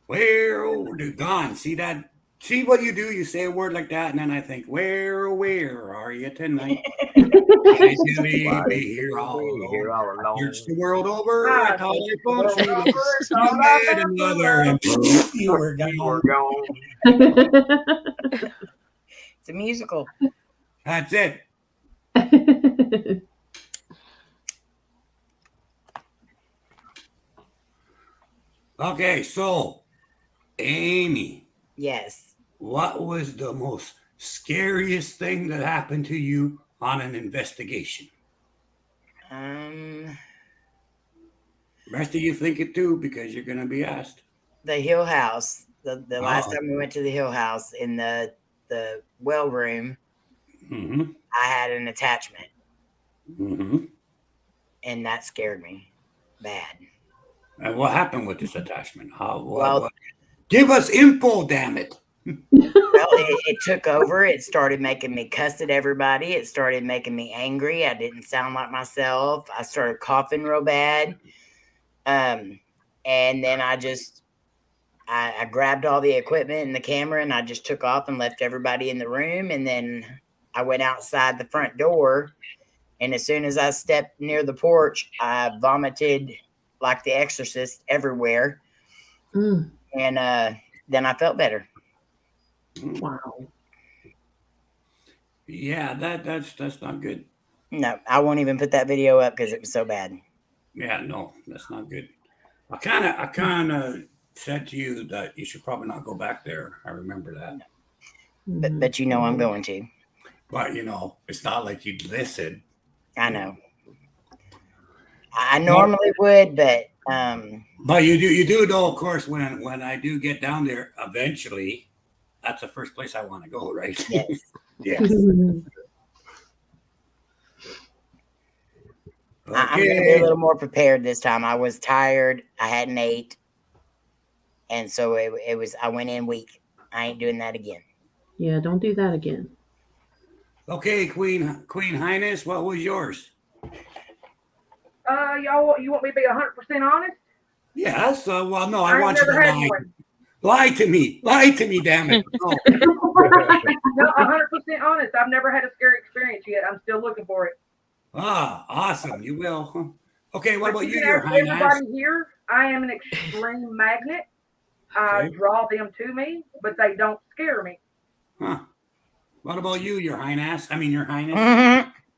Where, oh, dude, gone. See that? See what you do? You say a word like that, and then I think, where are you tonight? I do be here all Here alone. all alone. Search the world over. Ah, I call your world phone. over, You it's all met about another, and you were You were gone. gone. It's a musical. That's it. Okay, so Amy, Yes. what was the most scariest thing that happened to you on an investigation? Rest of you think it too, because you're going to be asked. The Hill House. The last Oh. time we went to the Hill House in the well room, Mm-hmm. I had an attachment, Mm-hmm. and that scared me bad. And what happened with this attachment? Well- Give us info, damn it. Well, it took over. It started making me cuss at everybody. It started making me angry. I didn't sound like myself. I started coughing real bad. And then I grabbed all the equipment and the camera, and I just took off and left everybody in the room. And then I went outside the front door, and as soon as I stepped near the porch, I vomited like the Exorcist everywhere. Mm. And then I felt better. Wow. Yeah, that's not good. No, I won't even put that video up because it was so bad. Yeah, no, that's not good. I kind of said to you that you should probably not go back there. I remember that. But you know I'm going to. But it's not like you'd listen. I know. I normally would, but But you do know, of course, when I do get down there eventually, that's the first place I want to go, right? yes. Yes. I'm going to be a little more prepared this time. I was tired. I hadn't ate. And so it was, I went in weak. I ain't doing that again. Yeah, don't do that again. Okay, Queen Highness, what was yours? Y'all, you want me to be 100% honest? Yes. Well, no, I want you to never had lie. one. Lie to me, damn it. No. No, 100% honest. I've never had a scary experience yet. I'm still looking for it. Ah, awesome. You will. Huh? Okay, what about you, can your ask Highness? everybody here, I am an extreme magnet. I Okay. draw them to me, but they don't scare me. Huh. What about you, your Highness? I mean, your Highness.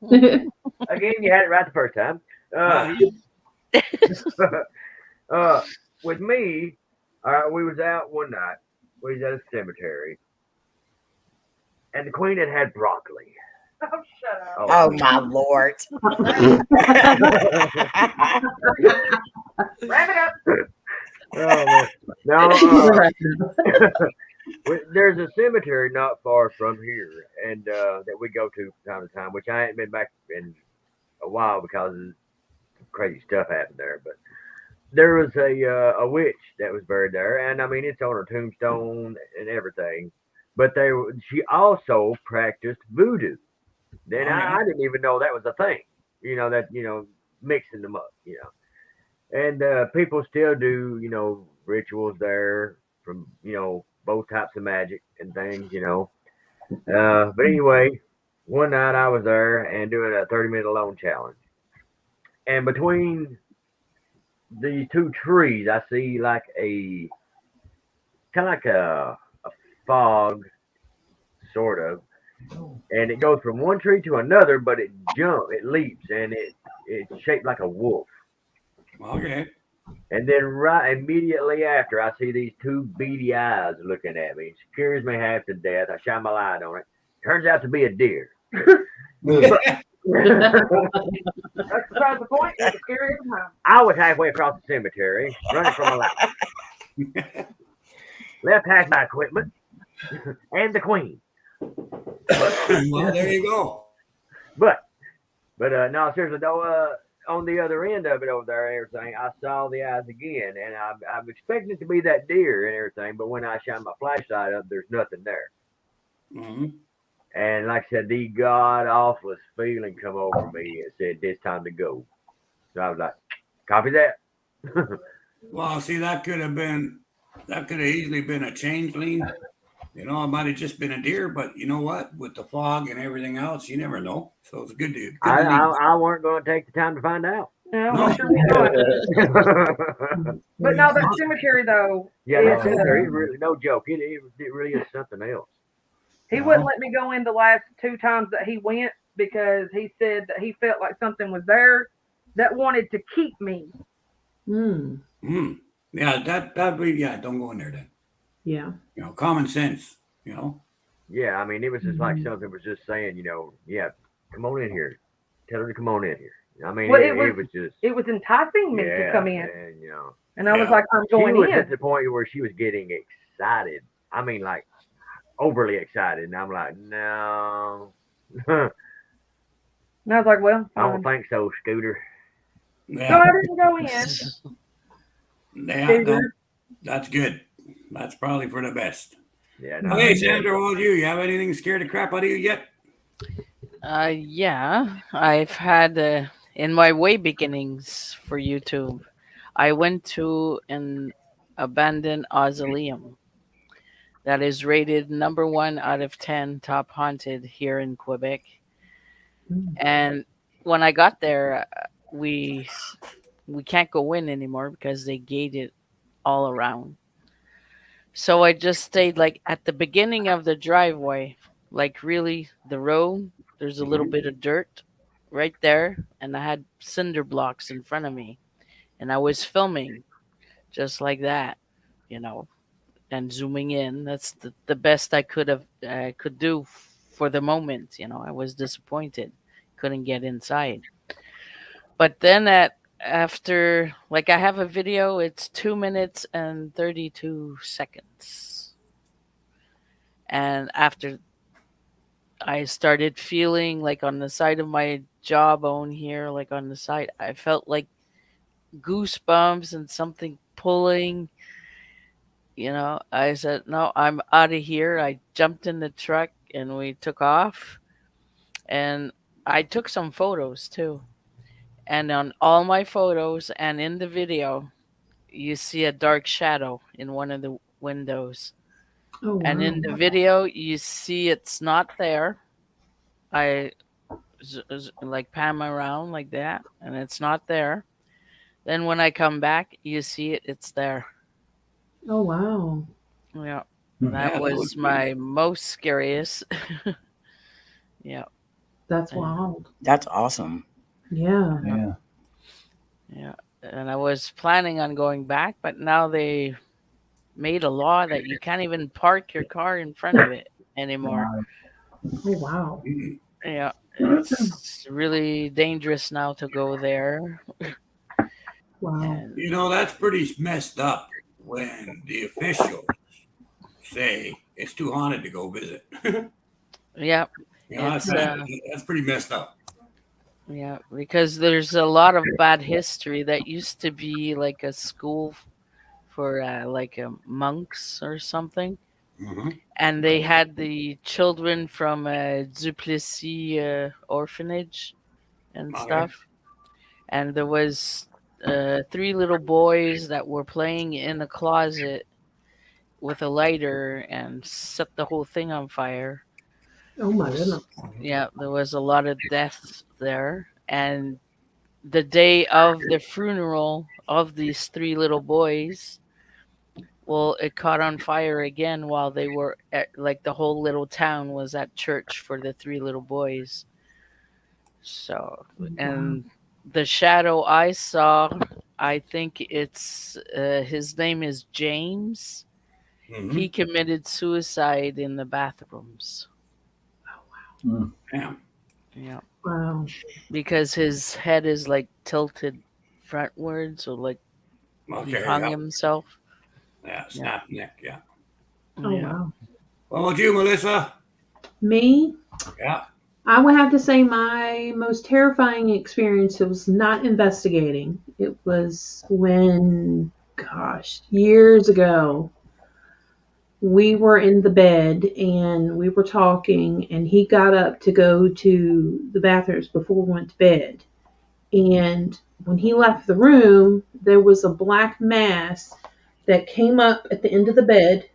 Mm-hmm. Again, you had it right the first time. With me, we was out one night. We was at a cemetery, and the Queen had broccoli. Oh, shut up. Oh, my Lord. Wrap it up. Oh, no, there's a cemetery not far from here, and that we go to from time to time, which I ain't been back in a while because crazy stuff happened there. But there was a witch that was buried there, and I mean it's on her tombstone and everything. But she also practiced voodoo. Then I didn't even know that was a thing. Mixing them up. And people still do rituals there from both types of magic and things. But anyway, one night I was there and doing a 30-minute alone challenge, and between these two trees, I see like a kind of like a fog, sort of, and it goes from one tree to another, but it leaps, and it's shaped like a wolf. Okay. And then right immediately after, I see these two beady eyes looking at me. It scares me half to death. I shine my light on it. Turns out to be a deer. That's besides the point. It's scary every time. I was halfway across the cemetery, running for my life. Left half my equipment and the Queen. Well, there you go. But no, seriously though, on the other end of it over there and everything, I saw the eyes again, and I'm expecting it to be that deer and everything. But when I shine my flashlight up, there's nothing there. Mm-hmm. And like I said, the god awfulest feeling come over me and said, "It's time to go." So I was like, "Copy that." Well, see, that could have easily been a changeling. It might have just been a deer, but you know what? With the fog and everything else, you never know. So it's good to. I weren't going to take the time to find out. No, No. I'm sure we don't. But no, that cemetery though. Yeah, that cemetery is really no joke. It really is something else. He wouldn't let me go in the last 2 times that he went because he said that he felt like something was there that wanted to keep me. Mm. Yeah, don't go in there then. Yeah. Common sense, Yeah, I mean, it was just like something was just saying, yeah, come on in here. Tell her to come on in here. I mean, Well, it was just. It was enticing me to come in. And, And I was like, I'm going she was in. at the point where she was getting excited. I mean, like, overly excited. And I'm like, no. And I was like, well, I don't think so, Scooter. So I didn't go in. Yeah, no, that's good. That's probably for the best. Yeah. No, Hey, Sandra, what about you? You have anything scared the crap out of you yet? Yeah, I've had in my way beginnings for YouTube, I went to an abandoned mausoleum that is rated number 1 out of 10 top haunted here in Quebec. Mm. And when I got there, we can't go in anymore because they gated all around. So I just stayed like at the beginning of the driveway, like really the road. There's a little bit of dirt right there, and I had cinder blocks in front of me, and I was filming just like that, you know, and zooming in. That's the best I could do for the moment. You know, I was disappointed, couldn't get inside. But then after like I have a video, it's 2 minutes and 32 seconds, and after I started feeling like on the side of my jawbone here, like on the side, I felt like goosebumps and something pulling. You know, I said, no, I'm out of here. I jumped in the truck and we took off. And I took some photos too. And on all my photos and in the video, you see a dark shadow in one of the windows. Oh And in wow. the video, you see it's not there. I like pan around like that, and it's not there. Then when I come back, you see it, it's there. Oh wow. Yeah, Hmm. that Yeah, that would was be. my most scariest. Yeah, That's and wild. That's awesome. Yeah. yeah, Yeah. yeah. And I was planning on going back, but now they made a law that you can't even park your car in front of it anymore. Wow. Oh wow. Mm. Yeah, it's really dangerous now to go there. Wow. And You know, that's pretty messed up when the officials say it's too haunted to go visit. yeah, You know, it's that's pretty messed up. yeah, because there's a lot of bad history that used to be like a school for like monks or something, Hmm. and they had the children from Duplessis orphanage and Okay. stuff, and there was 3 little boys that were playing in a closet with a lighter and set the whole thing on fire. Oh There my was goodness. yeah, there was a lot of deaths there, and the day of the funeral of these 3 little boys, well, it caught on fire again while they were at, like the whole little town was at church for the 3 little boys. So, Wow. and the shadow I saw, I think it's his name is James. Hmm. He committed suicide in the bathrooms. Mm. Yeah. Yeah, Wow. because his head is like tilted frontwards, so like he Okay. hung Yeah. himself. Yeah. Yeah, Snap neck. Yeah. Oh yeah. wow. What about you, Melissa? Me, Yeah. I would have to say my most terrifying experience was not investigating. It was when, gosh, years ago, we were in the bed and we were talking, and he got up to go to the bathrooms before we went to bed. And when he left the room, there was a black mass that came up at the end of the bed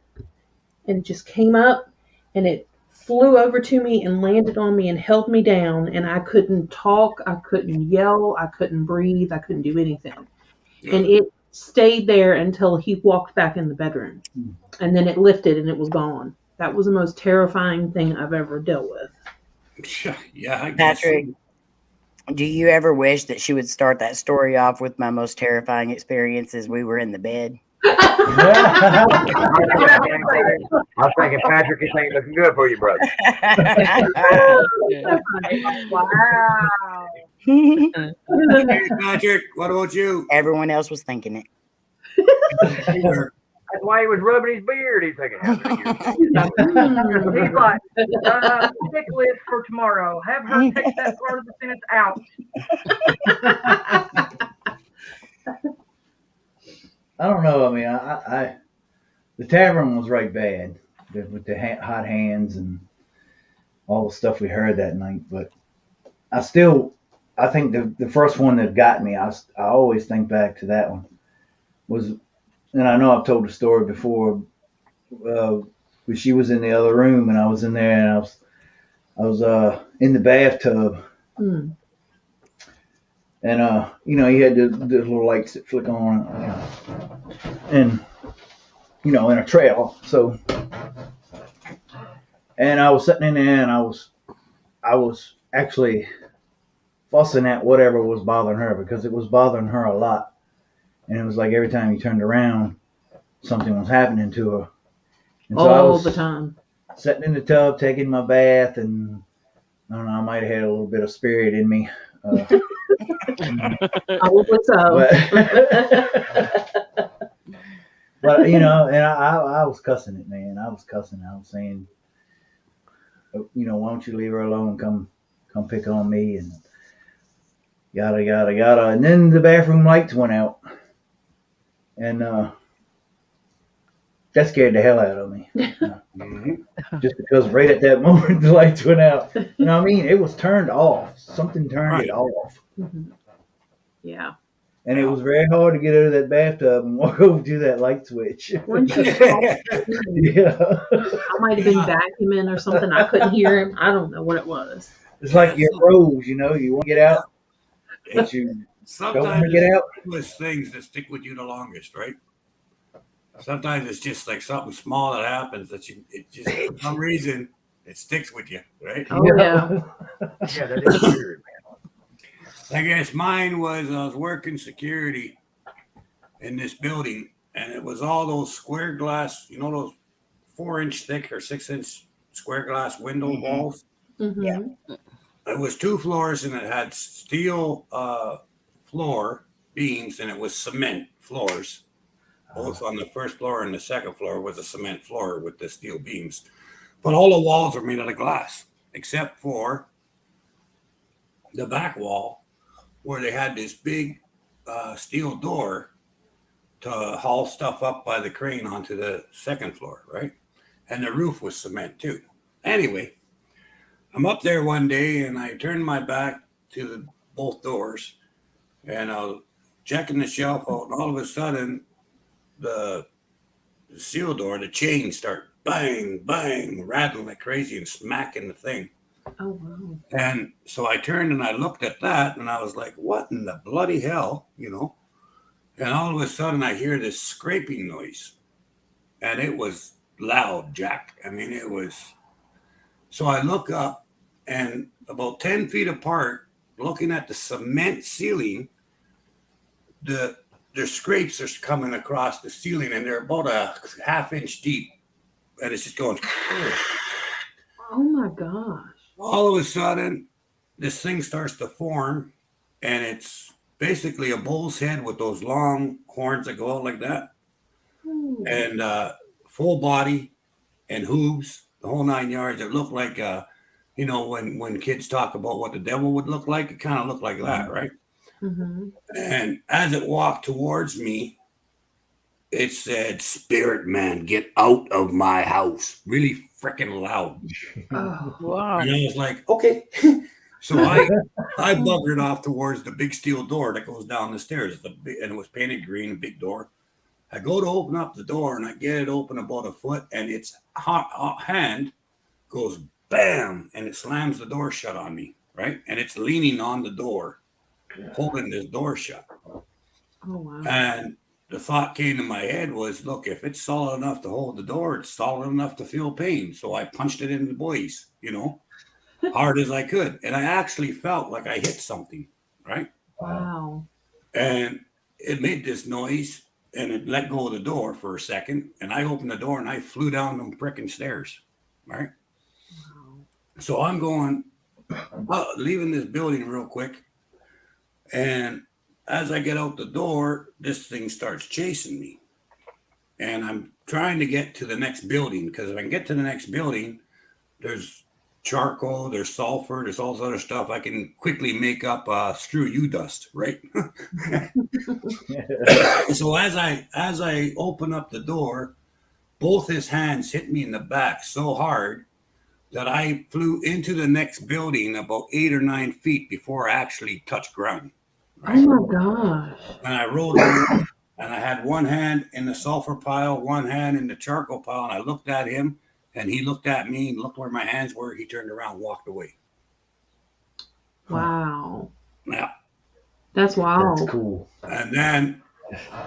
and it just came up and it flew over to me and landed on me and held me down. And I couldn't talk, I couldn't yell, I couldn't breathe, I couldn't do anything. And Good. it stayed there until he walked back in the bedroom. And then it lifted and it was gone. That was the most terrifying thing I've ever dealt with. Yeah, I guess. Patrick, do you ever wish that she would start that story off with my most terrifying experiences? We were in the bed. I was thinking, Patrick, this ain't looking good for you, brother. Wow. Hey, Patrick, what about you? Everyone else was thinking it. That's why he was rubbing his beard. He's thinking, how many years? He's like, pick list for tomorrow. Have her take that part of the sentence out. I don't know. I mean, I the tavern was right bad with the hot hands and all the stuff we heard that night. But I think the first one that got me, I always think back to that one. was, and I know I've told the story before, but she was in the other room and I was in there and I was in the bathtub Mm. and you had the little lights that flick on, and in a trail. So, and I was sitting in there and I was actually fussing at whatever was bothering her because it was bothering her a lot. And it was like every time you turned around, something was happening to her. And so I All was the time. sitting in the tub, taking my bath, and I don't know, I might have had a little bit of spirit in me. Probably so. But and I was cussing it, man. I was cussing. I was saying, why don't you leave her alone? Come pick on me, and yada yada yada. And then the bathroom lights went out, and that scared the hell out of me. Just because right at that moment the lights went out. You know what I mean? It was turned off. Something turned it off. Mhm. Yeah. And it was very hard to get out of that bathtub and walk over to that light switch. Weren't you Yeah. I might have been vacuuming or something. I couldn't hear him. I don't know what it was. It's like your rose, you want to get out, but you don't want Sometimes to get out. it's things that stick with you the longest, right? Sometimes it's just like something small that happens that it just for some reason it sticks with you, right? Oh yeah. Yeah, that is weird, man. I guess mine was I was working security in this building, and it was all those square glass, those 4-inch thick or 6-inch square glass window walls. Mm-hmm. It was 2 floors, and it had steel floor beams, and it was cement floors. Both on the first floor and the second floor was a cement floor with the steel beams. But all the walls were made out of glass, except for the back wall, where they had this big steel door to haul stuff up by the crane onto the second floor, right? And the roof was cement too. Anyway, I'm up there one day and I turned my back to both doors and I was checking the shelf out, and all of a sudden the seal door, the chains start bang, bang, rattling like crazy and smacking the thing. Oh wow. And so I turned and I looked at that and I was like, what in the bloody hell, And all of a sudden I hear this scraping noise. And it was loud, Jack. I mean, it was. So I look up and about 10 feet apart, looking at the cement ceiling, the scrapes are coming across the ceiling and they're about a half-inch deep. And it's just going. Oh my gosh. All of a sudden, this thing starts to form, and it's basically a bull's head with those long horns that go out like that, and full body and hooves, the whole 9 yards. It looked like, when kids talk about what the devil would look like, it kind of looked like that, right? Mm-hmm. And as it walked towards me, it said, "Spirit man, get out of my house." Really freaking loud. Oh Wow. And I was like, okay. So I buggered off towards the big steel door that goes down the stairs. And it was painted green, a big door. I go to open up the door and I get it open about a foot, and its hand goes bam, and it slams the door shut on me, right? And it's leaning on the door, holding this door shut. Oh wow. And the thought came to my head was, look, if it's solid enough to hold the door, it's solid enough to feel pain. So I punched it in the boys, hard as I could. And I actually felt like I hit something, right? Wow. And it made this noise and it let go of the door for a second. And I opened the door and I flew down them frickin' stairs, right? Wow. So I'm going, leaving this building real quick. And as I get out the door, this thing starts chasing me. And I'm trying to get to the next building, because if I can get to the next building, there's charcoal, there's sulfur, there's all this other stuff. I can quickly make up screw you dust, right? So as I open up the door, both his hands hit me in the back so hard that I flew into the next building about 8 or 9 feet before I actually touched ground. Right? Oh my gosh. And I rolled over And I had one hand in the sulfur pile, one hand in the charcoal pile, and I looked at him, and he looked at me and looked where my hands were. He turned around and walked away. Wow. Yeah. That's wild. That's cool. And then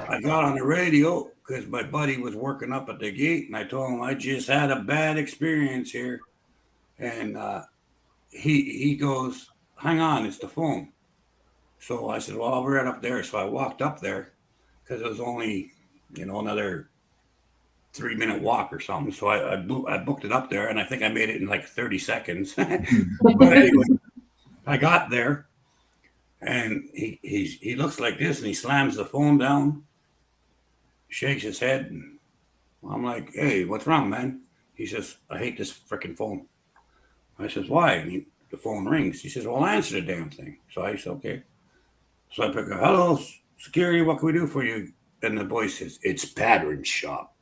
I got on the radio because my buddy was working up at the gate, and I told him I just had a bad experience here. And he goes, hang on, it's the phone. So I said, well, I'll be right up there. So I walked up there because it was only, another 3-minute walk or something. So I booked it up there, and I think I made it in like 30 seconds. But anyway, I got there, and he looks like this, and he slams the phone down, shakes his head, and I'm like, hey, what's wrong, man? He says, I hate this freaking phone. I says, why? And the phone rings. He says, well, answer the damn thing. So I said, okay. So I pick up, hello, security, what can we do for you? And the boy says, it's pattern shop.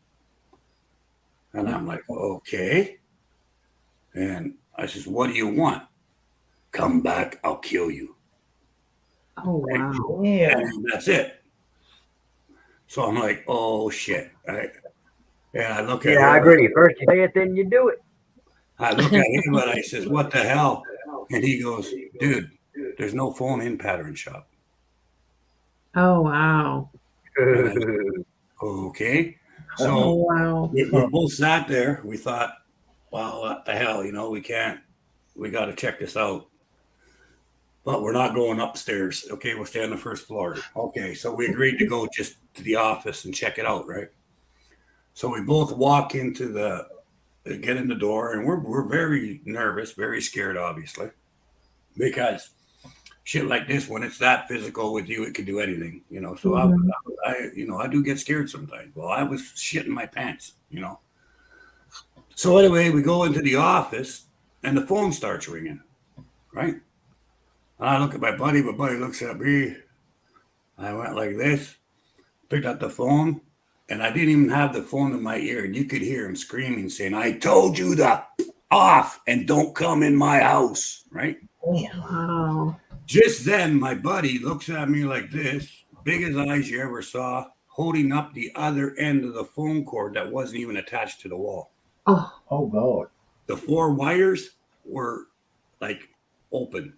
And I'm like, okay. And I says, what do you want? Come back, I'll kill you. Oh, wow. Yeah. And that's it. So I'm like, oh, shit. And I look at him. I agree. First you say it, then you do it. I look at him and I says, what the hell? And he goes, dude, there's no phone in pattern shop. Oh, wow. Okay. Oh, So wow. we both sat there. We thought, well, what the hell? We got to check this out. But we're not going upstairs. Okay, we'll stay on the first floor. Okay, so we agreed to go just to the office and check it out, right? So we both walk get in the door, and we're very nervous, very scared, obviously, because shit like this, when it's that physical with you, it can do anything, So I do get scared sometimes. Well, I was shitting my pants, So anyway, we go into the office, and the phone starts ringing, right? And I look at my buddy looks at me. I went like this, picked up the phone, and I didn't even have the phone in my ear, and you could hear him screaming, saying, I told you to off and don't come in my house, right? Wow. Just then, my buddy looks at me like this, big as eyes you ever saw, holding up the other end of the phone cord that wasn't even attached to the wall. Oh, God. The 4 wires were like open.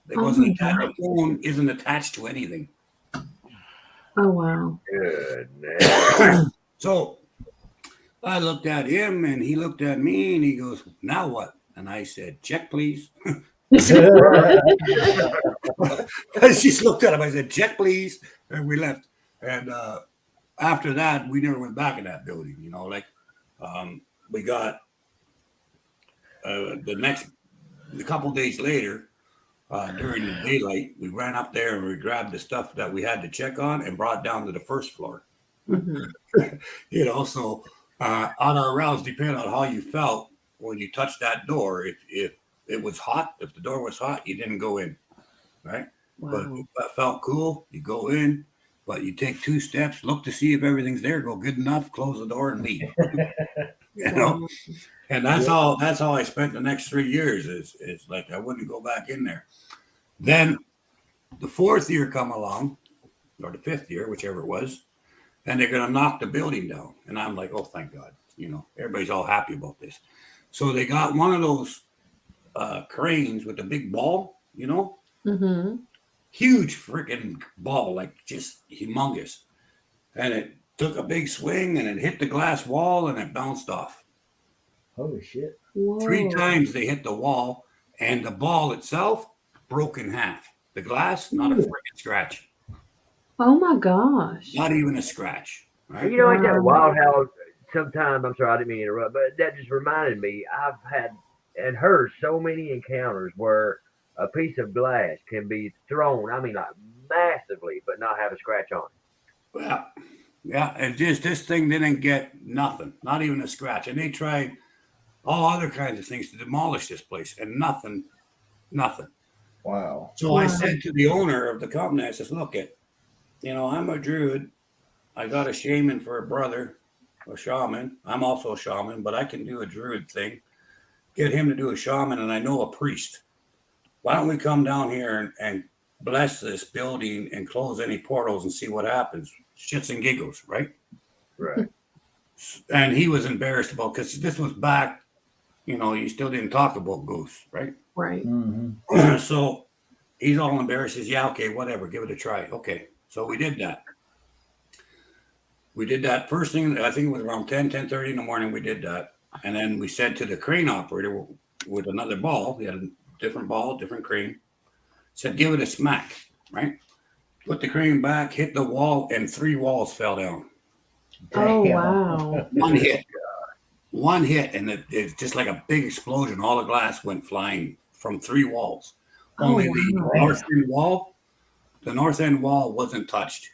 It wasn't attached. The phone isn't attached to anything. Oh, wow. Goodness. So I looked at him, and he looked at me, and he goes, now what? And I said, check, please. I just looked at him. I said, check, please. And we left. And after that, we never went back in that building. We got a couple days later, during the daylight, we ran up there and we grabbed the stuff that we had to check on and brought it down to the first floor. Mm-hmm. So on our rounds, depending on how you felt when you touched that door, if it was hot, if the door was hot, you didn't go in, right? Wow. But if it felt cool, you go in, but you take 2 steps, look to see if everything's there, go good enough, close the door and leave. And that's how I spent the next 3 years. It's like I wouldn't go back in there. Then the 4th year come along, or the 5th year, whichever it was, and they're going to knock the building down. And I'm like, oh, thank God. Everybody's all happy about this. So they got one of those cranes with the big ball, Mm-hmm. huge freaking ball, like just humongous. And it took a big swing, and it hit the glass wall, and it bounced off. Holy shit. Whoa. 3 times they hit the wall, and the ball itself broke in half. The glass, not a freaking scratch. Oh my gosh. Not even a scratch. Right? Ain't that wild how sometimes, I'm sorry, I didn't mean to interrupt, but that just reminded me, I've had and heard so many encounters where a piece of glass can be thrown, I mean, like massively, but not have a scratch on it. Well, yeah, and just this thing didn't get nothing, not even a scratch. And they tried all other kinds of things to demolish this place, and nothing. Wow. So I said to the owner of the company, I says, look, I'm a druid. I got a shaman for a brother, a shaman. I'm also a shaman, but I can do a druid thing. Get him to do a shaman, and I know a priest. Why don't we come down here and bless this building and close any portals and see what happens? shits and giggles, right? Right. And he was embarrassed about, because this was back, you still didn't talk about ghosts, right? Right. Mm-hmm. So he's all embarrassed. He says, yeah, okay, whatever, give it a try. Okay, so we did that. We did that first thing, I think it was around 10:30 in the morning, we did that. And then we said to the crane operator with another ball, we had a different ball, different crane, said, give it a smack, right? Put the crane back, hit the wall, and 3 walls fell down. Oh, Damn. wow. One hit, and it's just like a big explosion. All the glass went flying from 3 walls. Oh, Only wow. the north end wall wasn't touched,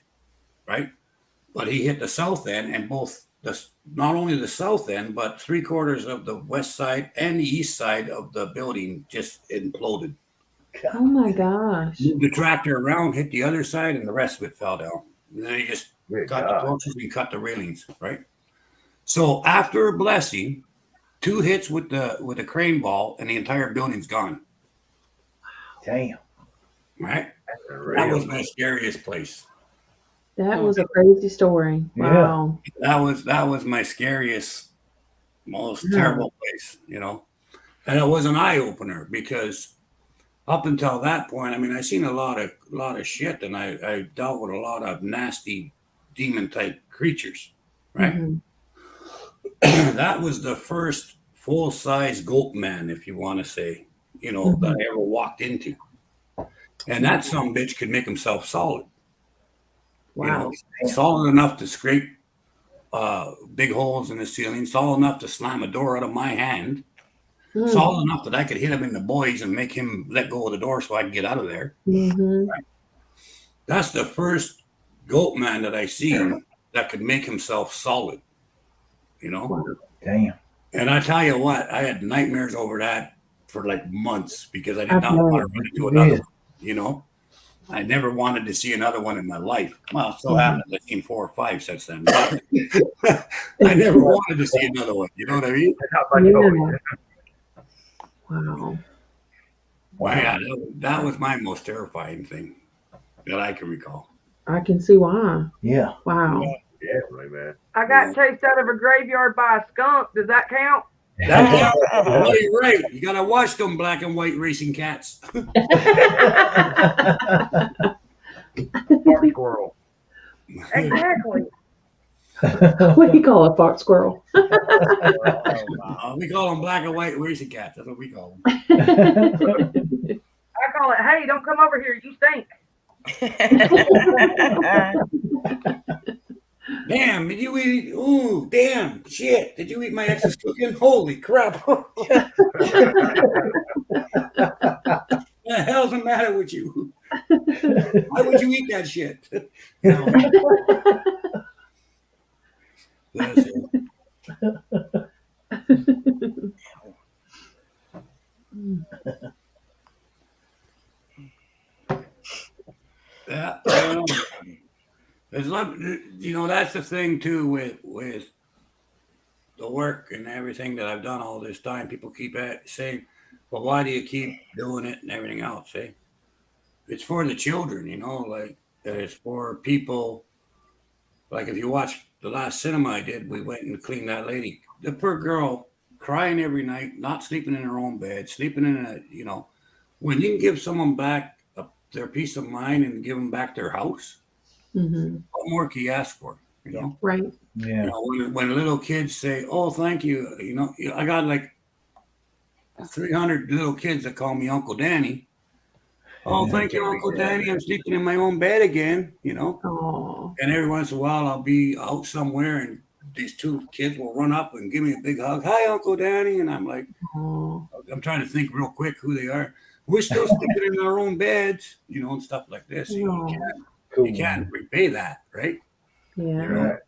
right? But he hit the south end, and not only the south end, but 3/4 of the west side and the east side of the building just imploded. Oh my gosh. Moved the tractor around, hit the other side, and the rest of it fell down. And then he just Good got God. the torches and cut the railings, right? So after a blessing, 2 hits with the crane ball, and the entire building's gone. Damn. Right? That's That was unreal. my scariest place. That was a crazy story. Yeah. Wow. That was my scariest, most terrible place, And it was an eye opener, because up until that point, I mean, I seen a lot of shit, and I dealt with a lot of nasty demon type creatures, right? Mhm. That was the first full size goat man, if you want to say, that I ever walked into. And that some bitch could make himself solid. Wow. Solid enough to scrape big holes in the ceiling, solid enough to slam a door out of my hand, Mm. solid enough that I could hit him in the boys and make him let go of the door so I could get out of there. Mhm. That's the first goat man that I seen that could make himself solid, Wow. Damn. And I tell you what, I had nightmares over that for like months, because I did I not want to bet. run into another one, I never wanted to see another one in my life. Well, it so happens I've seen 4 or 5 since then. But I never wanted to see another one. You know what I mean? That's how much hope Yeah. Wow. Wow. Yeah, that was my most terrifying thing that I can recall. I can see why. Yeah. Wow. Definitely, man. I got chased out of a graveyard by a skunk. Does that count? That counts. You're right. You gotta watch them black and white racing cats. Bark squirrel. Exactly. What do you call a fart squirrel? We call them black and white racing cats. That's what we call them. I call it, hey, don't come over here. You stink. Damn, did you eat? Ooh, damn, shit. Did you eat my ex's cooking? Holy crap. What the hell's the matter with you? Why would you eat that shit? That's it. Yeah, there's that's the thing too with the work and everything that I've done all this time. People keep saying, "Well, why do you keep doing it and everything else?" It's for the children, like that. It's for people. Like if you watch the last cinema I did, we went and cleaned that lady, the poor girl, crying every night, not sleeping in her own bed, sleeping in when you can give someone back their peace of mind and give them back their house, what more can you ask for? Right. Yeah. When little kids say, "Oh, thank you," I got like 300 little kids that call me Uncle Danny. Oh, thank you, Uncle Danny. I'm sleeping in my own bed again, Oh. And every once in a while, I'll be out somewhere, and these 2 kids will run up and give me a big hug. Hi, Uncle Danny. And I'm like, I'm trying to think real quick who they are. We're still sleeping in our own beds, and stuff like this. You can't repay that, right? Yeah. Right.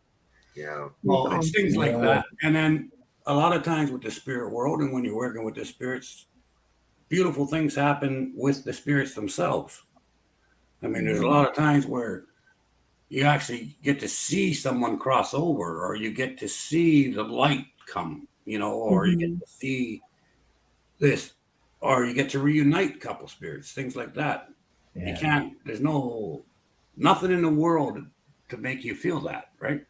Yeah. Well, it's things like Yeah. that. And then a lot of times with the spirit world, and when you're working with the spirits, beautiful things happen with the spirits themselves. I mean, there's a lot of times where you actually get to see someone cross over, or you get to see the light come, or you get to see this, or you get to reunite couple spirits, things like that. Yeah. There's nothing in the world to make you feel that, right?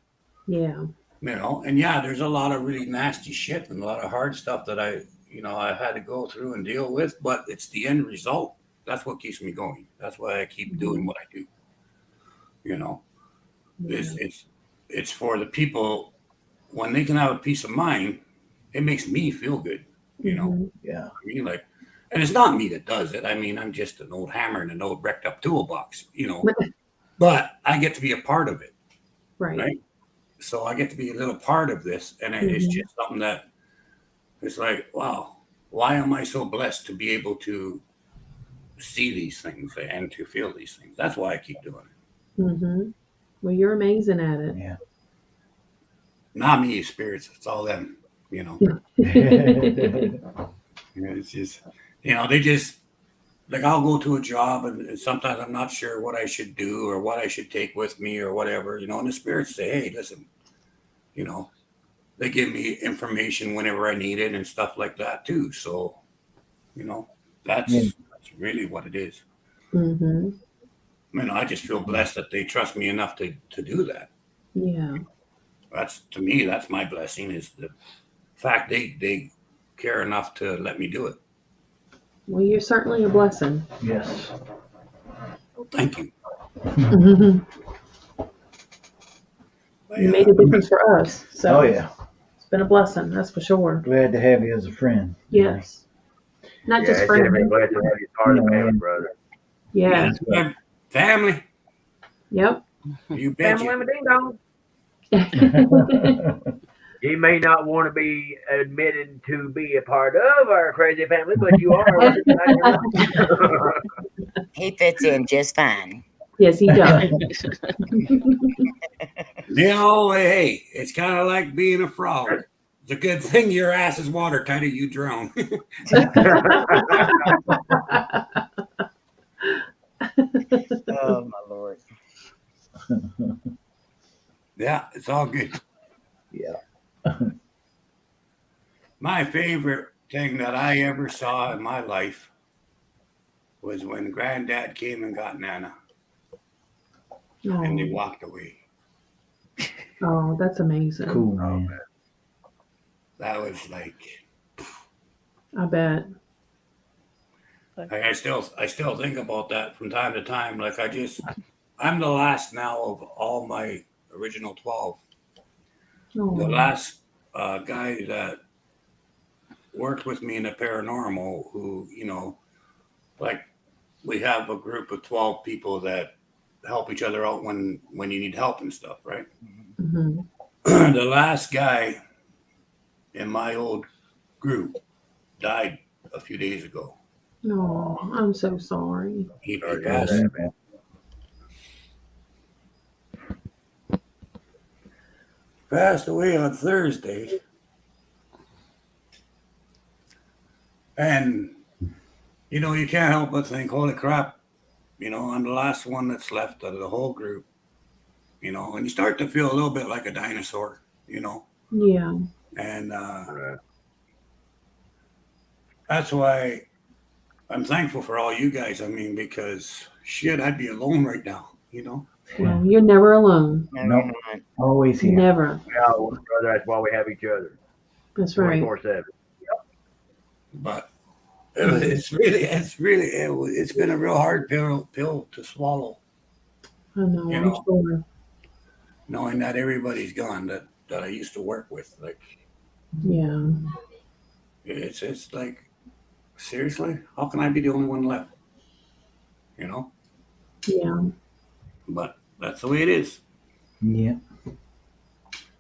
Yeah. You know, and yeah, there's a lot of really nasty shit and a lot of hard stuff that I had to go through and deal with, but it's the end result. That's what keeps me going. That's why I keep doing what I do. You know, it's for the people when they can have a peace of mind. It makes me feel good. You know, Yeah. I mean, like, and it's not me that does it. I mean, I'm just an old hammer in an old wrecked up toolbox. You know, but I get to be a part of it, right? So I get to be a little part of this, and it's just something that it's like, wow, why am I so blessed to be able to see these things and to feel these things? That's why I keep doing it. Mm-hmm. Well, you're amazing at it. Yeah. Not me, spirits. It's all them. You know, it's just, they just like I'll go to a job and sometimes I'm not sure what I should do or what I should take with me or whatever. And the spirits say, hey, listen, they give me information whenever I need it and stuff like that too. So, that's really what it is. Mm-hmm. I just feel blessed that they trust me enough to do that. Yeah. To me, that's my blessing is the fact they care enough to let me do it. Well, you're certainly a blessing. Yes. Thank you. Mm-hmm. You made a difference for us. So Oh, yeah. It's been a blessing, that's for sure. Glad to have you as a friend. Yes. Not just it's friends. gonna be glad to have you as part of the family, brother. Yeah. Yeah, family. Yep. You bet. Family ding dong. You may not want to be admitted to be a part of our crazy family, but you are. He fits in just fine. Yes, he does. Hey, it's kind of like being a frog. It's a good thing your ass is watertight or you drown. Oh, my Lord. Yeah, it's all good. Yeah. My favorite thing that I ever saw in my life was when Granddad came and got Nana and they walked away. Oh, that's amazing. Cool, man. That was like, I bet. I still think about that from time to time. Like I'm the last now of all my original 12. Oh. The last guy that worked with me in the paranormal who, like we have a group of 12 people that help each other out when you need help and stuff, right? Mm-hmm. The last guy in my old group died a few days ago. No, I'm so sorry. He passed away on Thursday. And, you can't help but think, holy crap, I'm the last one that's left out of the whole group, and you start to feel a little bit like a dinosaur, Yeah. And that's why I'm thankful for all you guys. I mean, because shit, I'd be alone right now, Well, you're never alone. No, Nope. you're not. Always here. Never. Yeah, brother, that's why we have each other. That's right. 24/7. But it's been a real hard pill to swallow, I know. You I'm know. sure. knowing that everybody's gone that I used to work with. Like, Yeah. it's like, seriously, how can I be the only one left? Yeah. But that's the way it is. Yeah.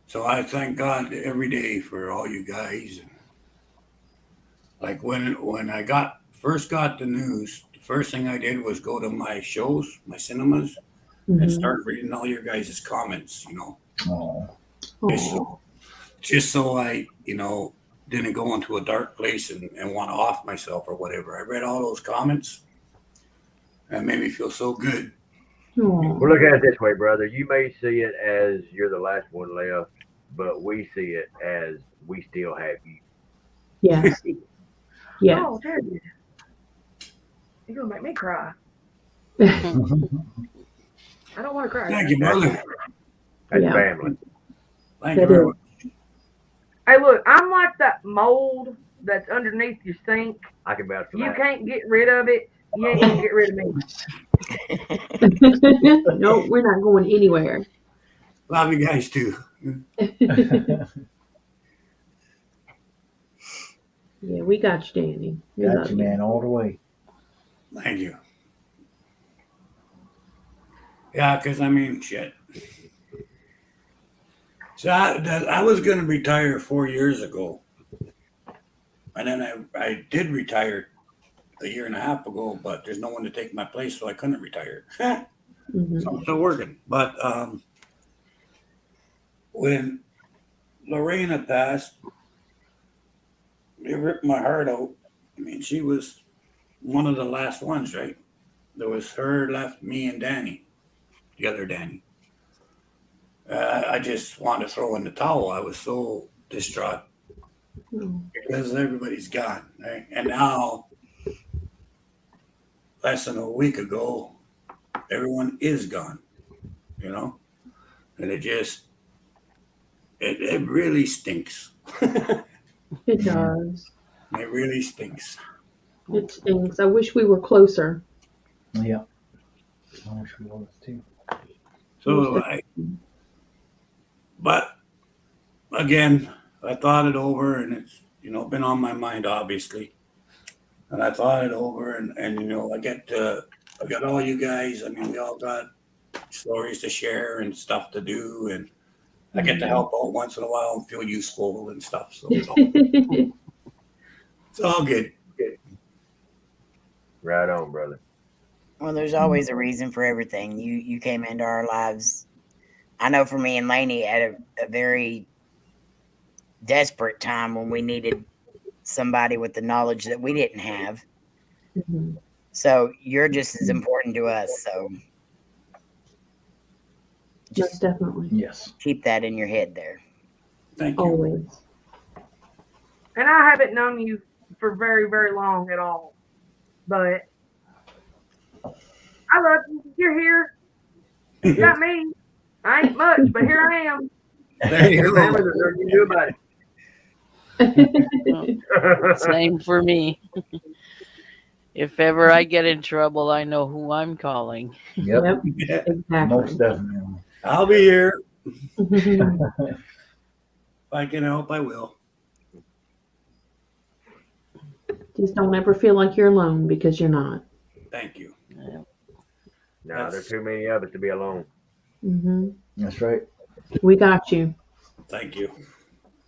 So I thank God every day for all you guys. Like when I first got the news, the first thing I did was go to my shows, my cinemas, and start reading all your guys' comments, Oh. just so I, didn't go into a dark place and want to off myself or whatever. I read all those comments and it made me feel so good. Well, look at it this way, brother. You may see it as you're the last one left, but we see it as we still have you. Yes. Yes. Oh, dude. You're going to make me cry. I don't want to cry. Thank you, brother. That's Yeah. family. Thank you That very is. much. Hey, look, I'm like that mold that's underneath your sink. I can vouch for You that. can't get rid of it. You ain't gonna get rid of me. No, we're not going anywhere. Love you guys too. Yeah, we got you, Danny. We Got love you, man, all the way. Thank you. Yeah, because I mean, shit. So I was going to retire 4 years ago. And then I did retire a year and a half ago, but there's no one to take my place, so I couldn't retire. So I'm still working. But when Lorena passed, it ripped my heart out. I mean, she was one of the last ones, right? There was her left, me, and Danny, the other Danny. I just wanted to throw in the towel. I was so distraught because everybody's gone, right? And now, less than a week ago, everyone is gone, you know? And it really stinks. It does. It really stinks. It stinks. I wish we were closer. Yeah. I wish we was too. So but again, I thought it over, and it's been on my mind, obviously. And I thought it over, and I got all you guys. I mean, we all got stories to share and stuff to do, and I get to help out once in a while and feel useful and stuff. So it's all good. Right on, brother. Well, there's always a reason for everything. You came into our lives. I know for me and Lainey at a very desperate time when we needed somebody with the knowledge that we didn't have. So you're just as important to us. So Just definitely. Yes. keep that in your head there. Thank you. Always. And I haven't known you for very, very long at all. But I love you. You're here. You got me. I ain't much, but here I am. There you Family, go. there's nothing you can do about it. Same for me. If ever I get in trouble, I know who I'm calling. Yep. Yep. Yeah, Exactly. Most definitely. I'll be here. If I can help, I will. Just don't ever feel like you're alone, because you're not. Thank you. No, there's too many of us to be alone. That's right. We got you. Thank you.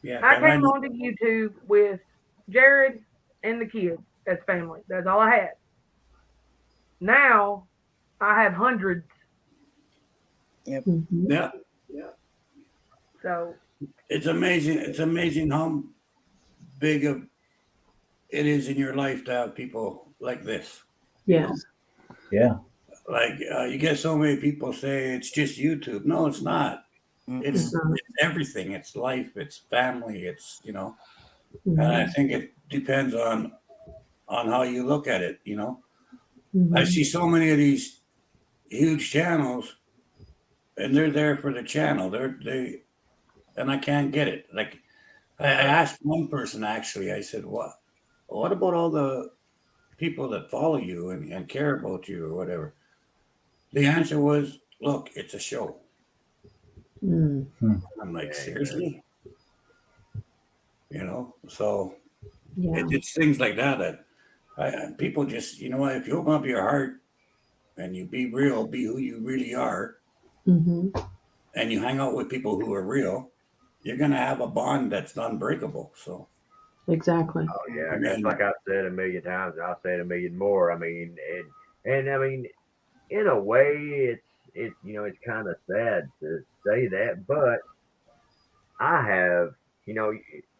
Yeah, I came onto YouTube with Jared and the kids as family. That's all I had. Now I have hundreds. Yep. Yeah. So It's amazing. It's amazing how big it is in your life to have people like this. Yes. Yeah. Like you get so many people say it's just YouTube. No, it's not. It's everything. It's life. It's family. It's and I think it depends on how you look at it. I see so many of these huge channels, and they're there for the channel. And I can't get it. Like I asked one person actually. I said, "What about all the people that follow you and care about you or whatever?" The answer was, "Look, it's a show." I'm like, seriously? So it's things like that people just, if you open up your heart and you be real, be who you really are, and you hang out with people who are real, you're going to have a bond that's unbreakable. So Exactly. Oh yeah, that's like I've said a million times, and I'll say it a million more. I mean, and I mean, in a way, it's kind of sad to say that, but I have,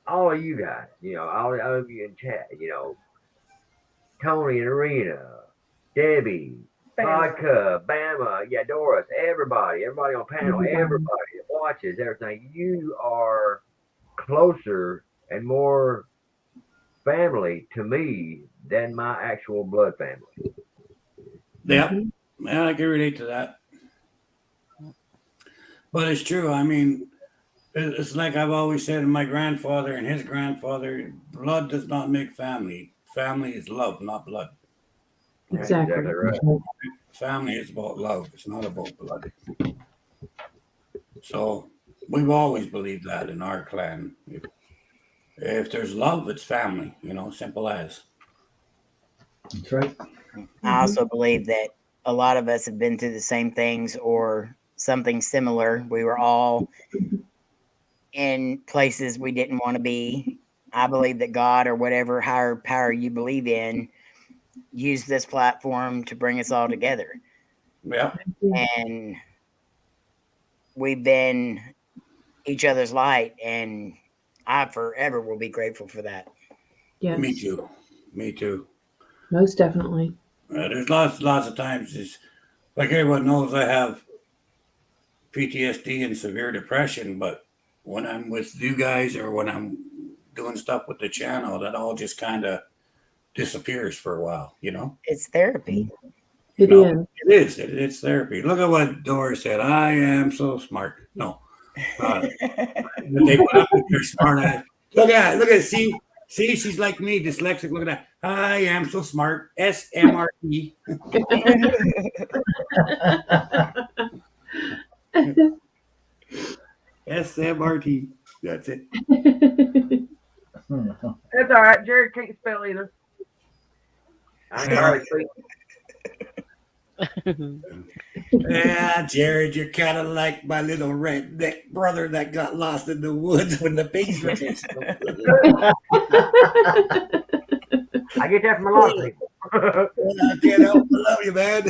all of you guys, all of you in chat, Tony and Arena, Debbie, Vodka, Bama, yeah, Doris, everybody on panel, everybody that watches everything. You are closer and more family to me than my actual blood family. yeah, I can relate to that. But it's true. I mean, it's like I've always said to my grandfather and his grandfather, blood does not make family. Family is love, not blood. That's Exactly. exactly right. Family is about love. It's not about blood. So we've always believed that in our clan. If there's love, it's family. Simple as. That's right. I also believe that a lot of us have been through the same things or something similar. We were all in places we didn't want to be. I believe that God or whatever higher power you believe in used this platform to bring us all together. Yeah. And we've been each other's light, and I forever will be grateful for that. Yes. Me too. Me too. Most definitely. There's lots of times. It's like everyone knows I have PTSD and severe depression, but when I'm with you guys or when I'm doing stuff with the channel, that all just kind of disappears for a while. It's therapy. It No, is. It's therapy. Look at what Doris said. I am so smart. No. They put up with their smart ass. Look at, see, she's like me, dyslexic. Look at that. I am so smart. SMRT. SMRT. That's it. That's all right. Jared can't spell either. I'm sorry, sweet. Yeah, Jared, you're kind of like my little redneck brother that got lost in the woods when the pigs were chasing him. I get that from a lot of people. I can't help but love you, man.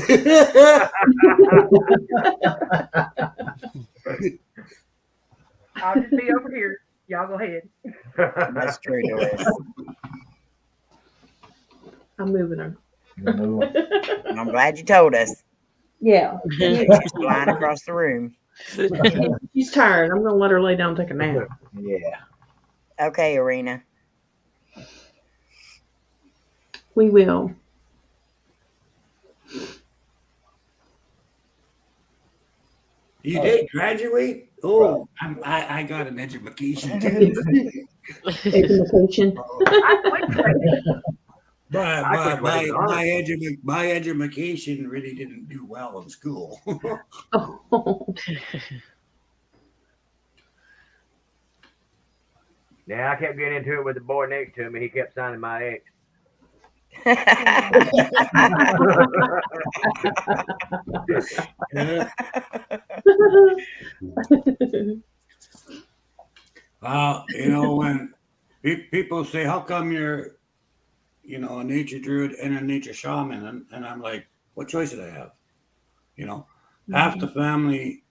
I'll just be over here. Y'all go ahead. That's true, Doris. I'm moving her. I'm glad you told us. Yeah. She's flying across the room. She's tired. I'm going to let her lay down and take a nap. Yeah. Okay, Arena. We will. You did graduate? Oh, I got an education too. Education. But I quit my writing my education really didn't do well in school. Oh. Yeah, I kept getting into it with the boy next to me. He kept signing my ex. Yeah. When people say, "How come you're, a nature druid and a nature shaman?" and I'm like, "What choice did I have?" Half the family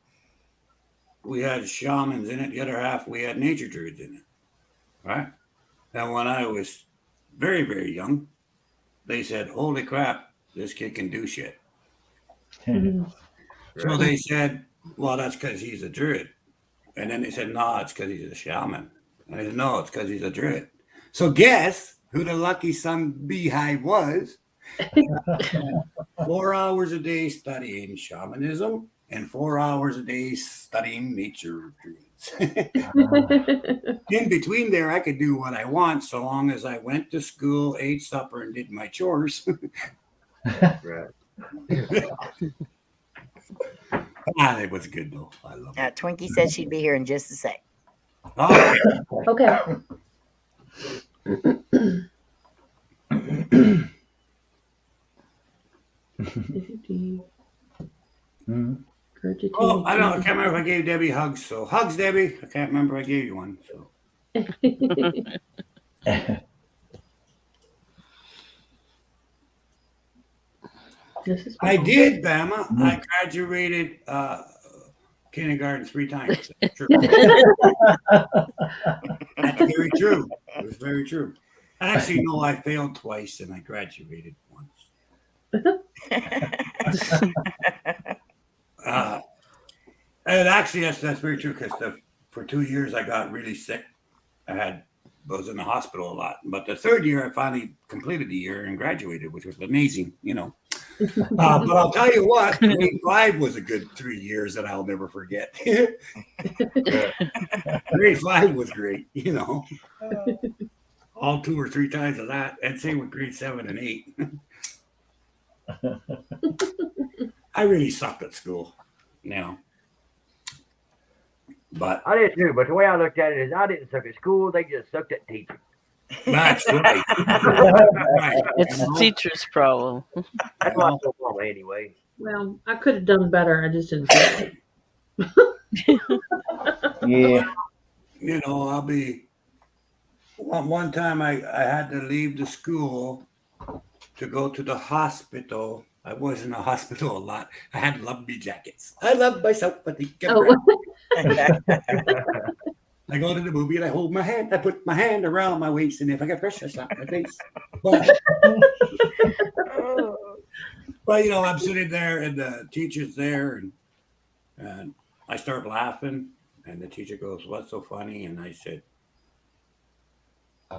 we had shamans in it, the other half we had nature druids in it, right? And when I was very, very young, they said, "Holy crap, this kid can do shit." So they said, "Well, that's because he's a druid." And then they said, "No, it's because he's a shaman." And I said, "No, it's because he's a druid." So guess who the lucky son beehive was? 4 hours a day studying shamanism and 4 hours a day studying nature druids. In between there, I could do what I want so long as I went to school, ate supper, and did my chores. Right. It was good though. I love it. Twinkie said she'd be here in just a sec. Okay. Okay. Oh, I can't remember if I gave Debbie hugs. So hugs, Debbie. I can't remember if I gave you one. So. I did, Bama. I graduated kindergarten 3 times. That's true. That's very true. It was very true. Actually, no, I failed twice and I graduated once. And actually, that's very true because for 2 years I got really sick. I was in the hospital a lot. But the third year, I finally completed the year and graduated, which was amazing, But I'll tell you what, grade 5 was a good 3 years that I'll never forget. Grade 5 was great, you know. All 2 or 3 times of that, and same with grade 7 and 8. I really sucked at school, you know. But I did too, but the way I looked at it is I didn't suck at school, they just sucked at teaching. that's right. Right. It's the teacher's problem. That's why I told Mama anyway. Well, I could have done better. I just didn't feel it. Yeah. You know, I'll be one time I had to leave the school to go to the hospital. I was in the hospital a lot. I had lumpy jackets. I love myself, but they kept Oh. I go to the movie and I hold my hand. I put my hand around my waist, and if I get pressure, I slap my face. But you know, I'm sitting there, and the teacher's there, and I start laughing, and the teacher goes, "What's so funny?" And I said,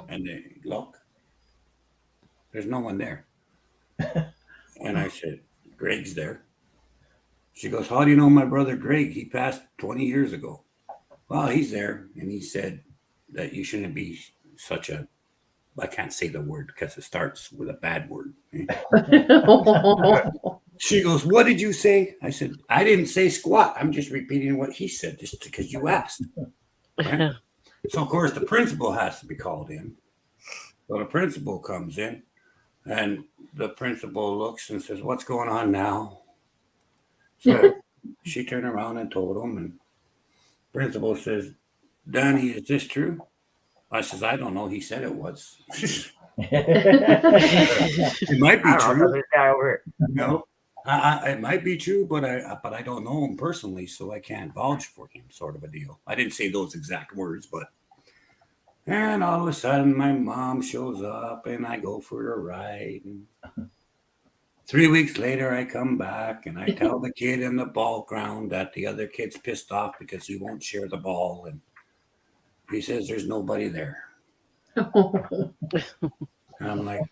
and they look, there's no one there. And I said, "Greg's there." She goes, "How do you know my brother Greg? He passed 20 years ago." "Well, he's there, and he said that you shouldn't be such a," I can't say the word because it starts with a bad word. She goes, "What did you say?" I said, "I didn't say squat. I'm just repeating what he said just because you asked." Right? So, of course, the principal has to be called in. So the principal comes in, and the principal looks and says, "What's going on now?" So she turned around and told him, and principal says, "Danny, is this true?" I says, "I don't know. He said it was." It might be I don't know true. this guy over here. No, it might be true, but I don't know him personally, so I can't vouch for him. Sort of a deal. I didn't say those exact words, but. And all of a sudden, my mom shows up, and I go for a ride. And 3 weeks later, I come back, and I tell the kid in the ball ground that the other kid's pissed off because he won't share the ball, and he says there's nobody there. And I'm like,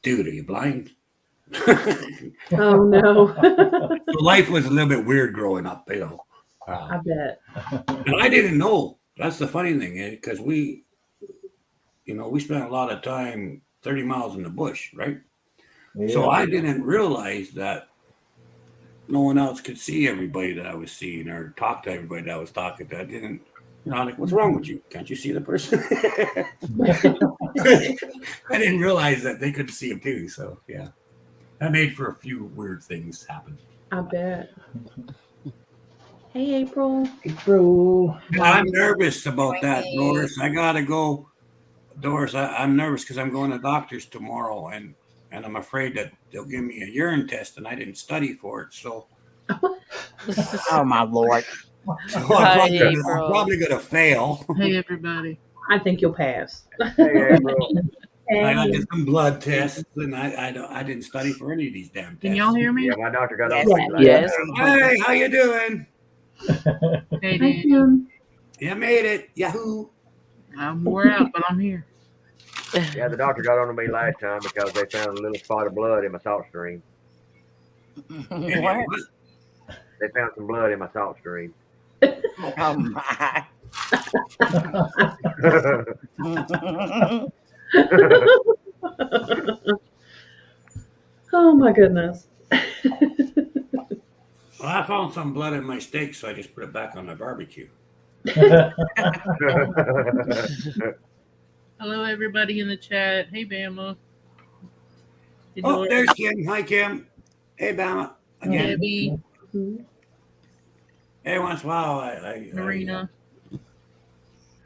"Dude, are you blind?" Oh no. So life was a little bit weird growing up, you know. I bet. And I didn't know. That's the funny thing, because we spent a lot of time 30 miles in the bush, right? Yeah. So I didn't realize that no one else could see everybody that I was seeing or talk to everybody that I was talking to. I didn't, like, "What's wrong with you? Can't you see the person?" I didn't realize that they couldn't see him too. So, yeah, that made for a few weird things happen. I bet. Hey, April. April. And I'm nervous about that, Doris. I got to go. Doris, I'm nervous because I'm going to the doctor's tomorrow, and I'm afraid that they'll give me a urine test, and I didn't study for it. So, Oh my Lord. Hi, I'm April. probably going to fail. Hey, everybody. I think you'll pass. Hey, April. I did some blood tests, and I didn't study for any of these damn tests. Can y'all hear me? Yeah, my doctor got Yes. on me last Yes. time. Hey, how you doing? Hey, Thank Dan. you. You made it. Yahoo! I'm wore out, but I'm here. Yeah, the doctor got on to me last time because they found a little spot of blood in my salt stream. What? They found some blood in my salt stream. Oh my. Oh my goodness. Well, I found some blood in my steak, so I just put it back on my barbecue. Hello, everybody in the chat. Hey, Bama. Hey, Oh, Doris. there's Kim. Hi, Kim. Hey, Bama. Again. Debbie, Every once in a while, I Marina.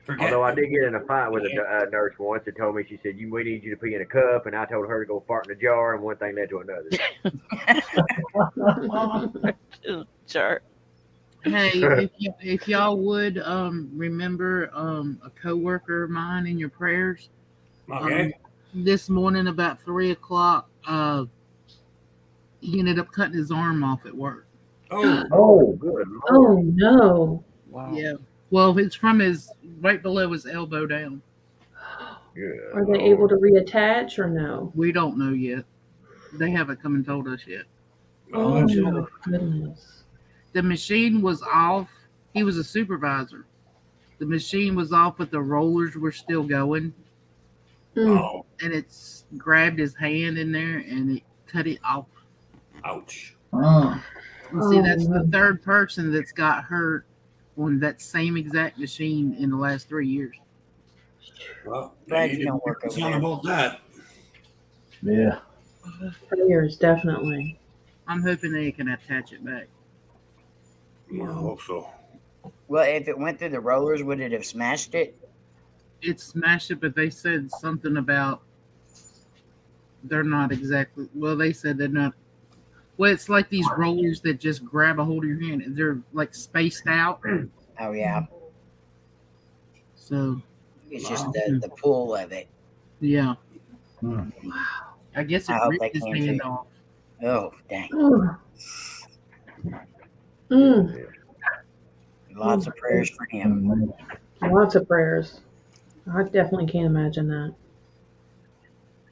forget. Although I did get in a fight with a nurse once that told me, she said, "We need you to pee in a cup," and I told her to go fart in a jar, and one thing led to another. Sure. Hey, if y'all would remember a coworker of mine in your prayers. Okay. This morning about 3:00, he ended up cutting his arm off at work. Oh, Oh, Good Oh Lord. no. Wow. Yeah. Well, it's from his right below his elbow down. Good Are they able to reattach or no? We don't know yet. They haven't come and told us yet. Oh that's it. my goodness. The machine was off. He was a supervisor. The machine was off, but the rollers were still going, Mm. Oh, and it's grabbed his hand in there and it cut it off. ouch. Oh, And see, Oh, that's the no. third person that's got hurt on that same exact machine in the last 3 years. Well, they Glad need you to don't work do over something there. about that. yeah. Prayers, definitely. I'm hoping they can attach it back. I hope so. Well, if it went through the rollers, would it have smashed it? It smashed it, but they said something about they're not exactly. Well, they said they're not. Well, it's like these rollers that just grab a hold of your hand. They're like spaced out. Oh yeah, So it's just the pull of it. yeah, Hmm. I guess it I hope ripped they his can hand too. off. Oh dang! Oh. Mm. Lots of prayers for him. Lots of prayers. I definitely can't imagine that.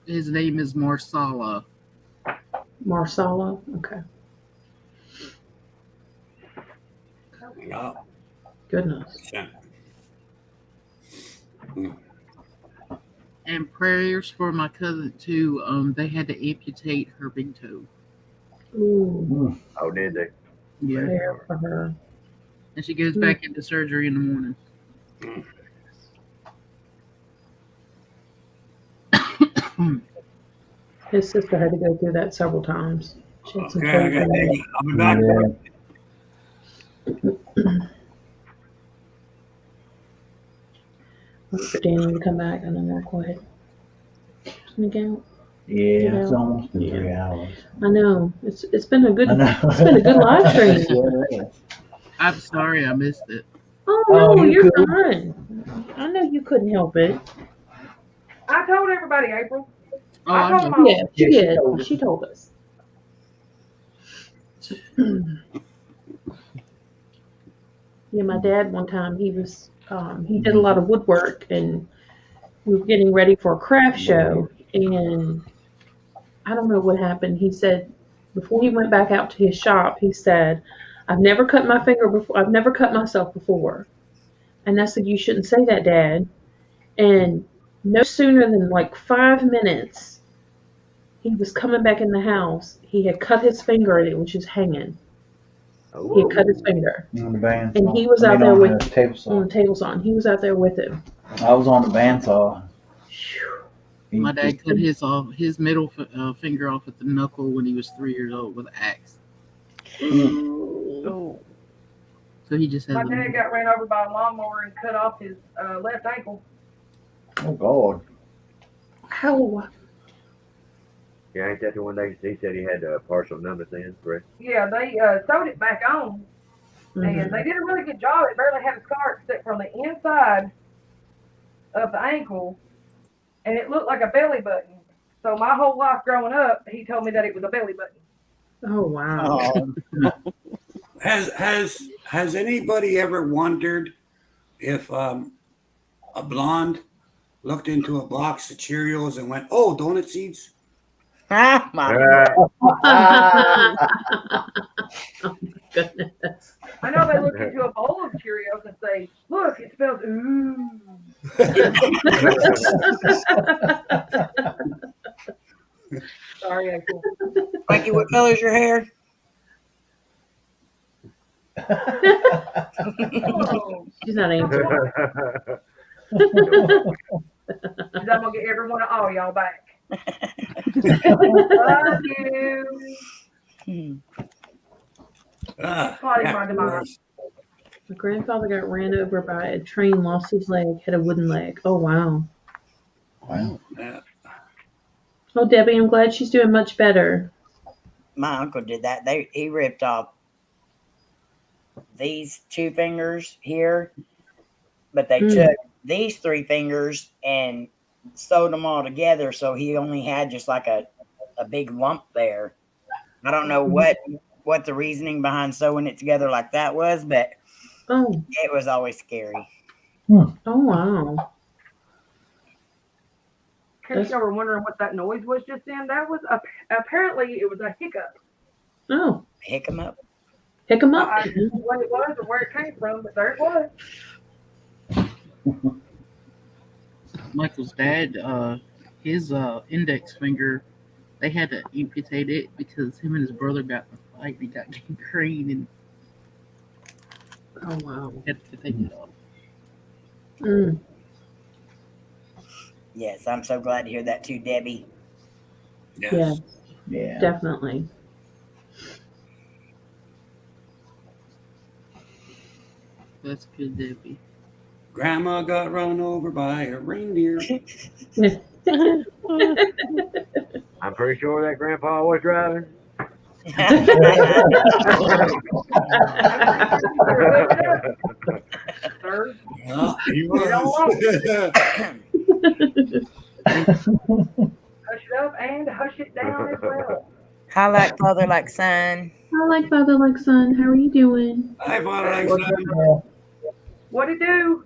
His name is Marsala. Marsala? Okay. Yeah. Goodness. And prayers for my cousin too. They had to amputate her big toe. Ooh. Oh, did they? Yeah, Prayer for her. and she goes back into surgery in the morning. His sister had to go through that several times. She had some Okay, I got toes I'll be back. Yeah. wait for Danny to come back and then we'll go ahead. Sneak out. Yeah, it's almost been 3 hours. I know. It's been a good I know. it's been a good live stream. Yeah, it is. I'm sorry I missed it. Oh no, Oh, you you're could. fine. I know you couldn't help it. I told everybody, April. Oh, I told I'm, them all. Yeah, she Yeah, she did. told us. She told us. Yeah, my dad one time he did a lot of woodwork and we were getting ready for a craft show and I don't know what happened. He said before he went back out to his shop, he said, I've never cut my finger before. I've never cut myself before. And I said, you shouldn't say that, Dad. And no sooner than like 5 minutes, he was coming back in the house. He had cut his finger and it was just hanging. He had cut his finger. On the bandsaw. And he was I out mean, there on with the table saw. on the table saw. And he was out there with him. I was on the bandsaw. my dad cut his middle finger off at the knuckle when he was 3 years old with an axe. Oh. So he just My has dad got ran over by a lawnmower and cut off his left ankle. Oh God. How? Yeah, ain't that the one he said he had partial numbness in, correct? Yeah, they sewed it back on, and they did a really good job. It barely had a scar except from the inside of the ankle, and it looked like a belly button. So my whole life growing up, he told me that it was a belly button. Oh wow. Oh, Has anybody ever wondered if a blonde looked into a box of Cheerios and went, "Oh, donut seeds"? ah, my Oh my goodness. I know they look into a bowl of Cheerios and say, "Look, it spells ooh." Sorry, April. Frankie, what color's your hair? Oh, She's not answering. I'm gonna get every one of all y'all back. Love you. Plotting my demise. My grandfather got ran over by a train, lost his leg, had a wooden leg. Oh wow. Wow. Yeah. Oh Debbie, I'm glad she's doing much better. My uncle did that. He ripped off these 2 fingers here, but they took these 3 fingers and sewed them all together. So he only had just like a big lump there. I don't know what the reasoning behind sewing it together like that was, but Oh. it was always scary. Oh wow. In case y'all were wondering what that noise was just then, that was apparently it was a hiccup. Oh, Pick them up. pick them up. I didn't know what it was or where it came from, but there it was. Michael's dad, his index finger, they had to amputate it because him and his brother got in a fight. He got gangrene and Oh wow. had to take it off. Mm. Yes, I'm so glad to hear that too, Debbie. Yes. Yeah, Yeah. definitely. That's good, Debbie. Grandma got run over by a reindeer. I'm pretty sure that grandpa was driving. Sir, Well, he You don't was. hush it up and hush it down as well. I like father, like son. I like father, like son. How are you doing? Hi, Father, like What's son. up, What'd he do?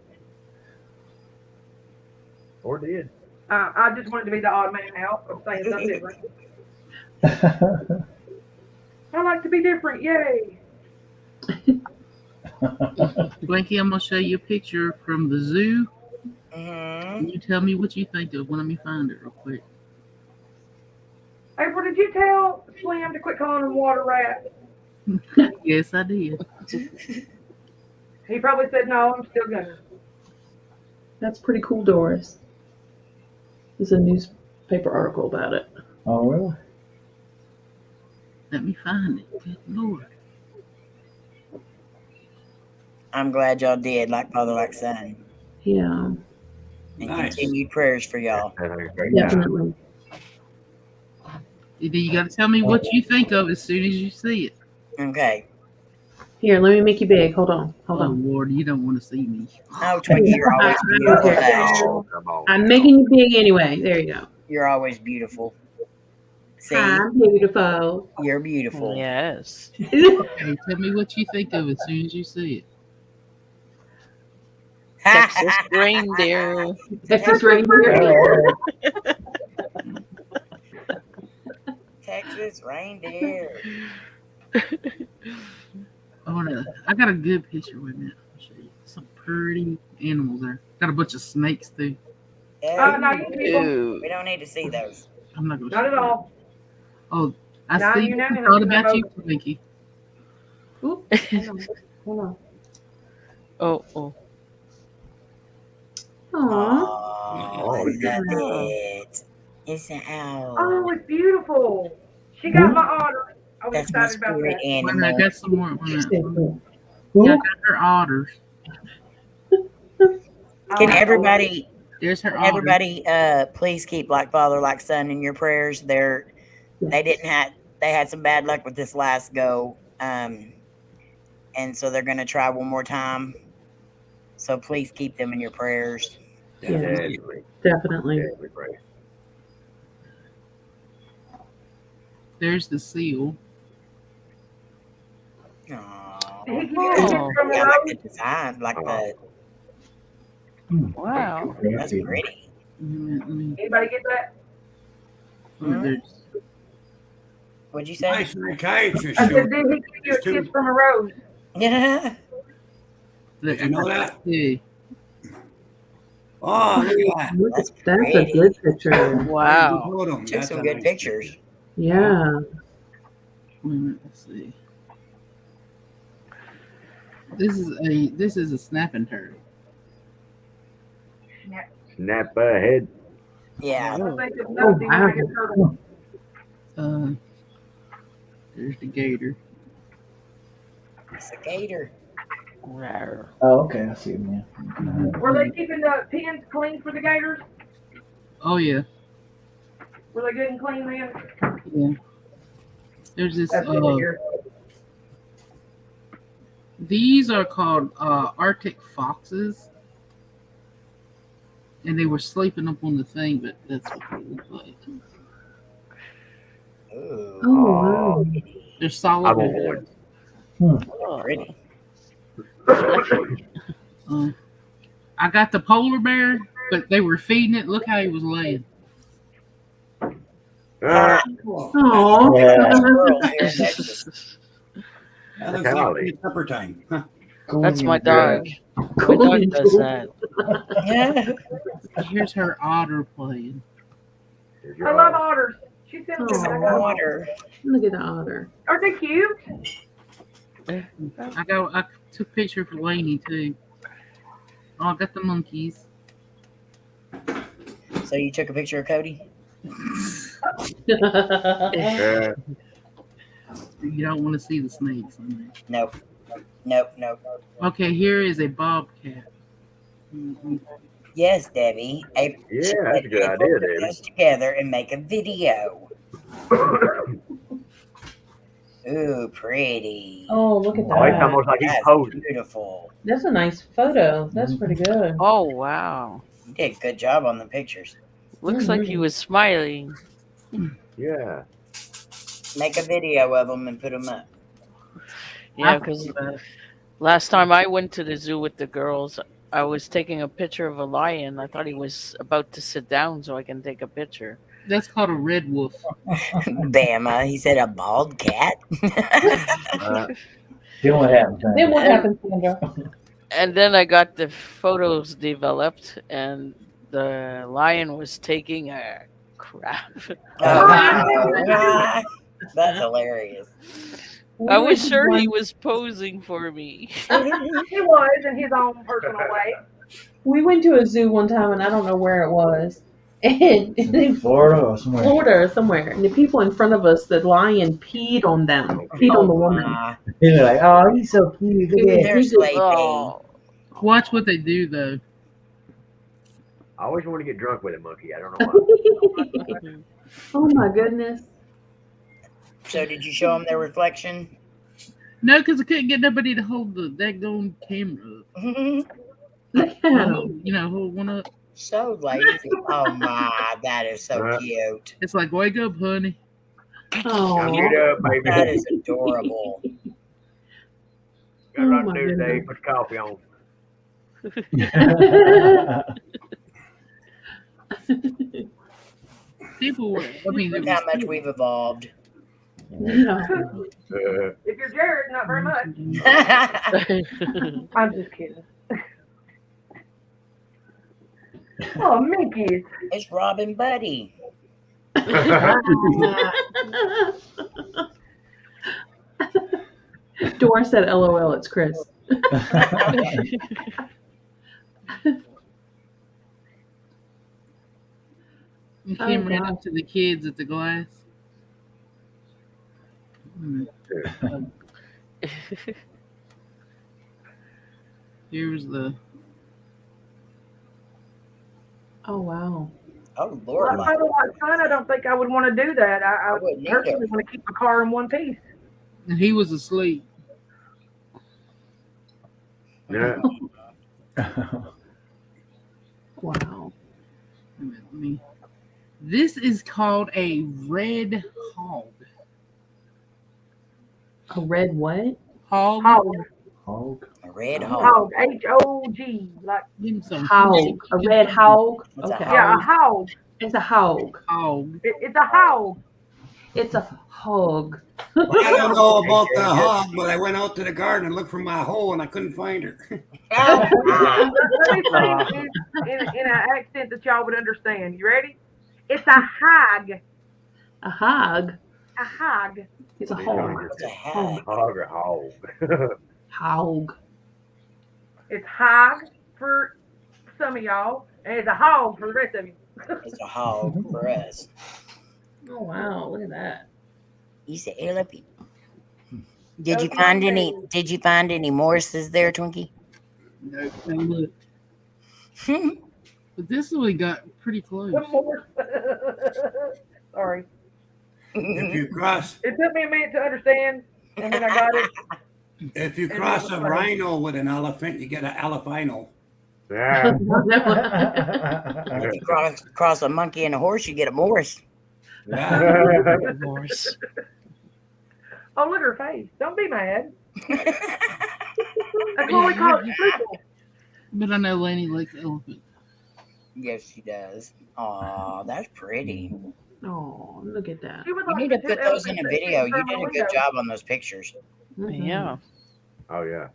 Or did. I just wanted to be the odd man out of saying something different. Dad? I like to be different. Yay. Blanky, I'm gonna show you a picture from the zoo. Mm-hmm. And you tell me what you think of. Let me find it real quick. April, did you tell Slim to quit calling him water rat? Yes, I did. He probably said, no, I'm still gonna. That's pretty cool, Doris. There's a newspaper article about it. Oh, really? Let me find it. Good Lord. I'm glad y'all did, like father, like son. Yeah, And Nice. continued prayers for y'all. That's a great time. definitely. You got to tell me what you think of as soon as you see it. Okay. Here, let me make you big. Hold on. Hold Oh, on. Lord, you don't want to see me. Oh, Twinkie, you're always beautiful. Okay. Hush. Oh, come on. I'm making you big anyway. There you go. You're always beautiful. See, I'm beautiful. you're beautiful. Yes. Hey, tell me what you think of it as soon as you see it. Texas reindeer. Texas reindeer. Texas reindeer. I got a good picture with me. I'll show you. Some pretty animals there. Got a bunch of snakes too. Not you people. Ooh. We don't need to see those. I'm not gonna Not show at you. all. Oh, I Not see. unanimous I thought in that about you, vote. Twinkie. Oop, hold on. Oh, oh. Aw. Oh, I Oh, love yeah. it. It's an owl. Oh, it's beautiful. She got my otter. I was That's my excited about spirit that. Wait a minute, animal. I got some more. Wait a minute. Who? Yeah, I got her otters. Can Oh, everybody, There's her otters. everybody, please keep like father, like son in your prayers. They had some bad luck with this last go, and so they're gonna try one more time. So please keep them in your prayers. Definitely. Definitely. Definitely great. There's the seal. Aww. Did he give you a Oh. gift from the Yeah, I like road? the design, like the Wow. that's pretty. Let me- Anybody get that? oh, there's- What'd you say? My psychiatrist I showed said, did he give you a It's too- kiss from a rose? Yeah. Did you know that? Yeah. Oh, look at that. That's That's a pretty. good picture. Wow. Totem. Took That's some a good nice pictures. Yeah. Wait a minute, let's see. This is a snapping turtle. Snap ahead. Yeah. I think it's nothing wow. like a turtle. There's the gator. It's a gator. Rawr. Oh, okay. I see him. Yeah. Were they keeping the pens clean for the gators? Oh yeah, Were they good and clean, man? yeah. There's this. That's good to hear. These are called Arctic foxes, and they were sleeping up on the thing, but that's what they look like. Ooh. Oh, wow. They're I solid. want one. Oh. Pretty. I got the polar bear, but they were feeding it. Look how he was laying. Aww. Yeah. Squirrels here in Texas. That looks That's like Holly. it's supper time. Huh. That's my Yeah. dog. My dog does that. Here's her otter playing. Here's I your love otter. otters. She sent them to me. I Aw. got 'em all. Water. Look at the otter. Are they cute? I took a picture for Lainey too. Oh, I got the monkeys. So you took a picture of Cody? Yeah. You don't want to see the snakes on there. Nope. Nope. Nope. Okay, here is a bobcat. Mhm. Yes, Debbie. Yeah, that's a good idea, Put David. us together and make a video. Ooh, pretty. Oh, look at Oh, it's that. almost like he's That's posing. beautiful. That's a nice photo. That's pretty good. Oh wow. You did a good job on the pictures. Looks like he was smiling. Yeah. Make a video of them and put them up. Yeah, because last time I went to the zoo with the girls, I was taking a picture of a lion. I thought he was about to sit down so I can take a picture. That's called a red wolf. Bama, he said a bald cat. Then what happened? Sam? Then what happened, Sandra? And then I got the photos developed, and the lion was taking a crap. Oh, that's hilarious. I was sure he was posing for me. He was in his own personal way. We went to a zoo one time, and I don't know where it was. And In Florida or somewhere? Florida or somewhere. And the people in front of us, the lion peed on them, peed on the woman. They're like, oh, he's so cute. Look at that. They're sleeping. Oh, Watch what they do though. I always want to get drunk with a monkey. I don't know why. Oh my goodness. So did you show them their reflection? No, because I couldn't get nobody to hold the daggone camera up. Look at him. You know, hold one up. So lazy. Oh my, that is so cute. It's like, wake up, honey. Oh, Get up, baby. That is adorable. Got a lot Oh, to my do today. goodness. Put your coffee on. People were, I mean, Look how much we've evolved. yeah. If you're Jared, not very much. I'm just kidding. Oh, Mickey. It's Robin Buddy. Dora said, LOL, it's Chris. You came right God. up to the kids at the glass. Here's the. Oh, wow. Oh Lord, If I don't want son, I don't think I would want to do that. I wouldn't personally want to keep the car in one piece. And he was asleep. Yeah. Wow. Let me- This is called a red hog. A red what? Hog. Hog. Hog. a red hog. Hog. H-O-G. Like, Give him some Hog. A red hog? What's a Okay. yeah, a hog. It's a hog. hog. It's a hog. It's a hog. Well, I don't know about the hog, but I went out to the garden and looked for my hole and I couldn't find her. Let me say it in an accent that y'all would understand. You ready? It's a hog. A hog. A hog. It's a hog. What's a hog? Hog or hog. Hog. It's hog for some of y'all, and it's a hog for the rest of you. It's a hog for us. Oh, wow. Look at that. You said, "Hey, look." Did you find any? Did you find any Morrises there, Twinkie? No, no look. But this one got pretty close. One more. Sorry. If you cross, It took me a minute to understand, and then I got it. if you cross a rhino with an elephant, you get an elephino. Yeah. If you cross a monkey and a horse, you get a Morris. Yeah. Morse. Oh, look at her face. Don't be mad. That's what we call it. Spooky. But I know Laney likes elephant. Yes, she does. Aw, that's pretty. Oh, look at that. She was You like need the to two put those in a elephants that sit video. in You front of did my a good window. job on those pictures. Mhm. Yeah. Oh yeah.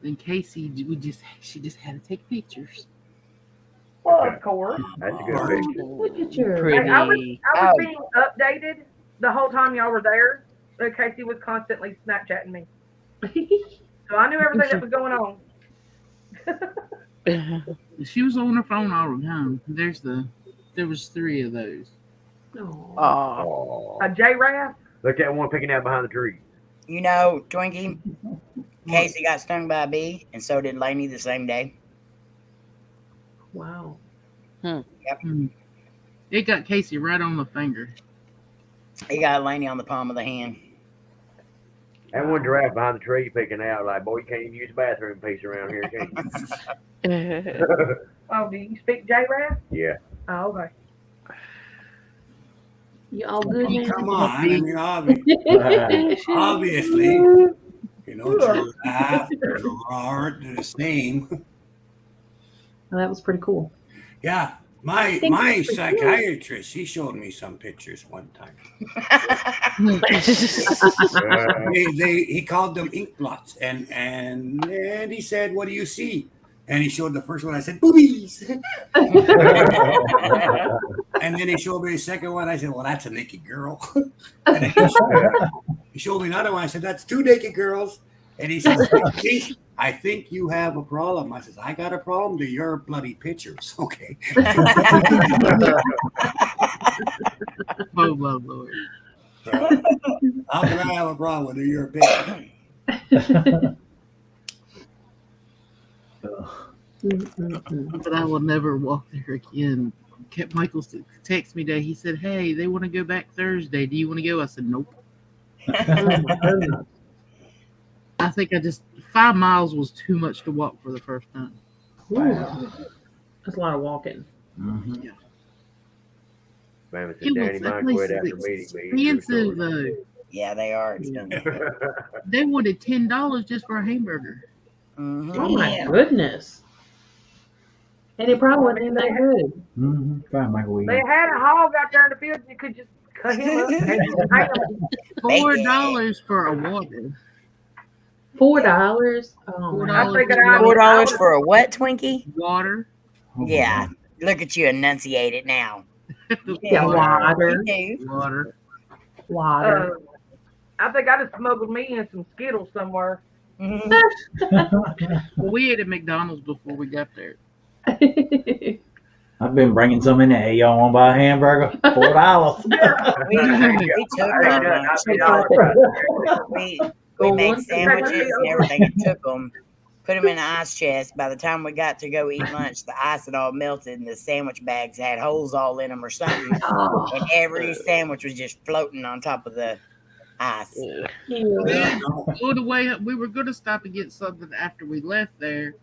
And Casey, she just had to take pictures. Well, of course. That's a good Oh, picture. Look at your. Pretty. I was Oh. being updated the whole time y'all were there. But Casey was constantly Snapchatting me, so I knew everything that was going on. She was on her phone all the time. There was 3 of those. Oh. Oh. Oh. A J-Raff. Look at that one picking out behind the tree. You know, Twinkie, Casey got stung by a bee, and so did Lainey the same day. Wow. It got Casey right on the finger. He got Lainey on the palm of the hand. That one giraffe behind the tree picking out like, boy, you can't even use the bathroom piece around here, can you? Oh, do you speak J-Raff? Yeah. Oh, okay. You all good now? Come on. I mean, obviously, you know, giraffe, roar, they're the same. Well, that was pretty cool. Yeah. My psychiatrist, he showed me some pictures one time. He called them ink blots, and he said, "What do you see?" And he showed the first one. I said, "Boobies." And then he showed me the second one. I said, "Well, that's a naked girl." And then he showed me another one. I said, "That's 2 naked girls." And he says, I think you have a problem. I says, I got a problem to your bloody pictures. Okay. Oh, my Lord. How can I have a problem with your picture? But I will never walk there again. Michael texted me today. He said, "Hey, they want to go back Thursday. Do you want to go?" I said, "Nope." I think 5 miles was too much to walk for the first time. Wow. That's a lot of walking. Mhm. Man, It said Danny was, that might place quit is after meeting me. expensive, though. Yeah, they are expensive. They wanted $10 just for a hamburger. Mhm. Oh my goodness. And it probably wasn't even that good. Mhm. Fine, Michael. They had a hog out there in the field. You could just cut him up and hang him. $4 for a water. $4. Oh, $4 man. I figured for out- $4 for a what, Twinkie? water. Oh, Yeah. Look at you enunciate it now. Yeah, water. You do. Water. Water. I think I just smuggled me in some Skittles somewhere. Mhm. Well, we ate at McDonald's before we got there. I've been bringing some in there. Hey, y'all want to buy a hamburger? $4. We took our lunch. We made sandwiches and everything and took them, put them in the ice chest. By the time we got to go eat lunch, the ice had all melted and the sandwich bags had holes all in them or something. And every sandwich was just floating on top of the ice. All the way up, we were going to stop and get something after we left there.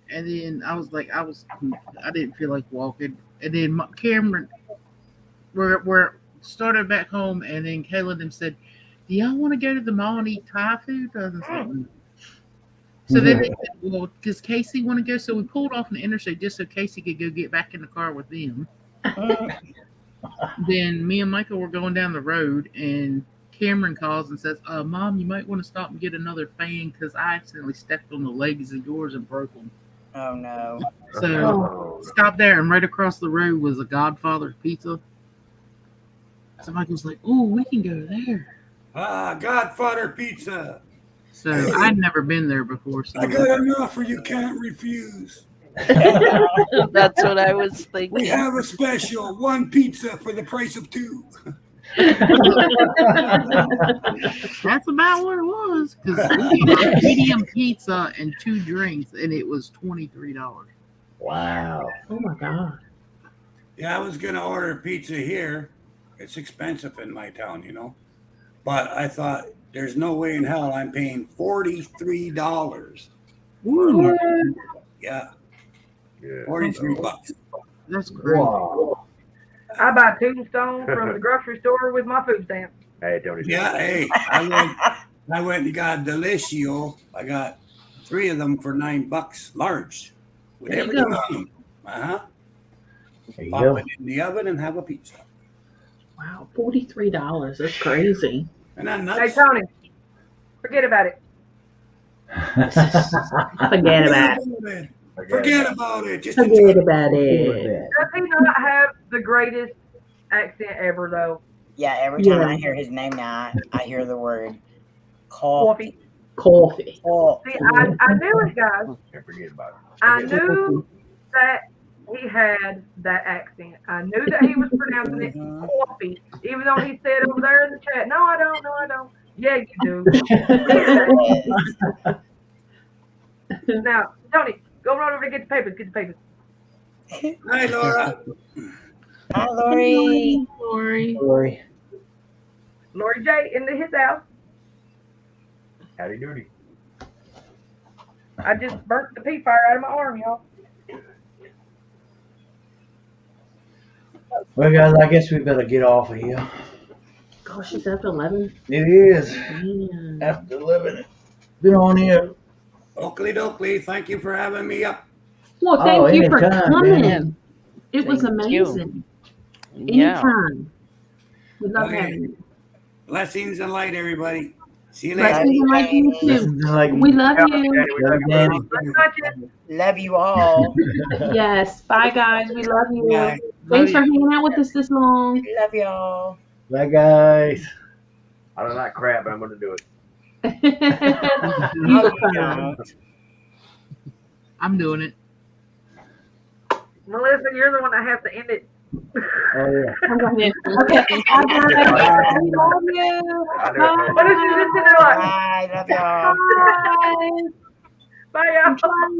And then I was like, I didn't feel like walking. And then Cameron, we're started back home. And then Kayla them said, "Do y'all want to go to the mall and eat Thai food?" I was like, "No." So then they said, "Well, does Casey want to go?" So we pulled off the interstate just so Casey could go get back in the car with them. Then me and Michael were going down the road, and Cameron calls and says, "Mom, you might want to stop and get another fan because I accidentally stepped on the legs of yours and broke them." Oh, no. So stopped there, and right across the road was a Godfather Pizza. So Michael's like, "Oh, we can go there." Godfather Pizza. So I'd never been there before. So I got an offer you can't refuse. That's what I was We thinking. have a special 1 pizza for the price of 2. that's about what it was. Because we got medium pizza and 2 drinks, and it was $23. Wow. Oh my God. Yeah, I was gonna order pizza here. It's expensive in my town, you know. But I thought there's no way in hell I'm paying $43. Yeah, Yeah. 43 bucks. That's crazy. Wow. I buy Tombstone from the grocery store with my food stamp. Hey, Tony. Yeah, hey, I went and got Delicio. I got 3 of them for $9, large, with There you everything go. on them. There you Pop go. it in the oven and have a pizza. Wow, $43. That's crazy. And then Hey nuts. Tony, forget about it. Forget about it. it. Forget about it. Just Forget enjoy. about it. Does he not have the greatest accent ever though? Yeah, every time Yeah. I hear his name now, I hear the word coffee. Coffee. Coffee. See, I knew it, guys. Can't forget about it. I knew that he had that accent. I knew that he was pronouncing it Mhm. coffee, even though he said over there in the chat, "No, I don't. No, I don't." Yeah, you do. Yes. Now, Tony, go run over to get the papers. Get the papers. Hi, Laura. Hi, Lori. Lori. Sorry. Lori J in his house. Howdy doody. I just burnt the pea fire out of my arm, y'all. Well, guys, I guess we better get off of here. Gosh, it's after 11. It is Man. after 11. Been on here. Oakley dokley. Thank you for having me up. Well, thank you for anytime, coming. man. It was Thank you. amazing. Yeah. Anytime. We love Okay. having you. Blessings and light, everybody. See you later. Blessings and light to you too. Listen to like We love Danny, you. we love you, Danny. brother. Let's touch it. Love you all. Yes. Bye, guys. We love you. Bye. Thanks for hanging out with us this long. Love y'all. Bye, guys. I don't like crap, but I'm going to do it. You were fine. I'm doing it. Melissa, you're the one that has to end it. Oh, yeah. I'm going in. Okay. Bye, guys. We love you. What did you listen to? Like, Bye. Love y'all. Bye. bye, y'all. Bye.